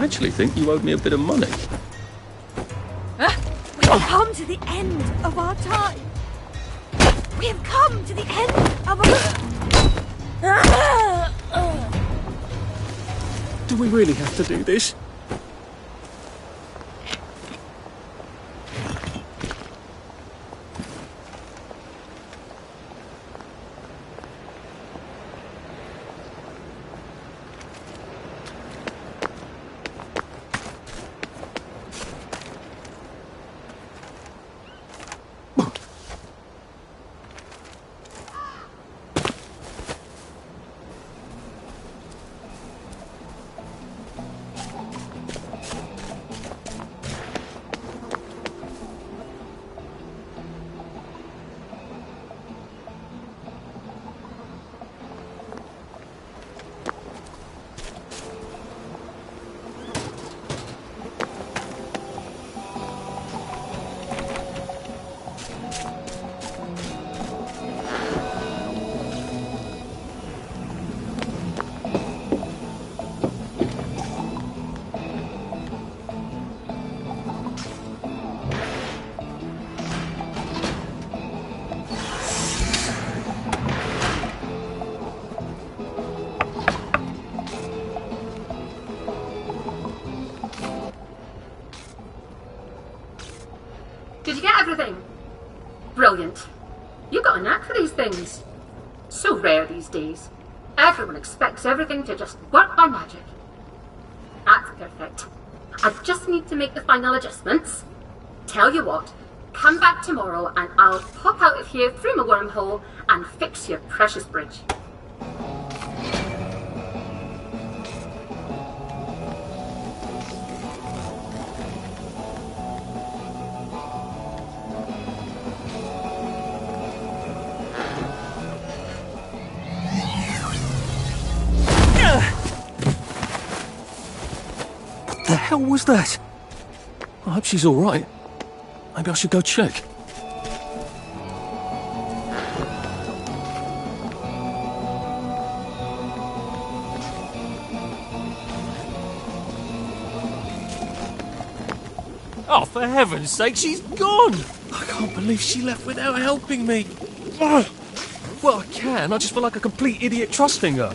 I actually think you owed me a bit of money. We have come to the end of our time. We have come to the end of our... Do we really have to do this? Did you get everything? Brilliant. You got a knack for these things. So rare these days. Everyone expects everything to just work by magic. That's perfect. I just need to make the final adjustments. Tell you what, come back tomorrow and I'll pop out of here through my wormhole and fix your precious bridge. What the hell was that? I hope she's all right. Maybe I should go check. Oh, for heaven's sake, she's gone! I can't believe she left without helping me. Ugh. Well, I can. I just feel like a complete idiot trusting her.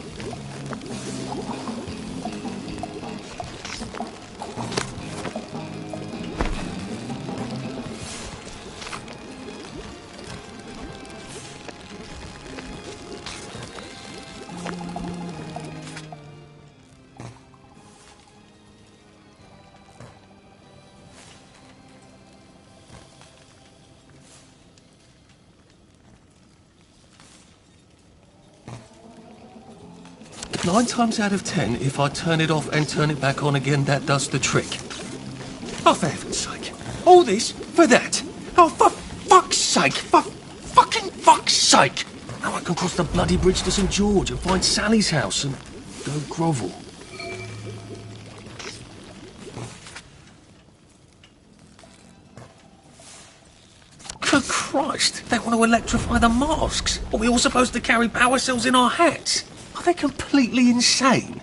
Nine times out of 10, if I turn it off and turn it back on again, that does the trick. Oh, for heaven's sake. All this for that. Oh, for fuck's sake. For fucking fuck's sake. Now I can cross the bloody bridge to St. George and find Sally's house and go grovel. Good Christ. They want to electrify the masks. Are we all supposed to carry power cells in our hats? Are they completely insane?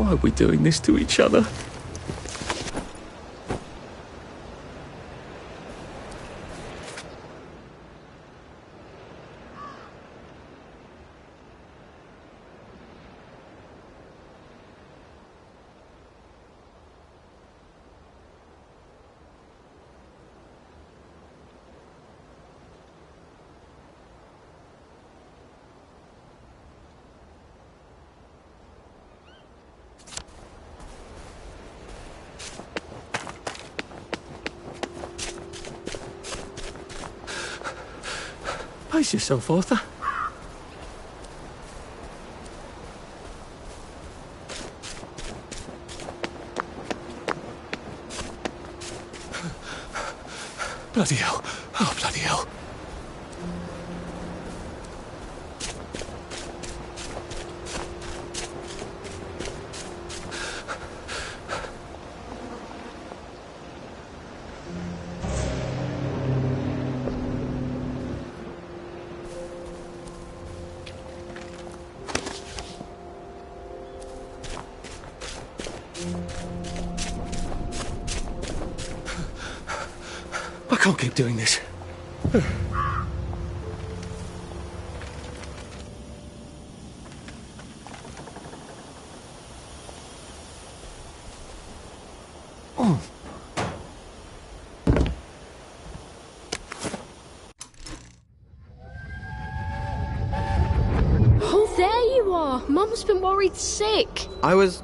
Why are we doing this to each other? Pace yourself, Arthur. Bloody hell. Oh, bloody hell. I can't keep doing this. Oh, there you are. Mum's been worried sick. I was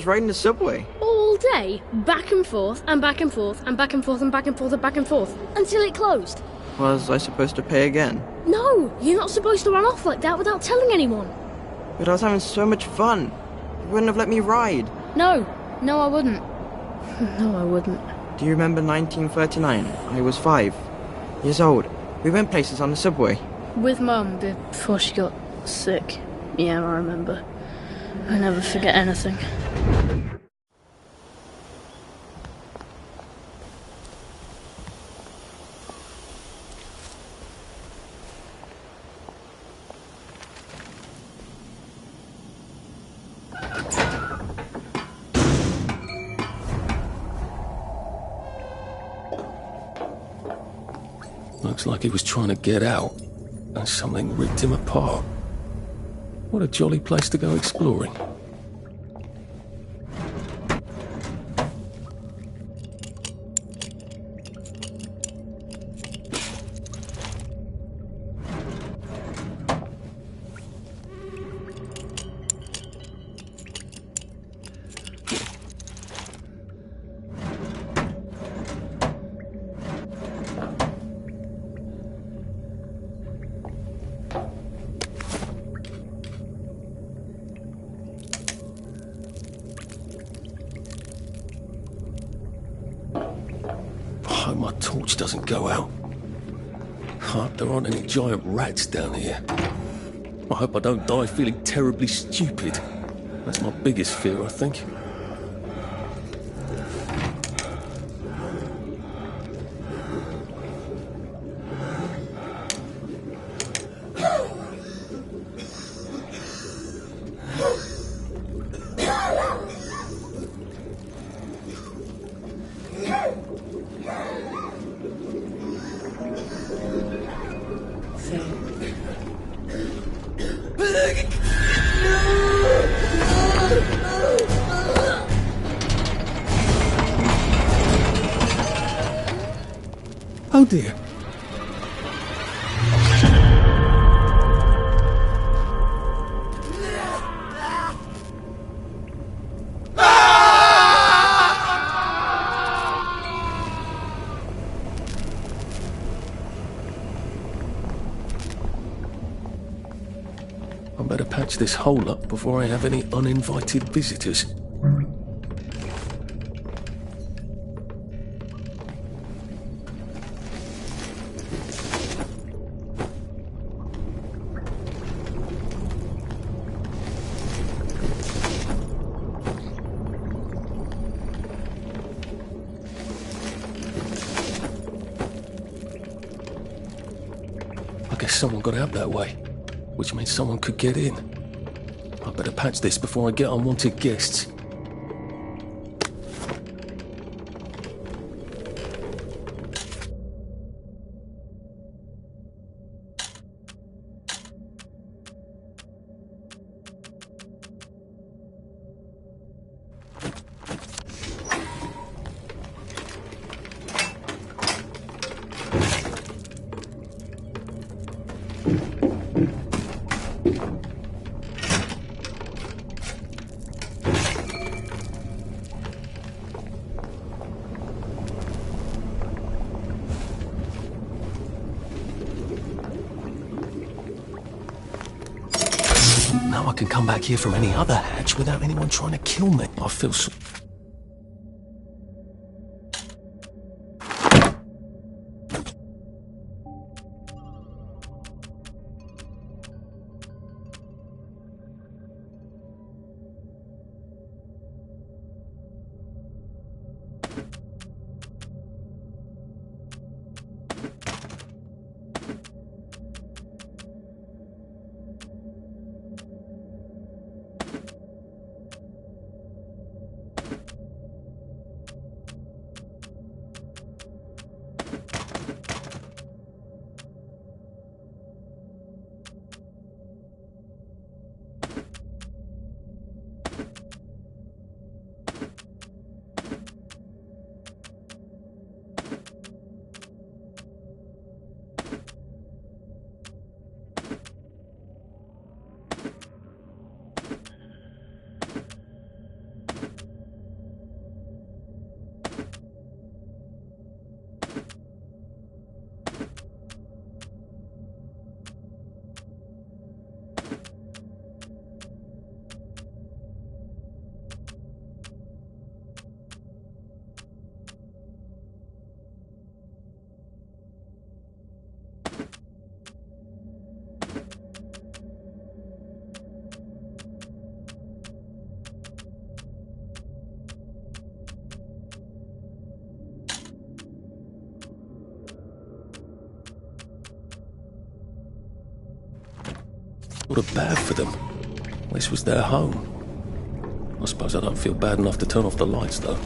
riding the subway. All day, back and forth, and back and forth, and back and forth, and back and forth, and back and forth, until it closed. Was I supposed to pay again? No, you're not supposed to run off like that without telling anyone. But I was having so much fun. You wouldn't have let me ride. No, I wouldn't. No, I wouldn't. Do you remember 1939? I was 5 years old. We went places on the subway. With Mum before she got sick. Yeah, I remember. I never forget anything. Looks like he was trying to get out, and something ripped him apart. What a jolly place to go exploring. I hope my torch doesn't go out. I hope there aren't any giant rats down here. I hope I don't die feeling terribly stupid. That's my biggest fear, I think. Oh dear. I better patch this hole up before I have any uninvited visitors. I guess someone got out that way, which means someone could get in. I better patch this before I get unwanted guests. how I can come back here from any other hatch without anyone trying to kill me. I feel so... What a bad for them. This was their home. I suppose I don't feel bad enough to turn off the lights, though.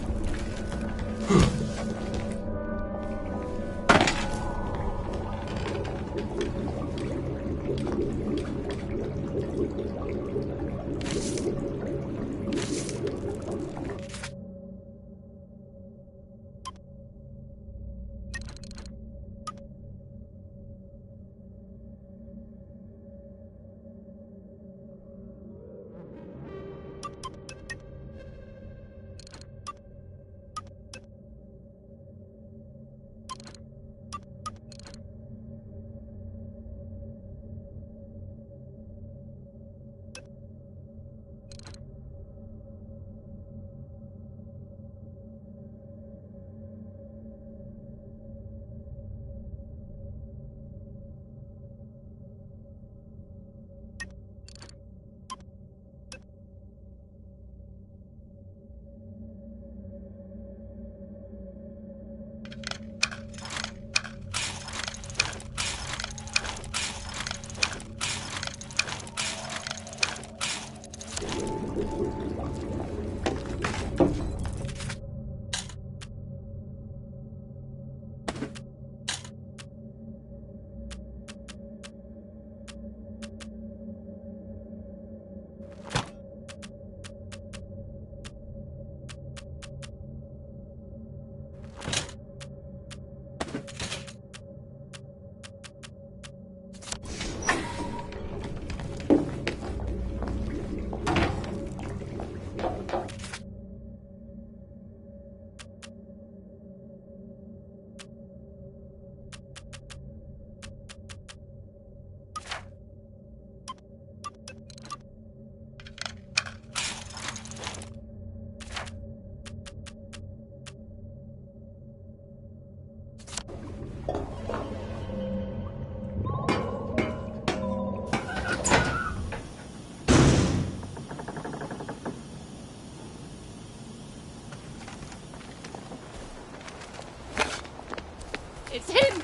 It's him!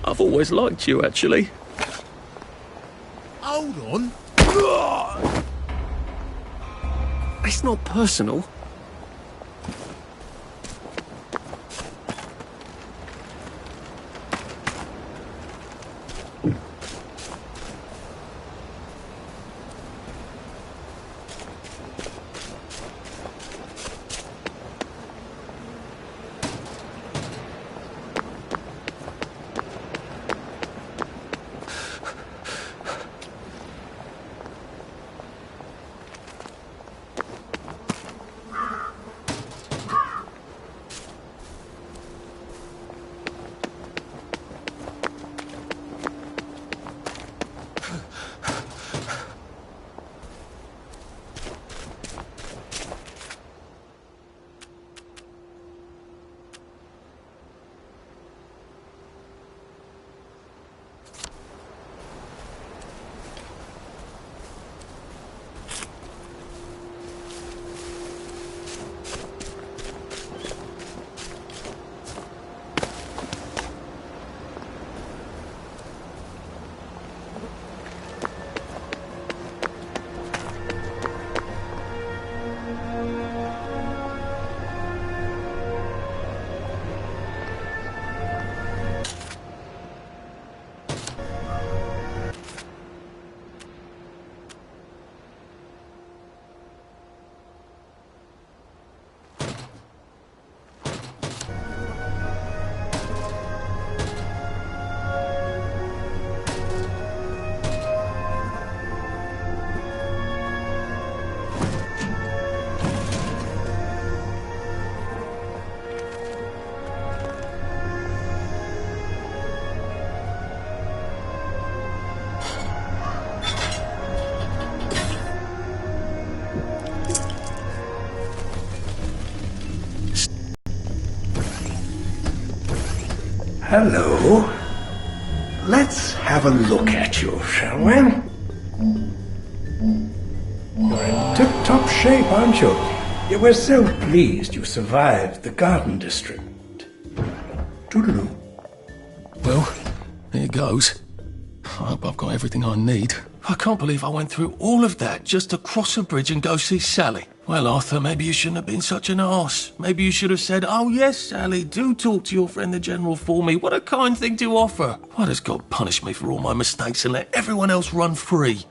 I've always liked you, actually. Hold on. It's not personal. Hello. Let's have a look at you, shall we? You're in tip-top shape, aren't you? You were so pleased you survived the Garden District. Toodaloo. Well, here goes. I hope I've got everything I need. I can't believe I went through all of that just to cross a bridge and go see Sally. Well, Arthur, maybe you shouldn't have been such an arse. Maybe you should have said, "Oh yes, Sally, do talk to your friend the General for me. What a kind thing to offer." Why does God punish me for all my mistakes and let everyone else run free?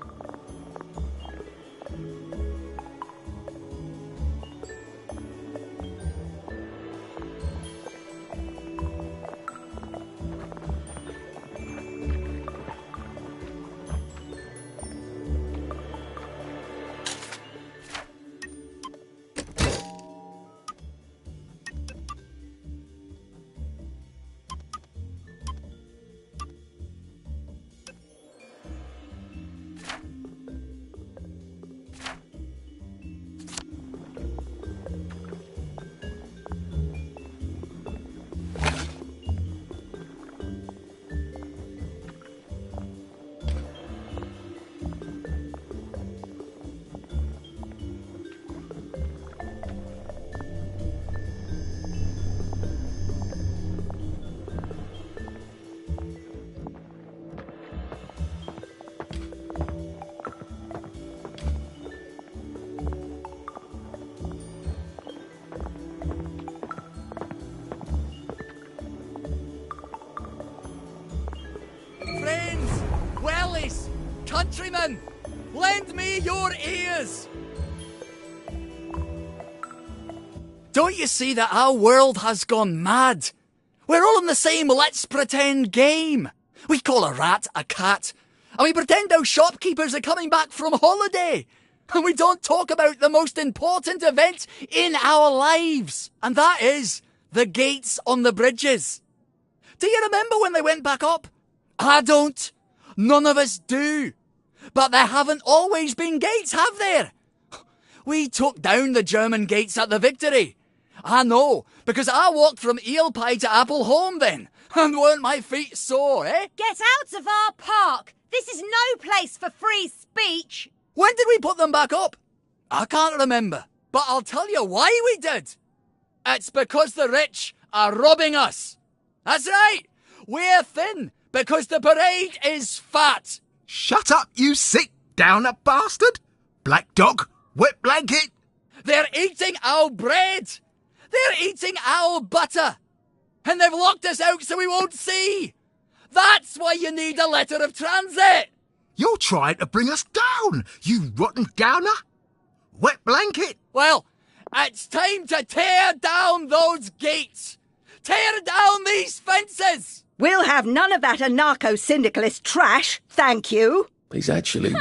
Friends, wellies, countrymen, lend me your ears. Don't you see that our world has gone mad? We're all in the same let's pretend game. We call a rat a cat, and we pretend our shopkeepers are coming back from holiday. And we don't talk about the most important event in our lives, and that is the gates on the bridges. Do you remember when they went back up? I don't. None of us do. But there haven't always been gates, have there? We took down the German gates at the Victory. I know, because I walked from Eel Pie to Appleholme then. And weren't my feet sore, eh? Get out of our park! This is no place for free speech! When did we put them back up? I can't remember. But I'll tell you why we did. It's because the rich are robbing us. That's right. We're thin because the parade is fat. Shut up, you sick downer bastard! Black dog, wet blanket! They're eating our bread. They're eating our butter. And they've locked us out so we won't see. That's why you need a letter of transit. You're trying to bring us down, you rotten gowner! Wet blanket! Well, it's time to tear down those gates. Tear down these fences. We'll have none of that anarcho-syndicalist trash, thank you. He's actually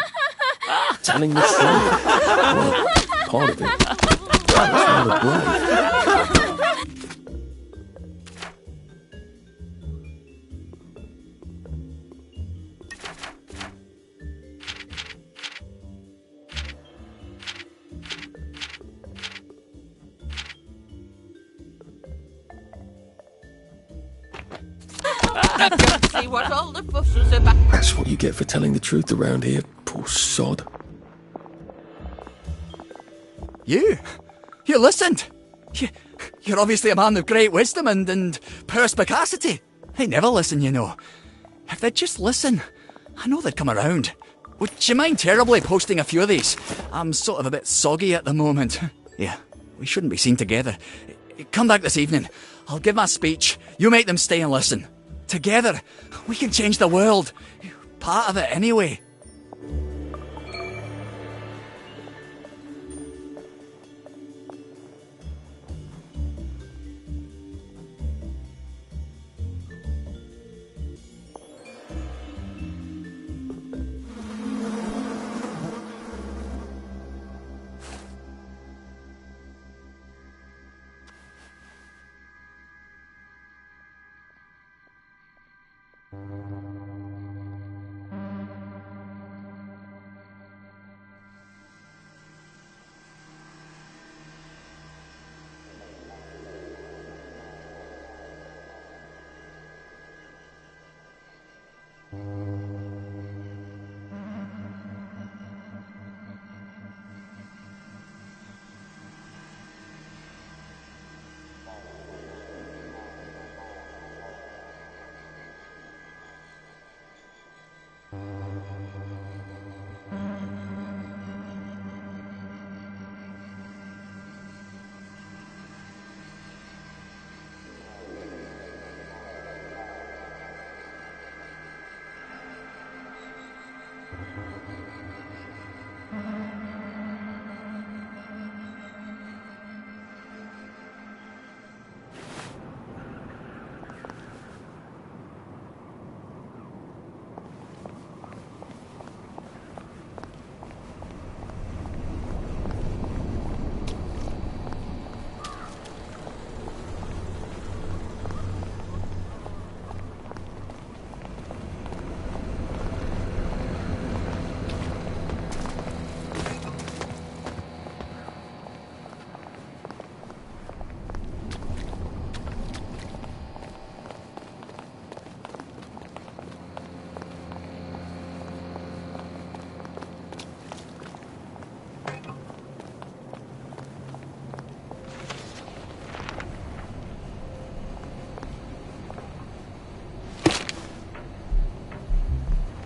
telling the truth. Well, part of it. That's rather brave. See what all the fuss is about. That's what you get for telling the truth around here, poor sod. You listened. You're obviously a man of great wisdom and perspicacity. They never listen, you know. If they'd just listen, I know they'd come around. Would you mind terribly posting a few of these? I'm sort of a bit soggy at the moment. Yeah, we shouldn't be seen together. Come back this evening. I'll give my speech. You make them stay and listen. Together, we can change the world. Part of it anyway.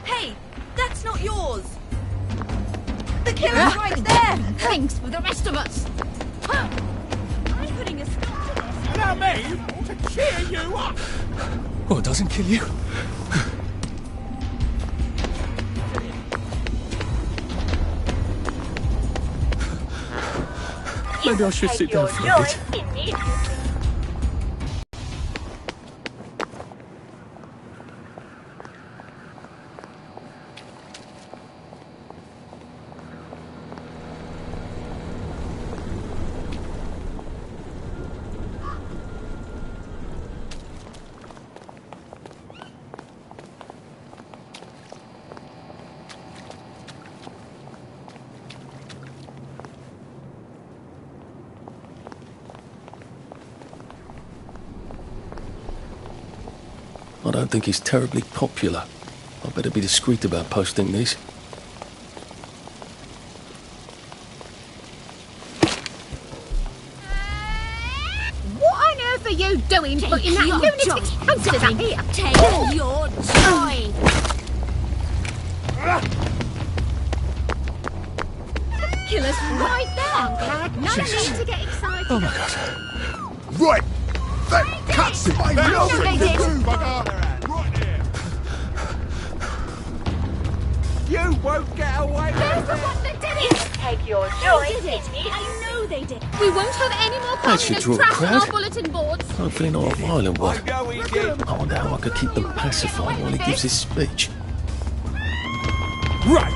Hey, that's not yours. The killer's right there. Thanks for the rest of us. I'm putting a stop to this. Allow me to cheer you up. Oh, it doesn't kill you. Maybe I should sit down for a bit. I don't think he's terribly popular. I better be discreet about posting these. What on earth are you doing putting that lunatic's posters up here? Take your joy. Killer's right there. I'm glad none of you to get excited. Oh my god. Right! That cuts it! I love they did. You won't get away with the one that did it! Take your joy. They did it. in I know they did. We won't have any more That should communist draw a trash on crowd. our bulletin boards. Hopefully not a violent one. I know he did. I wonder how I could keep them pacified while he gives his speech. Right!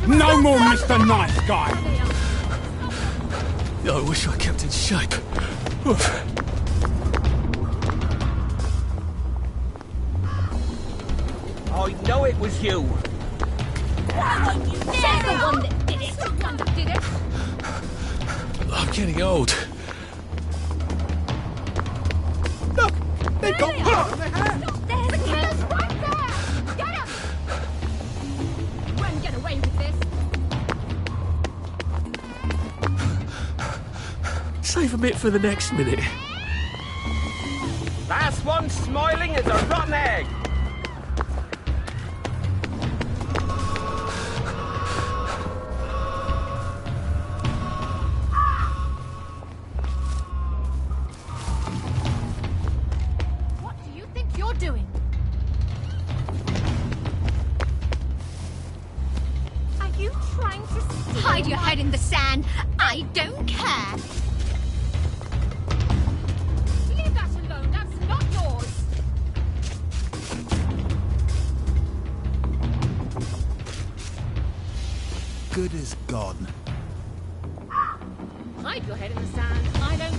No more Mr. Nice Guy! I wish I kept in shape. Oof. I know it was you. There's the one that did it. The one that did it. I'm getting old. Look! They've got blood on their hands! There's the killer's right there. Get him. You won't get away with this. Save a bit for the next minute. Last one smiling is a rotten egg. What do you think you're doing? Are you trying to hide your head in the sand? I don't care. Leave that alone. That's not yours. Good as gone. Hide your head in the sand. I don't.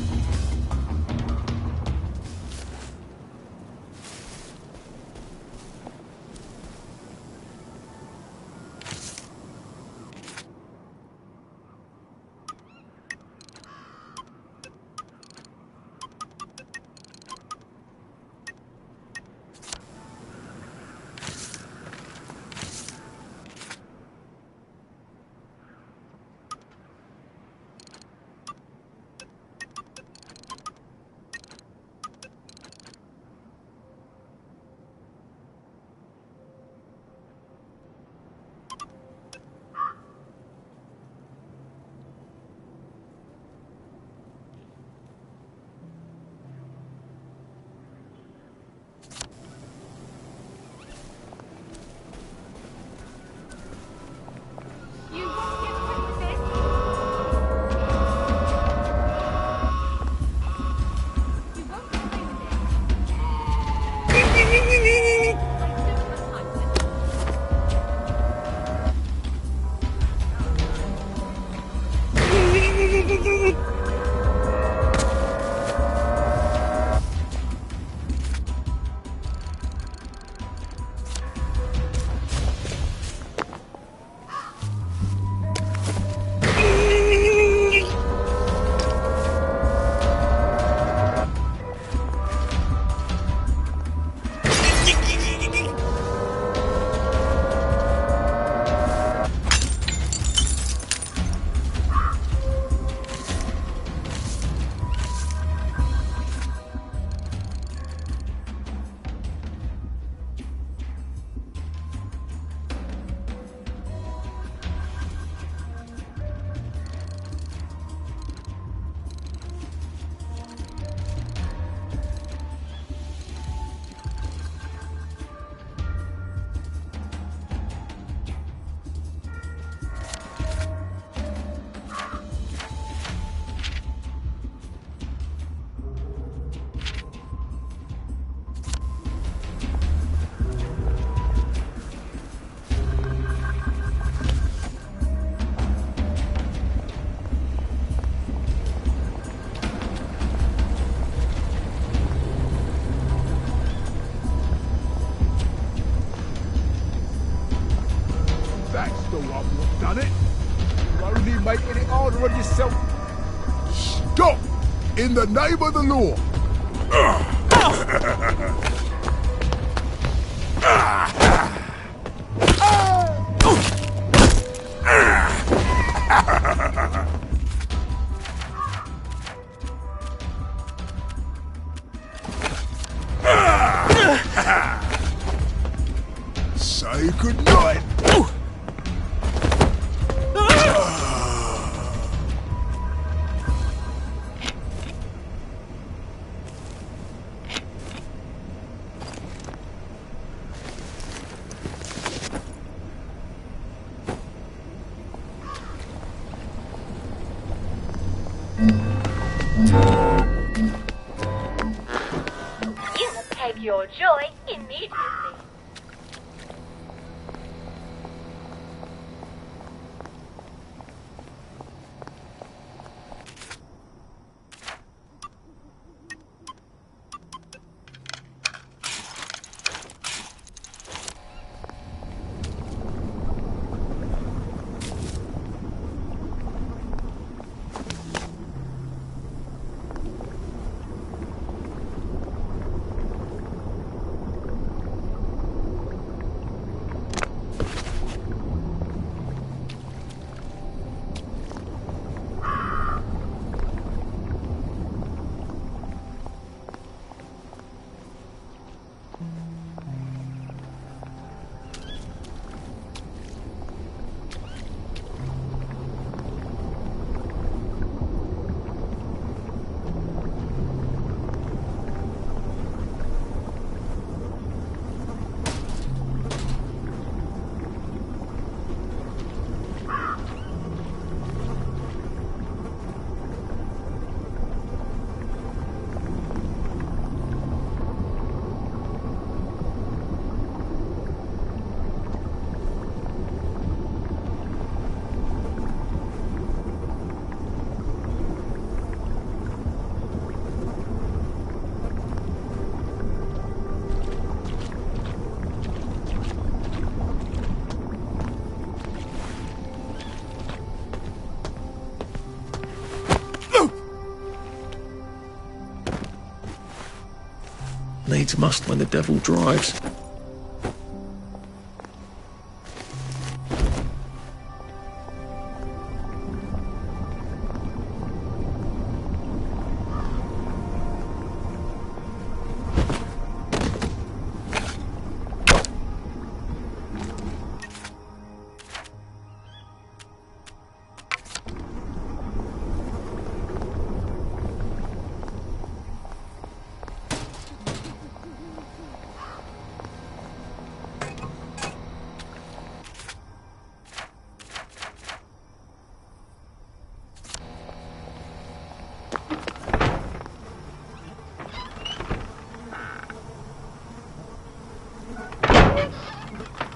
That's the one who's done it. You're only making it harder on yourself. Stop! In the name of the law. Say goodnight. You must take your joy immediately. Needs must when the devil drives.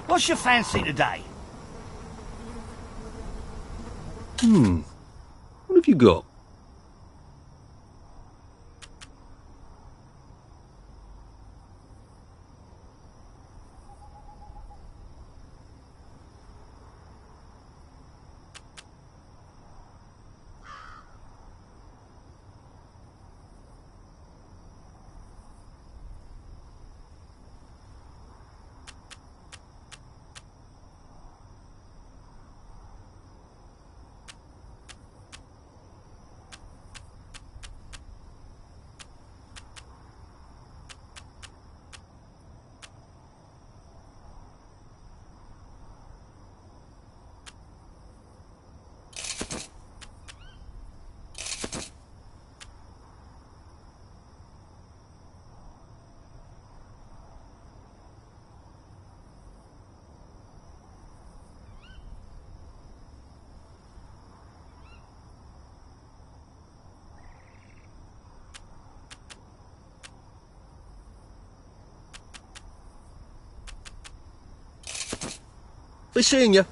What's your fancy today? What have you got? Be seeing you.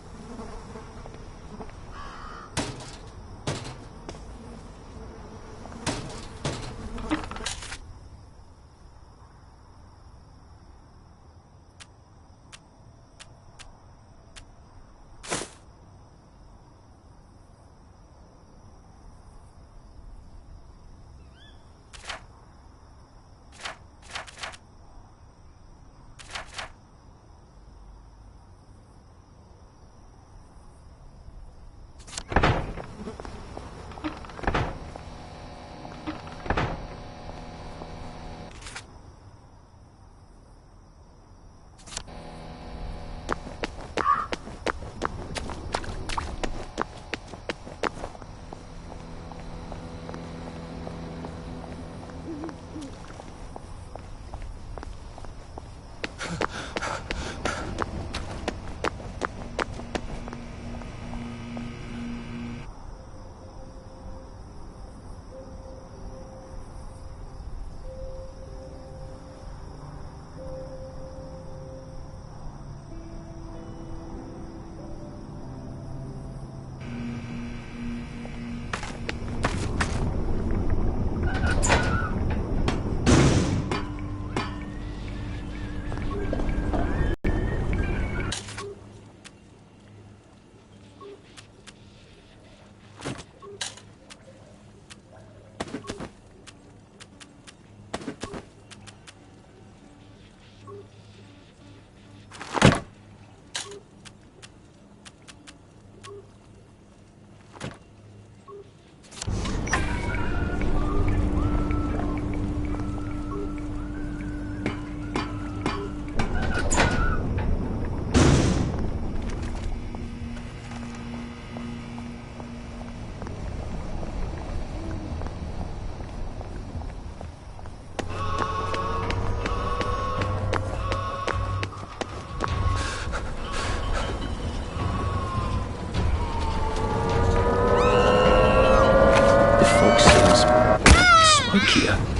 here.